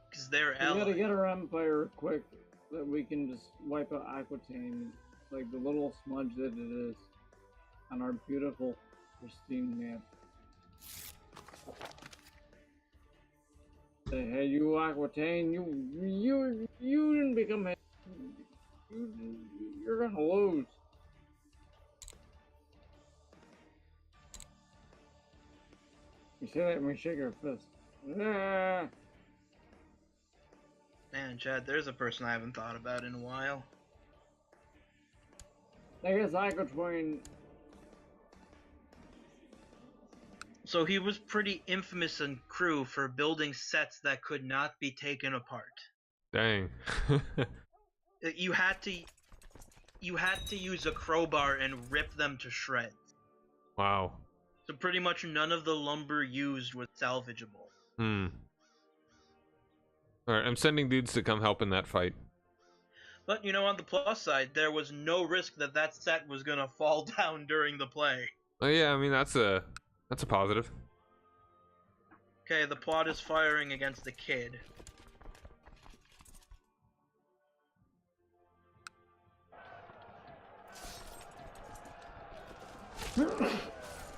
Because they're We gotta allies. get our empire quick, that we can just wipe out Aquitaine, like the little smudge that it is, on our beautiful Pristine map. Hey, you Aquitaine, you didn't become you're gonna lose. You say that when we shake our fist. Ah. Man, Chad, there's a person I haven't thought about in a while. I guess Aquitaine. So he was pretty infamous in crew for building sets that could not be taken apart. Dang. You had to use a crowbar and rip them to shreds. Wow. So pretty much none of the lumber used was salvageable. Alright, I'm sending dudes to come help in that fight. But, you know, on the plus side, there was no risk that that set was gonna fall down during the play. Oh yeah, I mean that's a positive. Okay, the plot is firing against the kid.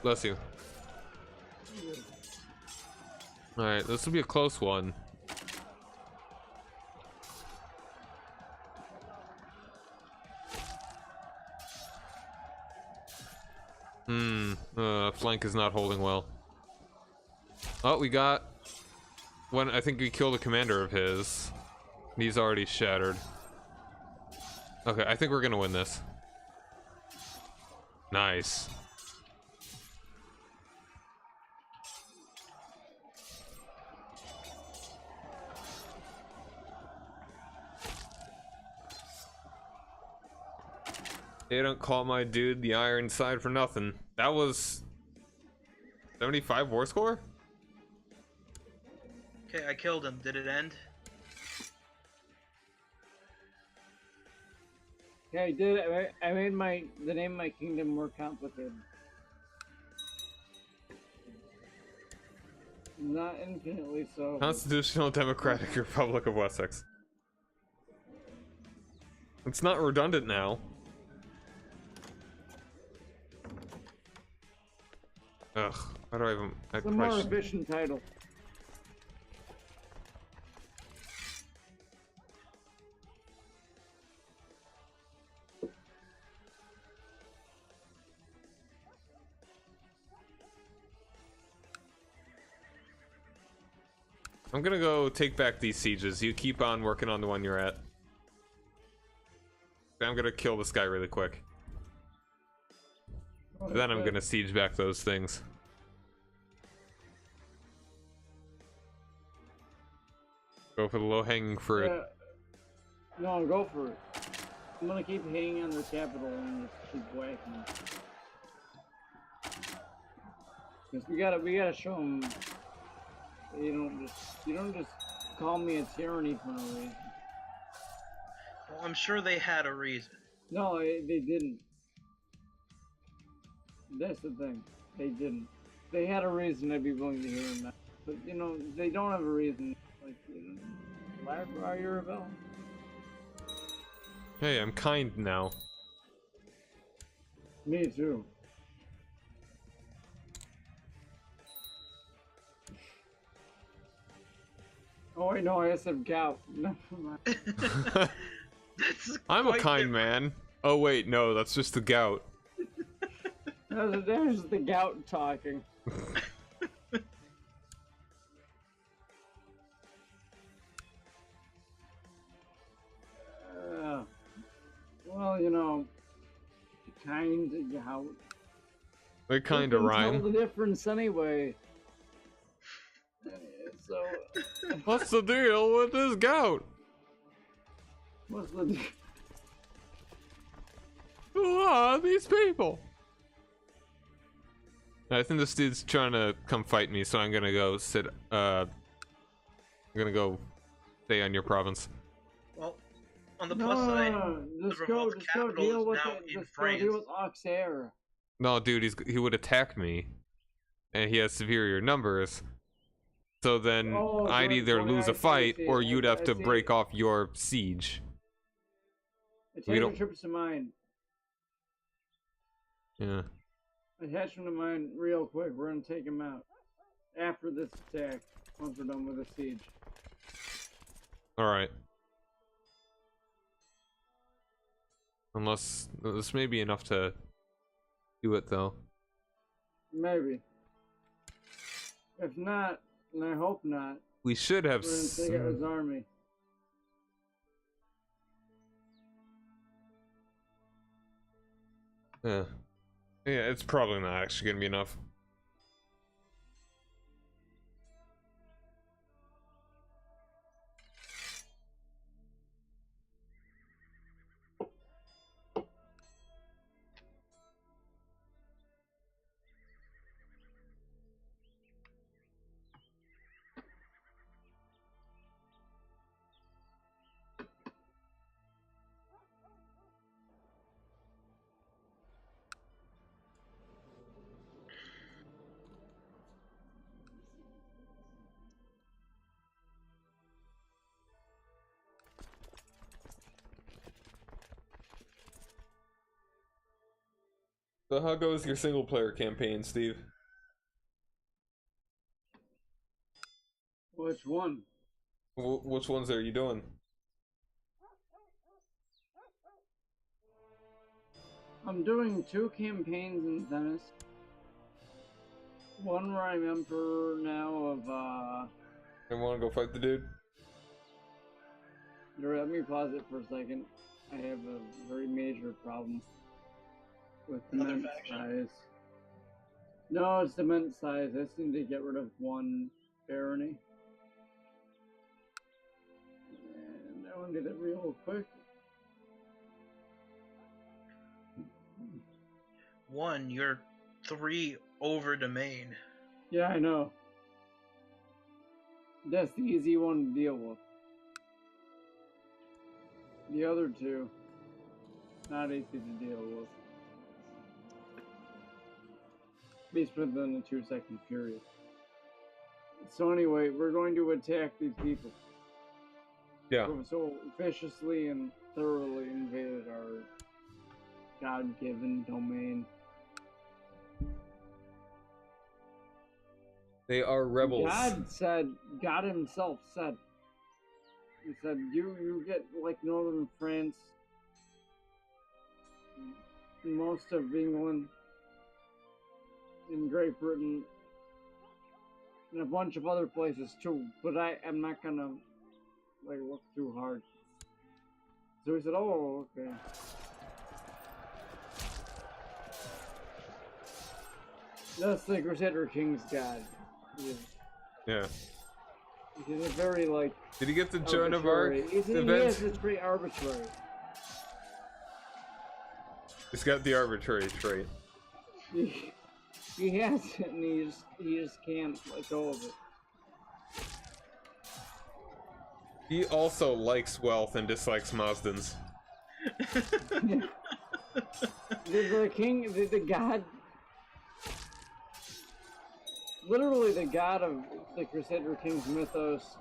Bless you. Alright, this will be a close one. Flank is not holding well. Oh, we got one. I think we killed a commander of his. He's already shattered. Okay, I think we're gonna win this. Nice. They don't call my dude the Iron Side for nothing. That was 75 war score? Okay, I killed him. Did it end? Yeah, I did. I made the name of my kingdom more complicated. Not infinitely so. Constitutional Democratic Republic of Wessex. It's not redundant now. Ugh, how do I even... It's a more efficient title. I'm gonna go take back these sieges. You keep on working on the one you're at. I'm gonna kill this guy really quick. Then I'm gonna siege back those things. Go for the low-hanging fruit. Yeah. No, go for it. I'm gonna keep hitting on the capital and just keep whacking. Cause we gotta show them. You don't just call me a tyranny for no reason. Well, I'm sure they had a reason. No, they didn't. That's the thing. They didn't. They had a reason, I'd be willing to hear them out. But, you know, they don't have a reason. Like, you know, why are you rebelling? Hey, I'm kind now. Me too. Oh wait, no, I said gout. Never mind. I'm a kind man. Oh wait, no, that's just the gout. There's the gout talking. Well, you know, kind of gout. They kind of rhyme. Tell the difference anyway. So, what's the deal with this gout? what's the deal? Who are these people? I think this dude's trying to come fight me, so I'm gonna go sit. I'm gonna go stay on your province. Well, on the plus side, the revolt capital deal is with now in France. deal with Auxerre. No, dude, he would attack me, and he has superior numbers. So then I'd either lose a fight, or you'd have to break off your siege. Italian trips to mine. Yeah. Attachment of mine, real quick. We're gonna take him out after this attack. Once we're done with the siege. All right. Unless this may be enough to do it, though. Maybe. If not, and I hope not, We should have. we're gonna take out his army. Yeah. Yeah, it's probably not actually gonna be enough. So how goes your single player campaign, Steve? Which one? Which ones are you doing? I'm doing 2 campaigns in Venice. One where I'm emperor now of You wanna go fight the dude? let me pause it for a second. I have a very major problem with the Another mint faction? size. No, it's the mint size. I just need to get rid of 1 barony. And I want to get it real quick. 1, you're 3 over domain. Yeah, I know. That's the easy one to deal with. The other 2, not easy to deal with. At least within the 2-second period. So anyway, we're going to attack these people. Yeah. Who so viciously and thoroughly invaded our God-given domain. They are rebels. God himself said, he said, you get like northern France, most of England, and Great Britain, and a bunch of other places too, but I'm not gonna like look too hard. So he said, oh, okay. That's the Crusader King's God. Yeah. He's a very like. Did he get the Joan of Arc event? Yes, it's pretty arbitrary. He's got the arbitrary trait. He has it, and he just can't let go of it. He also likes wealth and dislikes Mazdans. The king, the god, literally the god of the Crusader King's mythos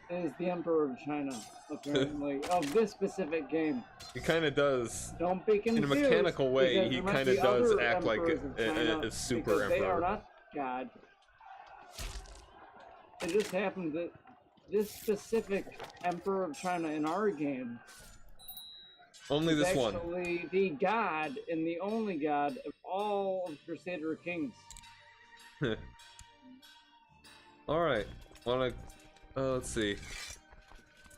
is the Emperor of China, apparently, of this specific game. He kind of does. Don't be confused. In a mechanical way, he kind of does act like a a super emperor. They are emperor. not God. It just happens that this specific Emperor of China in our game Only is this one. actually the god and the only god of all of Crusader Kings. Alright. Wanna... let's see.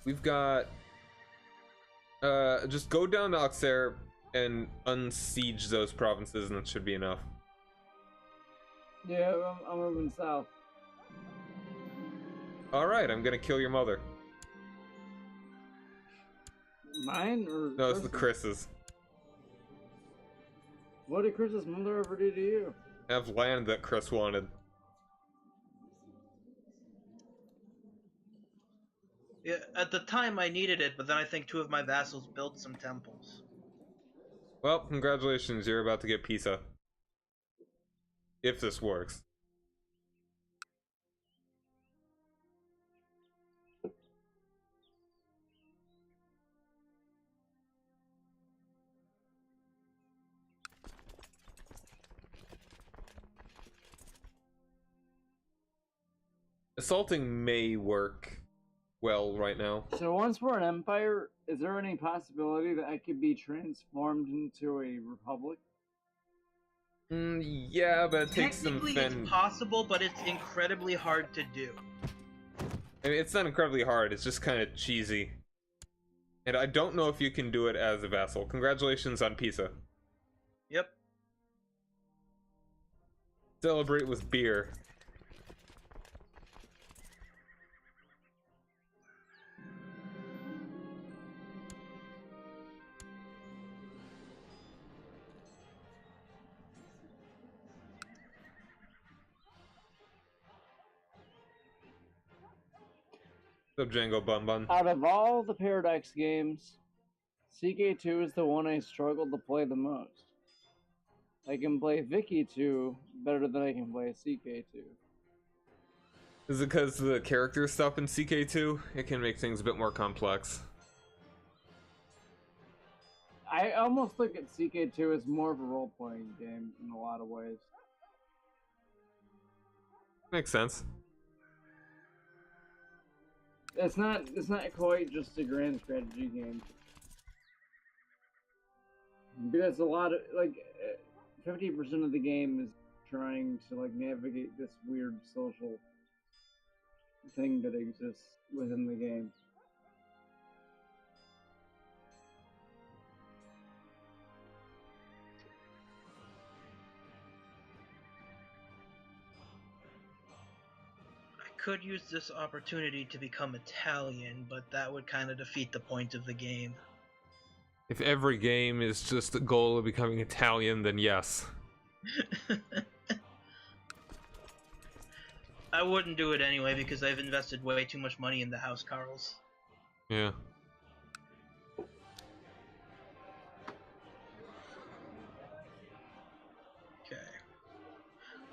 We've got... just go down to Auxerre and unsiege those provinces and that should be enough. Yeah, I'm moving south. Alright, I'm gonna kill your mother. Mine or No, it's the Chris's? Chris's. What did Chris's mother ever do to you? Have land that Chris wanted. Yeah, at the time I needed it, but then I think 2 of my vassals built some temples. Well, congratulations, you're about to get Pisa. If this works. Assaulting may work well right now. So once we're an empire, is there any possibility that I could be transformed into a republic? Yeah, but it takes some Technically, it's possible, but it's incredibly hard to do. I mean, it's not incredibly hard, it's just kind of cheesy. And I don't know if you can do it as a vassal. Congratulations on Pisa. Yep. Celebrate with beer. What's up, Django Bun Bun? Out of all the Paradox games, CK2 is the one I struggle to play the most. I can play Vicky 2 better than I can play CK2. Is it because the character stuff in CK2? It can make things a bit more complex. I almost look at CK2 as more of a role-playing game in a lot of ways. Makes sense. It's not quite just a grand strategy game. Because a lot of, like, 50% of the game is trying to, like, navigate this weird social thing that exists within the game. Could use this opportunity to become Italian, but that would kind of defeat the point of the game. If every game is just the goal of becoming Italian, then yes. I wouldn't do it anyway because I've invested way too much money in the House Carls. Yeah. Okay.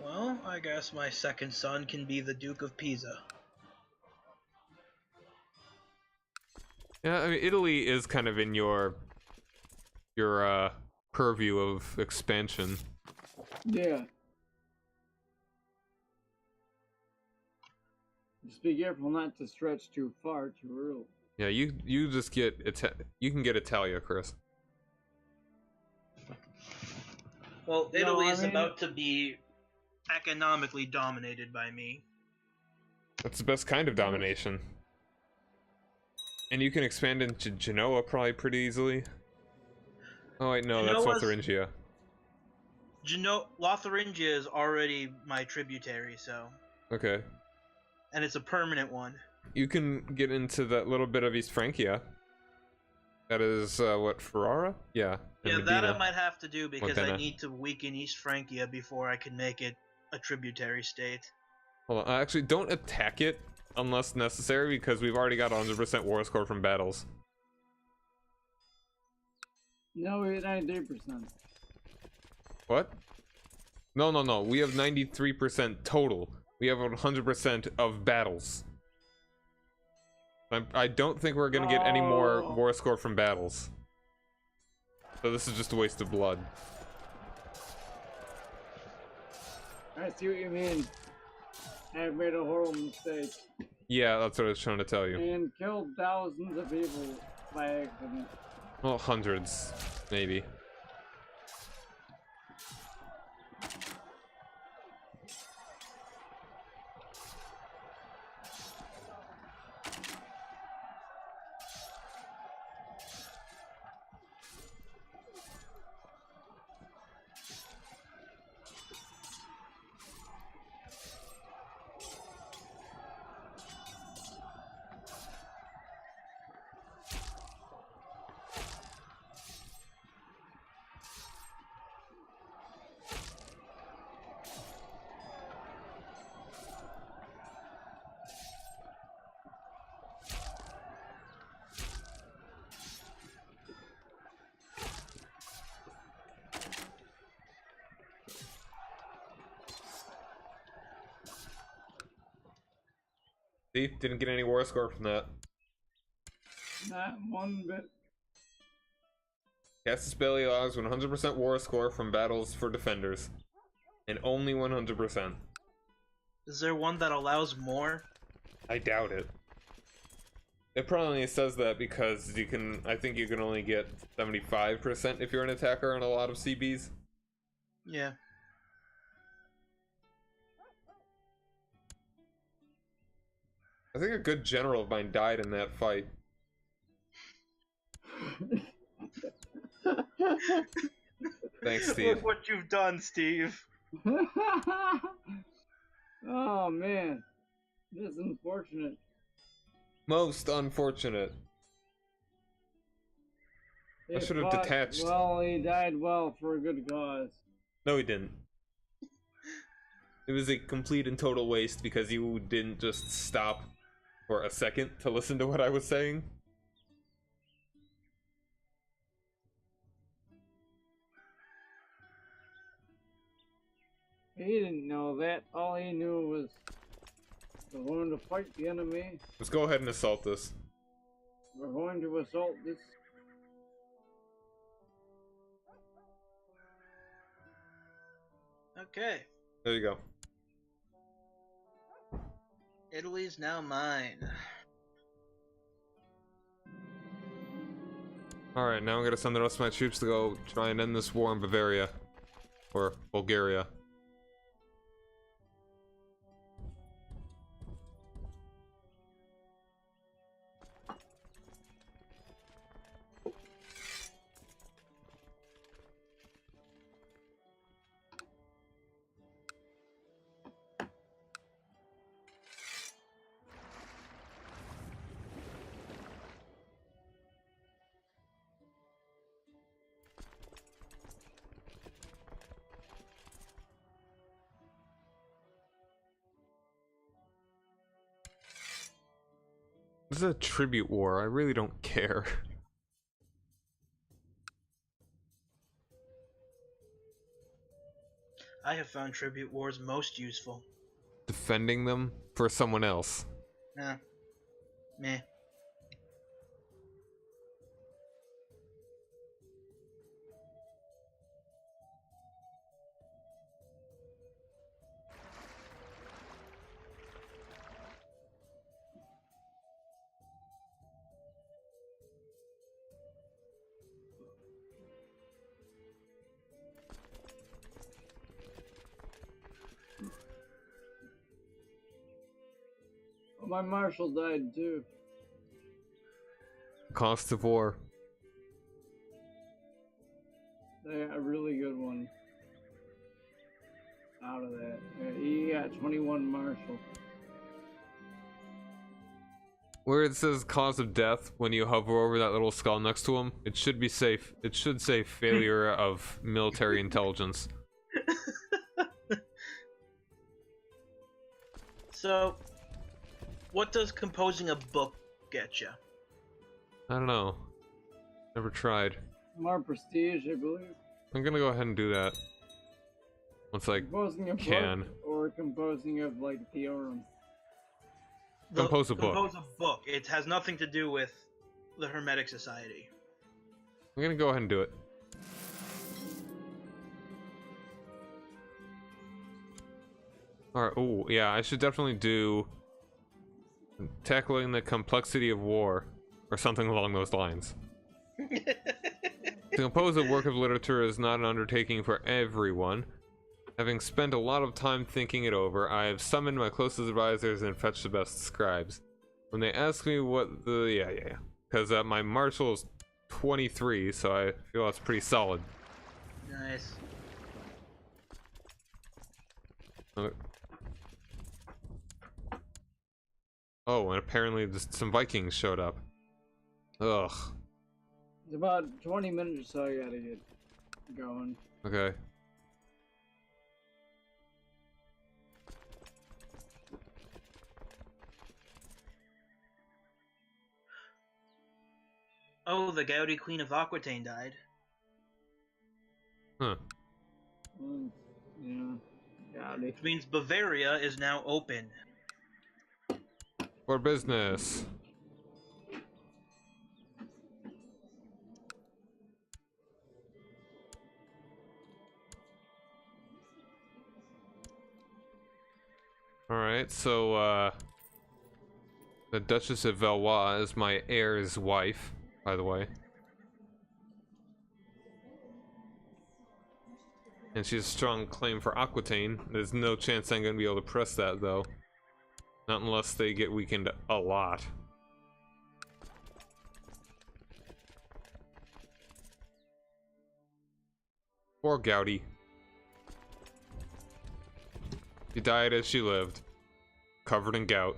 Well, I guess my second son can be the Duke of Pisa. Yeah, I mean, Italy is kind of in your purview of expansion. Yeah. Just be careful not to stretch too far too early. Yeah, you just get you can get Italia, Chris. Well, Italy is about to be economically dominated by me. That's the best kind of domination. And you can expand into Genoa probably pretty easily. Oh wait, no, that's Lotharingia. Lotharingia is already my tributary, so. Okay. And it's a permanent one. You can get into that little bit of East Francia. That is, what, Ferrara? Yeah. Yeah, that I might have to do because I need to weaken East Francia before I can make it a tributary state. Hold on, actually, don't attack it unless necessary because we've already got 100% war score from battles. No, we're at 93%. What? No, we have 93% total. We have 100% of battles. I don't think we're gonna get any more war score from battles. So this is just a waste of blood. I see what you mean. I've made a horrible mistake. Yeah, that's what I was trying to tell you. And killed thousands of people by accident. Well, hundreds, maybe. See? Didn't get any war score from that. Not one bit. Casus Belli allows 100% war score from battles for defenders. And only 100%. Is there one that allows more? I doubt it. It probably says that because you can, I think you can only get 75% if you're an attacker on a lot of CBs. Yeah. I think a good general of mine died in that fight. Thanks, Steve. Look what you've done, Steve. Oh man, this is unfortunate. Most unfortunate. I should have detached. Well, he died well for a good cause. No, he didn't. It was a complete and total waste because you didn't just stop for a second to listen to what I was saying. He didn't know that. All he knew was we're going to fight the enemy. Let's go ahead and assault this. We're going to assault this. Okay. There you go. Italy's now mine. Alright, now I'm gonna send the rest of my troops to go try and end this war in Bavaria. Or Bulgaria. This is a tribute war. I really don't care. I have found tribute wars most useful. Defending them for someone else. Nah. Meh. My marshal died too. Cost of war. A really good one. Out of that. He got 21 marshal. Where it says cause of death, when you hover over that little skull next to him, it should be safe. It should say failure of military intelligence. So, what does composing a book get you? I don't know. Never tried. More prestige, I believe. I'm gonna go ahead and do that. Once I Composing a can. book or composing of like theorem. Compose a book. Compose a book. It has nothing to do with the Hermetic Society. I'm gonna go ahead and do it. Alright, oh, yeah, I should definitely do tackling the complexity of war, or something along those lines. To compose a work of literature is not an undertaking for everyone. Having spent a lot of time thinking it over, I have summoned my closest advisors and fetched the best scribes. When they ask me what the... yeah. Because my marshal is 23, so I feel that's pretty solid. Nice. Oh, and apparently some Vikings showed up. Ugh. It's about 20 minutes or so I gotta get going. Okay. Oh, the Gaudy Queen of Aquitaine died. Huh. Yeah. Got it. Which means Bavaria is now open. For business. Alright, so, The Duchess of Valois is my heir's wife, by the way. And she has a strong claim for Aquitaine. There's no chance I'm gonna be able to press that, though. Not unless they get weakened a lot. Poor Gouty. She died as she lived, covered in gout.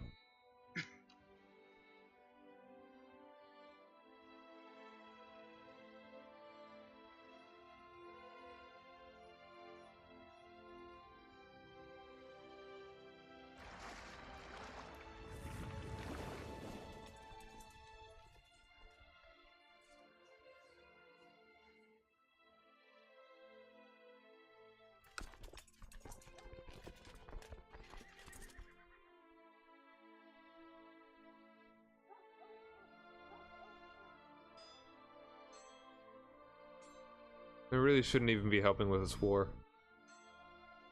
I really shouldn't even be helping with this war.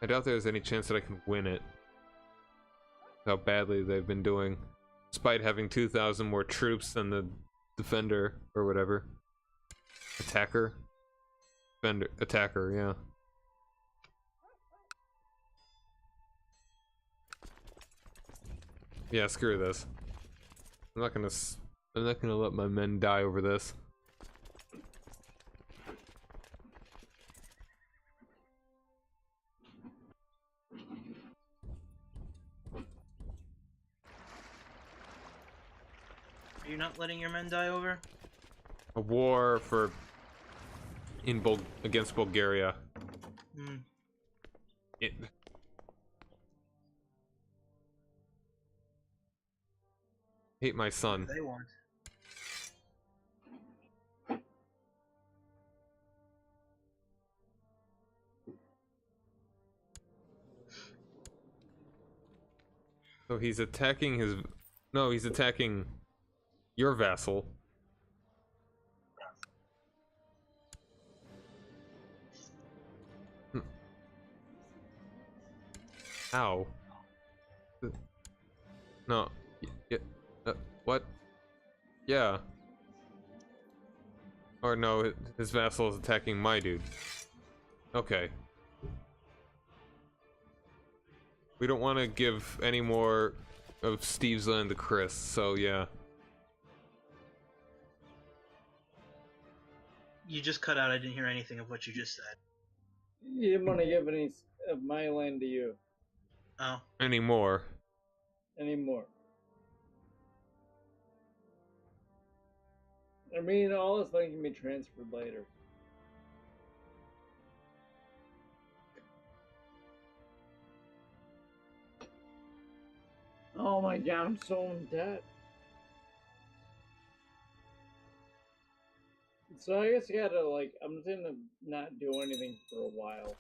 I doubt there's any chance that I can win it. How badly they've been doing. Despite having 2,000 more troops than the defender, or whatever. Attacker? Defender, attacker, yeah. Yeah, screw this. I'm not gonna let my men die over this. Are you not letting your men die over? A war for against Bulgaria. Hmm. Hate my son. They want. So he's attacking his... No, he's attacking your vassal. Ow. No. Yeah. What? Yeah. Or no, his vassal is attacking my dude. Okay. We don't want to give any more of Steve's land to Chris, so yeah. You just cut out. I didn't hear anything of what you just said. You didn't want to give any of my land to you Oh. Anymore. anymore. I mean, all this land can be transferred later. Oh my god, I'm so in debt. So I guess I gotta, like, I'm just gonna not do anything for a while.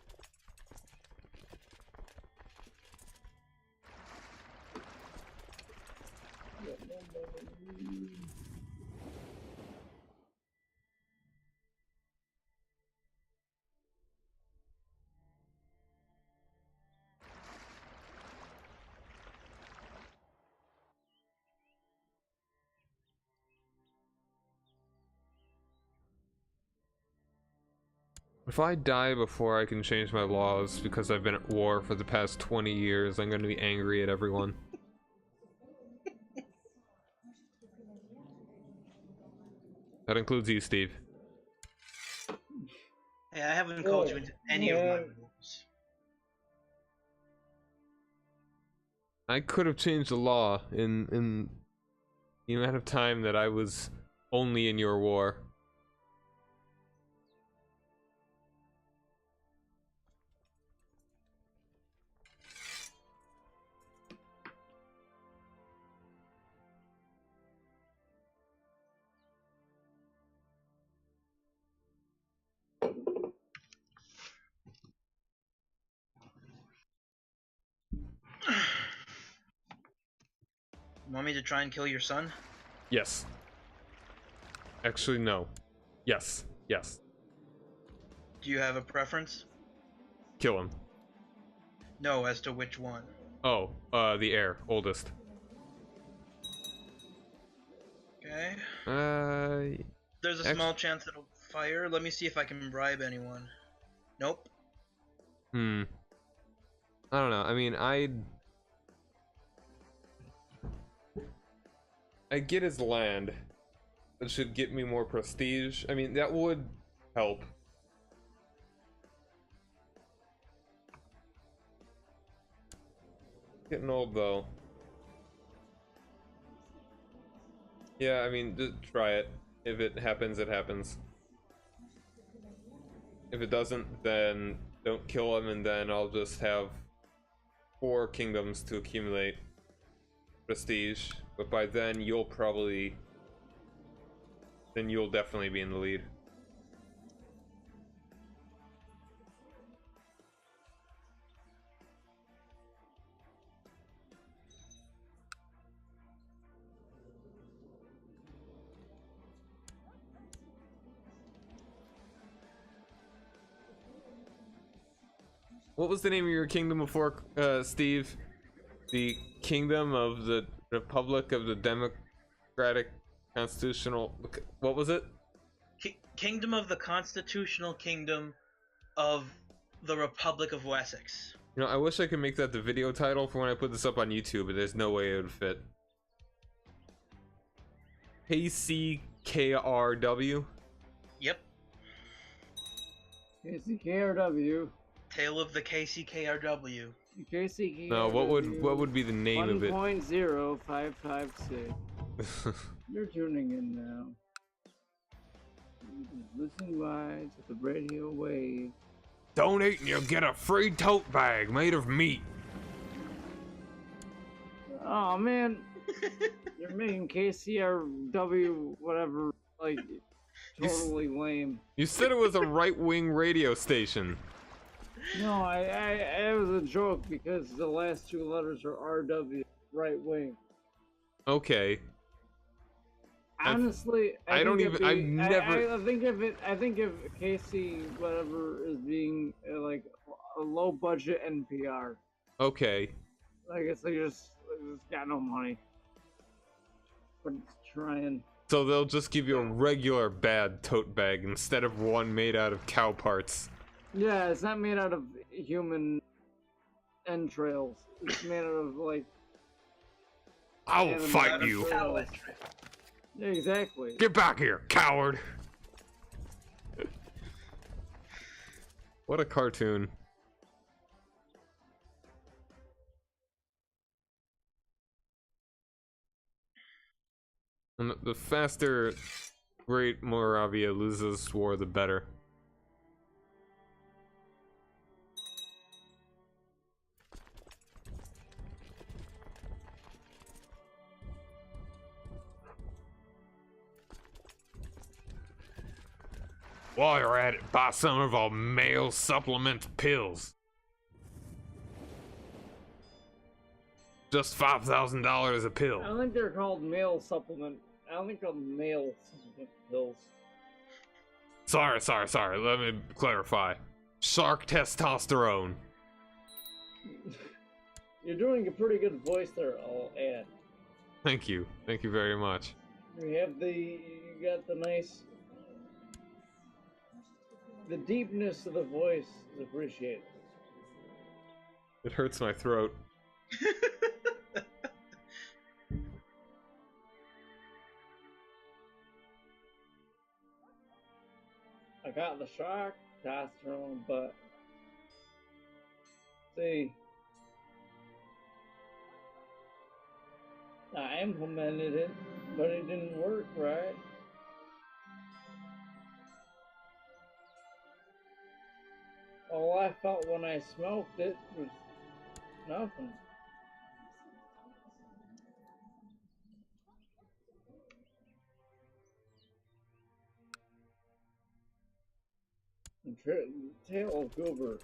If I die before I can change my laws because I've been at war for the past 20 years, I'm going to be angry at everyone. That includes you, Steve. Hey, I haven't called you into any of my rules. I could have changed the law in the amount of time that I was only in your war. Want me to try and kill your son? Yes. Actually, no. Yes. Yes. Do you have a preference? Kill him. No, as to which one. Oh, the heir, oldest. Okay. Uh, There's a small chance it'll fire. Let me see if I can bribe anyone. Nope. I don't know. I mean, I get his land. It should get me more prestige. I mean, that would help. Getting old though. Yeah, I mean, just try it. If it happens, it happens. If it doesn't, then don't kill him, and then I'll just have 4 kingdoms to accumulate prestige. But by then, you'll definitely be in the lead. What was the name of your kingdom before, Steve? The Kingdom of the Republic of the Democratic Constitutional... What was it? Kingdom of the Constitutional Kingdom of the Republic of Wessex. You know, I wish I could make that the video title for when I put this up on YouTube, but there's no way it would fit. KCKRW? Yep. KCKRW. Tale of the KCKRW. KCKRW. No, what would be the name of it? 1.0556. You're tuning in now. Listen live to the radio wave. Donate and you'll get a free tote bag made of meat. Oh man, you're making KCRW whatever like totally lame. You said it was a right-wing radio station. No, it was a joke because the last 2 letters are RW, right wing. Okay. Honestly, I don't even. I've never. I think if KC whatever is being like a low budget NPR. Okay. I guess they just got no money. But it's trying. So they'll just give you a regular bad tote bag instead of one made out of cow parts. Yeah, it's not made out of human entrails. It's made out of like. I will fight you. Yeah, exactly. Get back here, coward. What a cartoon. And the faster Great Moravia loses war, the better. While you're at it, buy some of our male supplement pills. Just $5,000 a pill. I don't think they're called male supplement. I don't think they're male supplement pills. Sorry. Let me clarify. Shark testosterone. You're doing a pretty good voice there, I'll add. Thank you. Thank you very much. You got the nice... The deepness of the voice is appreciated. It hurts my throat. I got the shark testosterone, but see, I implemented it, but it didn't work right. All I felt when I smoked it was nothing. Tail of Goober.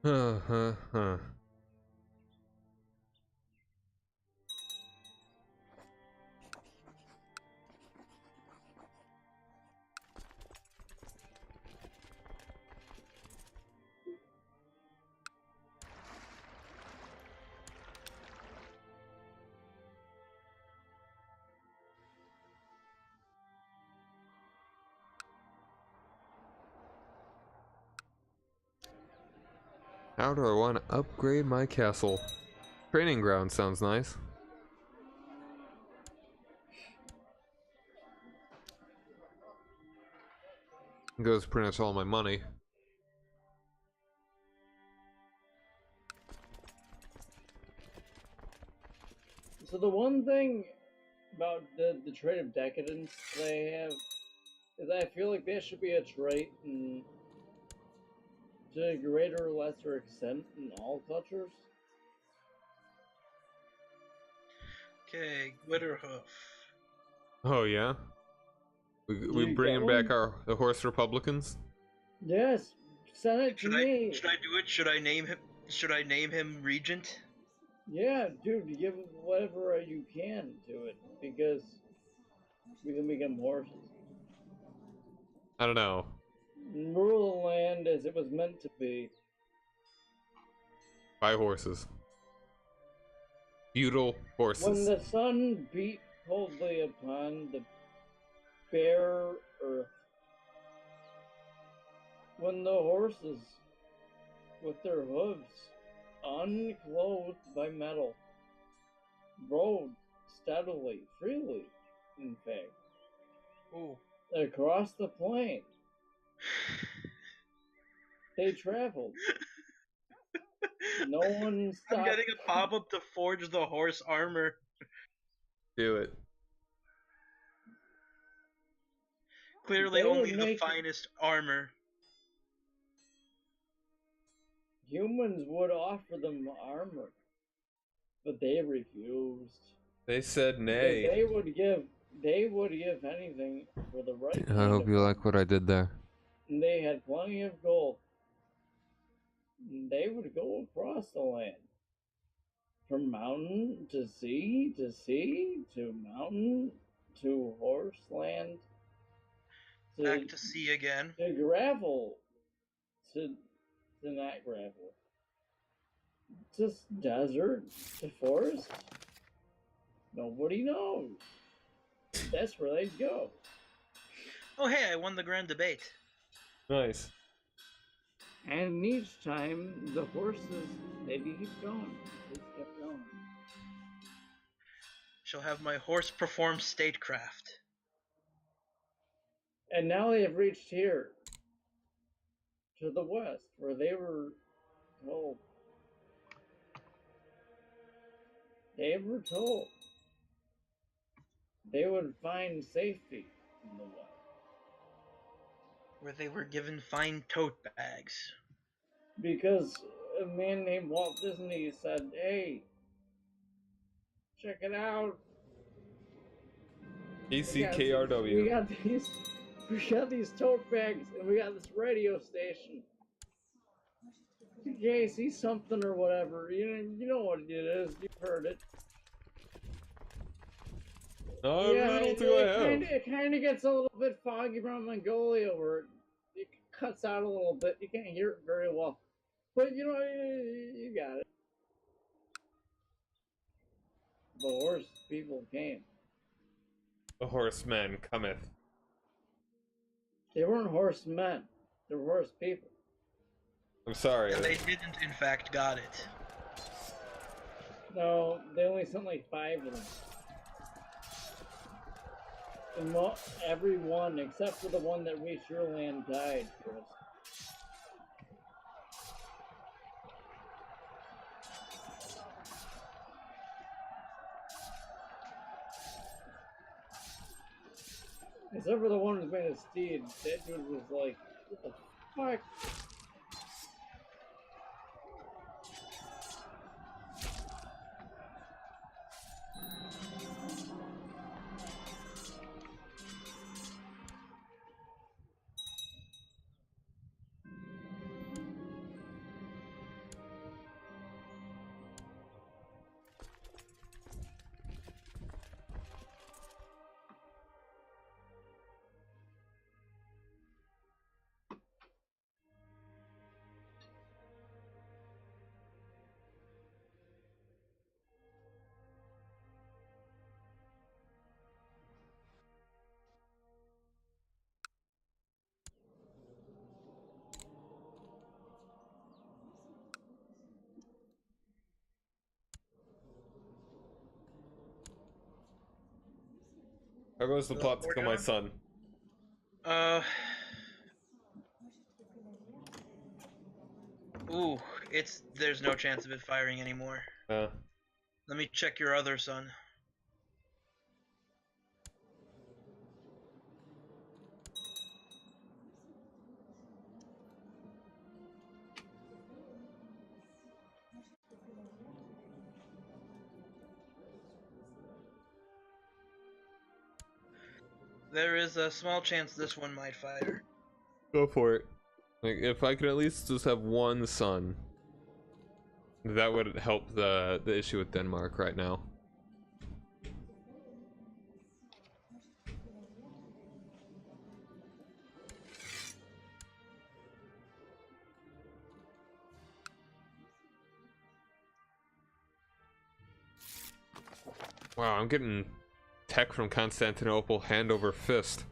Huh. How do I want to upgrade my castle? Training ground sounds nice. Goes pretty much all my money. So the one thing about the trait of decadence they have is I feel like that should be a trait in, to a greater or lesser extent in all cultures. Okay, Glitterhoof. Oh yeah? We you bringing get back one? the horse Republicans? Yes, send it to Should me. I do it? Should I name him? Should I name him Regent? Yeah, dude, give whatever you can to it because we can become horses. I don't know. Rule the land as it was meant to be. Buy horses. Feudal horses. When the sun beat coldly upon the bare earth, when the horses, with their hooves unclothed by metal, rode steadily, freely, in fact, Ooh. across the plain, they traveled. No one stopped. I'm getting a pop-up to forge the horse armor. Do it. Clearly They would only the make- finest armor. Humans would offer them armor, but they refused. They said Because nay. they would give anything for the right. I hope you like what I did there. And they had plenty of gold. And they would go across the land. From mountain to sea to sea to mountain to horse land Back to sea again. to gravel to not gravel. Just desert to forest. Nobody knows. That's where they'd go. Oh hey, I won the grand debate. Nice. And each time the horses they keep going. They kept going. Shall have my horse perform statecraft. And now they have reached here to the west where they were told. They were told they would find safety in the west. Where they were given fine tote bags. Because a man named Walt Disney said, "Hey, check it out. KCKRW. We got these tote bags, and we got this radio station. KC something or whatever. You know what it is. You've heard it. Oh, little do I have. It kind of gets a little bit foggy around Mongolia, where it cuts out a little bit. You can't hear it very well, but you know you got it. The horse people came. The horseman cometh. They weren't horsemen. They were horse people. I'm sorry. And they didn't in fact got it. No, they only sent like 5 of them. And every one, except for the one that reached your land, died, Chris. Except for the one who's made a steed, that dude was like, what the fuck? How goes the plot to kill my son? Ooh, there's no chance of it firing anymore. Let me check your other son. There is a small chance this one might fire. Go for it. Like, if I could at least just have one son, that would help the issue with Denmark right now. Wow, I'm getting tech from Constantinople hand over fist.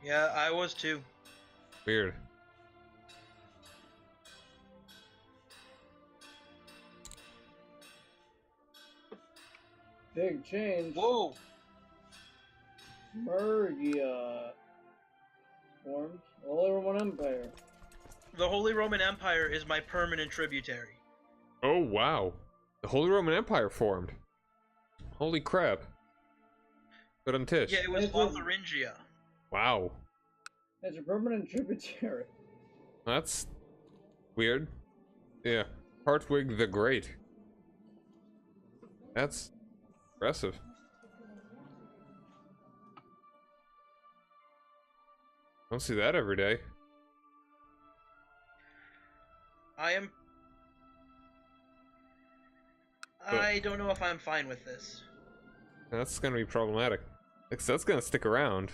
Yeah, I was too. Weird. Big change. Whoa! Mergia formed. Holy Roman Empire. The Holy Roman Empire is my permanent tributary. Oh wow, the Holy Roman Empire formed. Holy crap. Good on Tish. Yeah, it was Lotharingia. Wow. It's a permanent tributary. That's weird. Yeah. Hartwig the Great. That's impressive. Don't see that every day. I don't know if I'm fine with this. That's gonna be problematic. Because that's gonna stick around.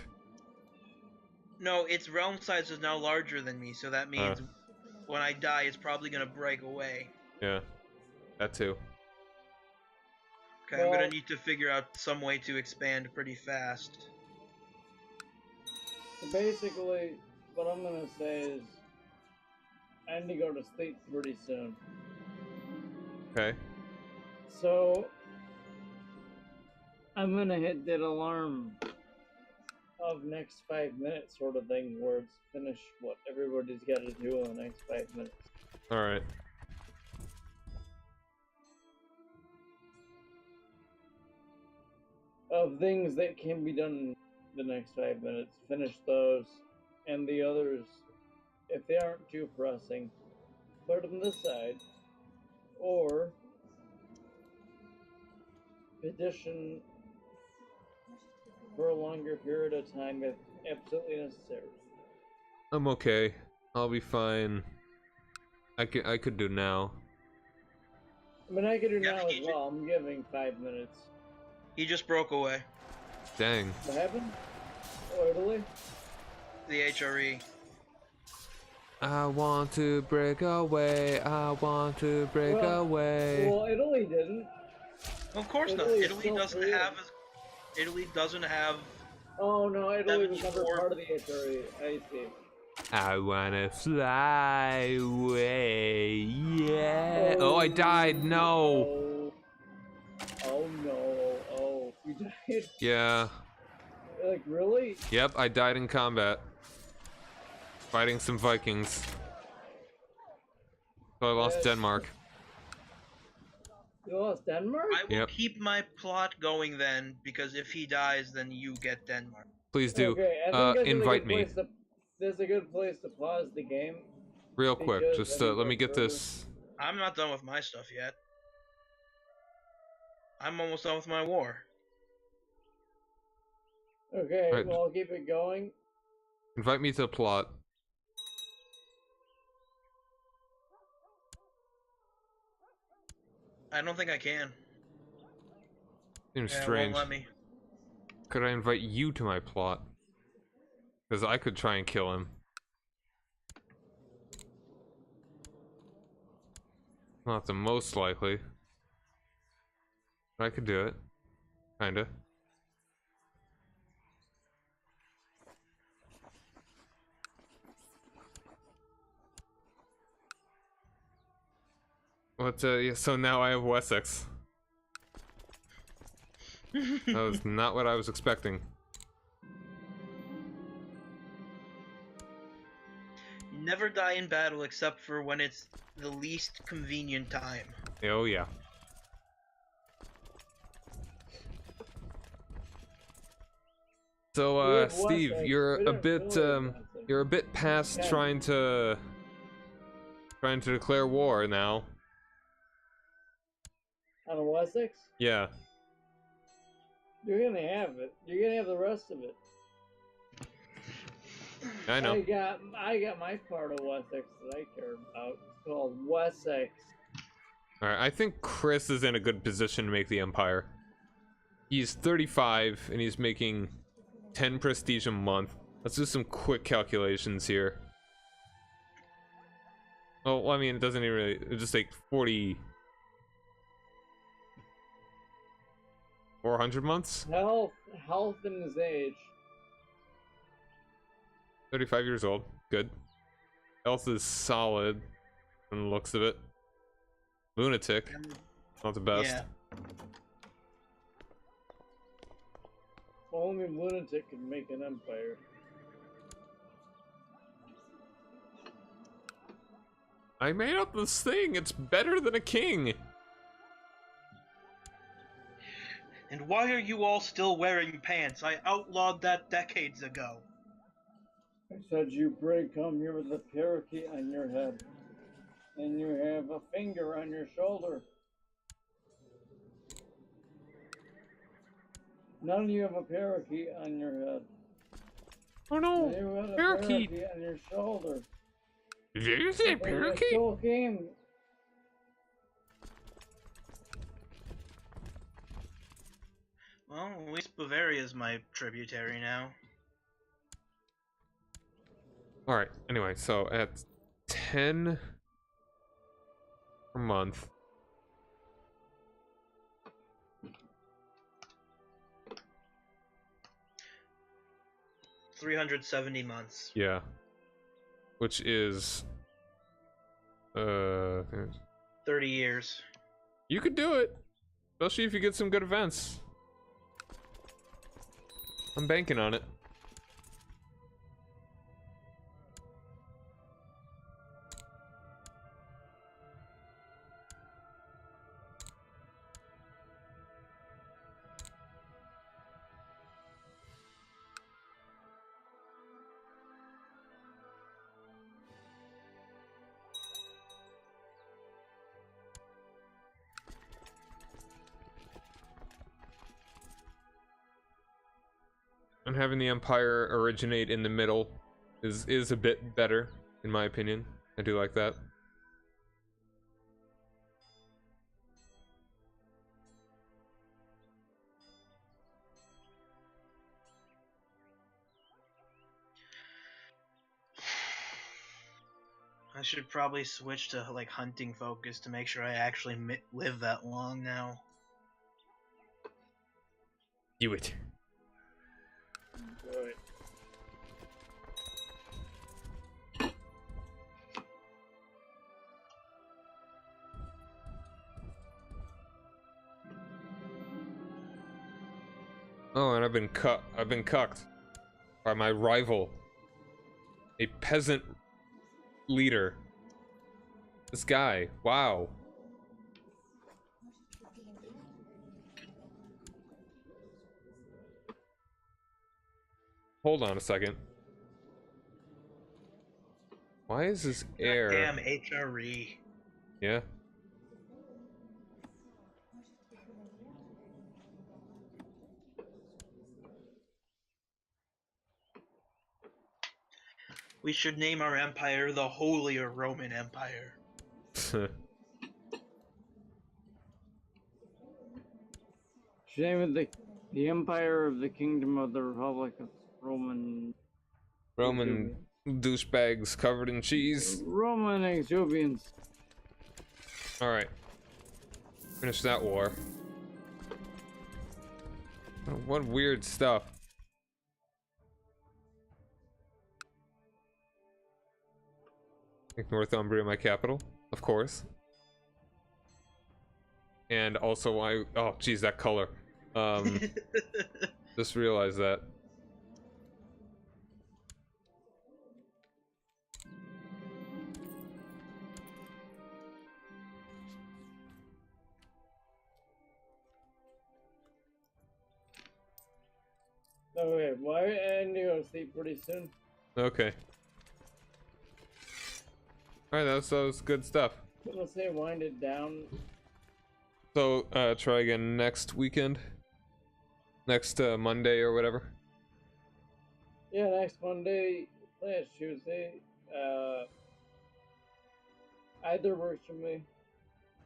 No, its realm size is now larger than me, so that means when I die, it's probably gonna break away. Yeah. That too. Okay, I'm gonna need to figure out some way to expand pretty fast. So basically, what I'm gonna say is, I need to go to sleep pretty soon. Okay. So, I'm gonna hit that alarm of next 5 minutes sort of thing, where it's finish what everybody's got to do in the next 5 minutes. Alright. Of things that can be done in the next 5 minutes, finish those, and the others, if they aren't too pressing, put them to the side, or petition for a longer period of time if absolutely necessary. I'm okay. I'll be fine. I could do now. I mean, I could do Yeah, now as well. I'm giving 5 minutes. He just broke away. Dang. What happened? Oh, Italy? The HRE. I want to break away. I want to break away. Well, Italy didn't. Of course not. Italy doesn't have. Oh no, Italy was never 74. part of the HRE. I see. I wanna fly away. Yeah. Oh, I died. No. Oh no. Oh, you died? Yeah. Like, really? Yep, I died in combat. Fighting some Vikings. So I lost Denmark. You lost Denmark? I will keep my plot going then, because if he dies, then you get Denmark. Please do. Okay, I think Invite me. There's a good place to pause the game. Real quick, just let me get this. I'm not done with my stuff yet. I'm almost done with my war. Okay, Right. well, I'll keep it going. Invite me to the plot. I don't think I can. Seems Yeah, it strange. won't let me. Could I invite you to my plot? Because I could try and kill him. Not the most likely. But I could do it. Kinda. What, yeah, so now I have Wessex. That was not what I was expecting. never die in battle except for when it's the least convenient time. Oh yeah. So Steve, you're a bit past trying to declare war now. On Wessex? Yeah. You're gonna have it. You're gonna have the rest of it. I know. I got my part of Wessex that I care about. It's called Wessex. Alright, I think Chris is in a good position to make the Empire. He's 35 and he's making 10 prestige a month. Let's do some quick calculations here. Well, I mean, it doesn't even really, it just take 400 months? Health and his age. 35 years old. Good. Health is solid from the looks of it. Lunatic. Not the best. Yeah. Only lunatic can make an empire. I made up this thing. It's better than a king. And why are you all still wearing pants? I outlawed that decades ago. I said you come here with a parakeet on your head. And you have a finger on your shoulder. None of you have a parakeet on your head. Oh no! You have a Parakeet on your shoulder. Did you say parakeet? Still king. Well, at least Bavaria's my tributary now. Alright, anyway, so at 10 per month. $370 months. Yeah. Which is 30 years. You could do it. Especially if you get some good events. I'm banking on it. And having the Empire originate in the middle is a bit better, in my opinion. I do like that. I should probably switch to like hunting focus to make sure I actually live that long now. Do it. Good. Oh, and I've been cucked by my rival, a peasant leader. This guy, wow. Hold on a second. Why is this air? Damn HRE. Yeah. We should name our empire the Holy Roman Empire. Should name it the Empire of the Kingdom of the Republic of Roman douchebags covered in cheese. Roman Exubians. Alright. Finish that war. What weird stuff. Make Northumbria my capital, of course. And also oh geez, that color. Just realized that. Okay, well, I need to go sleep pretty soon. Okay. All right, that was good stuff. Let's say wind it down. So try again next weekend, next Monday or whatever. Yeah, next Monday, last Tuesday. Either works for me.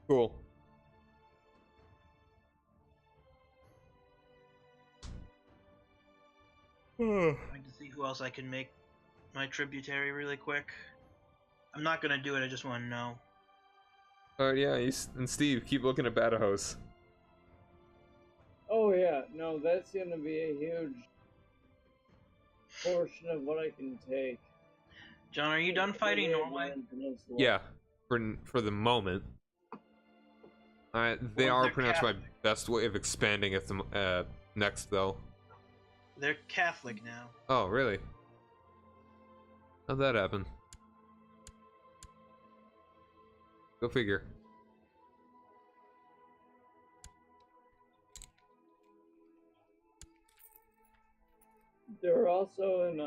Cool. Trying to see who else I can make my tributary really quick. I'm not gonna do it. I just want to know. Alright, yeah, and Steve, keep looking at Badajoz. Oh yeah, no, that's gonna be a huge portion of what I can take. John, are you done fighting Norway? Yeah, for the moment. They Well, are they're pretty much my Catholic. best way of expanding at the next though. They're Catholic now. Oh, really? How'd that happen? Go figure. They're also in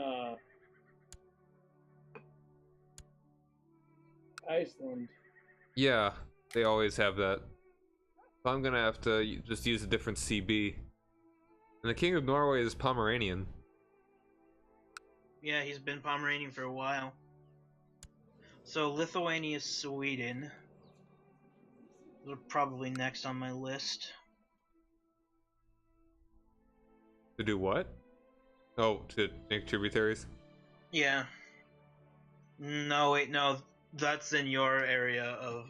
Iceland. Yeah, they always have that. So I'm gonna have to just use a different CB. And the King of Norway is Pomeranian. Yeah, he's been Pomeranian for a while. So Lithuania, Sweden. They're probably next on my list. To do what? Oh, to make tributaries? Yeah. No, wait, no. That's in your area of...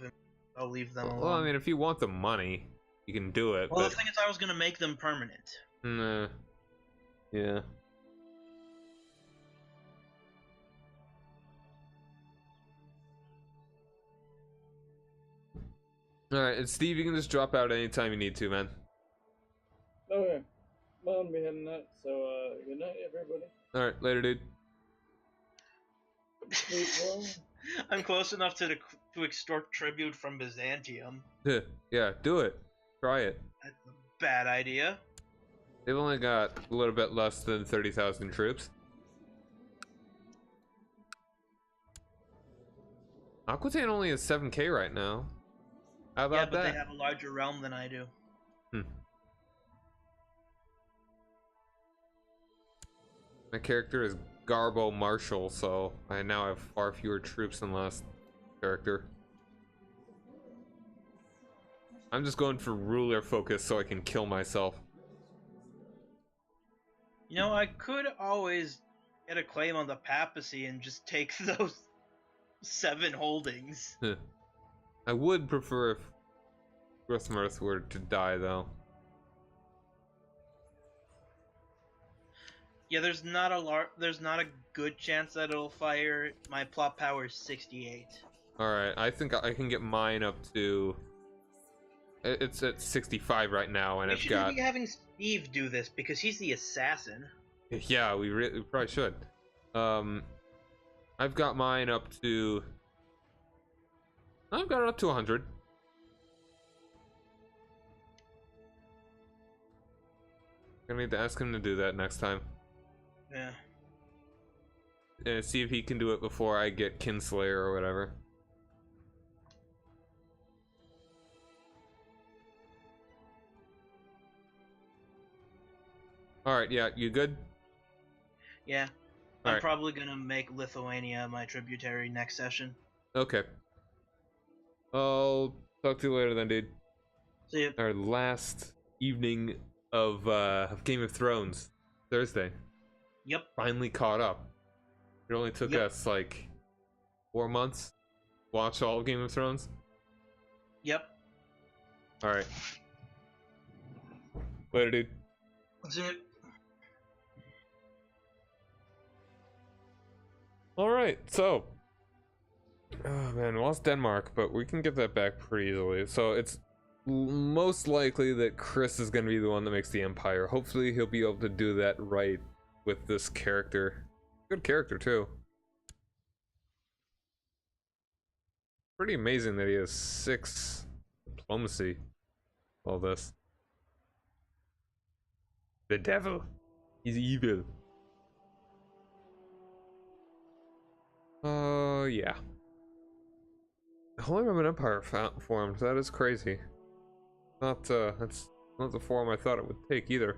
I'll leave them alone. Well, I mean, if you want the money, you can do it, Well, but... the thing is, I was gonna make them permanent. Nah. Yeah. Alright, and Steve, you can just drop out anytime you need to, man. Okay. Well, I'm heading out, so good night, everybody. Alright, later, dude. Sleep well. I'm close enough to extort tribute from Byzantium. Yeah, do it. Try it. That's a bad idea. They've only got a little bit less than 30,000 troops. Aquitaine only has 7k right now. How about Yeah, but that? they have a larger realm than I do. My character is Garbo Marshal, so I now have far fewer troops than last character. I'm just going for ruler focus so I can kill myself. You know, I could always get a claim on the papacy and just take those 7 holdings. I would prefer if Grithmirth were to die, though. Yeah, there's not a good chance that it'll fire. My plot power is 68. Alright, I think I can get mine up to... It's at 65 right now, and We I've should got... be having Steve do this, because he's the assassin. Yeah, we probably should. I've got mine up to... I've got it up to 100. Gonna need to ask him to do that next time. Yeah. And see if he can do it before I get Kinslayer or whatever. Alright, yeah, you good? Yeah. All I'm right. probably gonna make Lithuania my tributary next session. Okay. I'll talk to you later then, dude. See ya. Our last evening of Game of Thrones, Thursday. Yep. Finally caught up. It only took us like 4 months to watch all of Game of Thrones. Yep. Alright. Later, dude. That's it. Alright, so. Oh man, lost Denmark, but we can get that back pretty easily. So it's most likely that Chris is going to be the one that makes the Empire. Hopefully he'll be able to do that right with this character. Good character, too. Pretty amazing that he has 6 diplomacy. All this. The devil. He's evil. Yeah. The Holy Roman Empire formed. That is crazy. That's not the form I thought it would take either.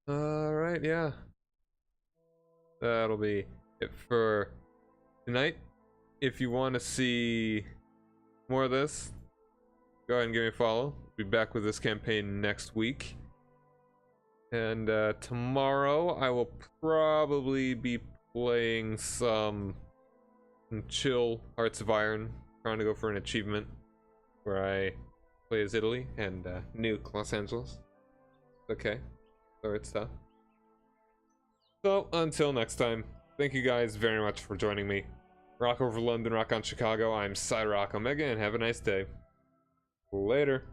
Alright, yeah. That'll be it for tonight. If you want to see more of this, go ahead and give me a follow. Be back with this campaign next week. And tomorrow I will probably be playing some chill Hearts of Iron, trying to go for an achievement where I play as Italy and nuke Los Angeles. Okay, alright stuff. So until next time, thank you guys very much for joining me. Rock over London, rock on Chicago. I'm Cyrock Omega, and have a nice day. Later.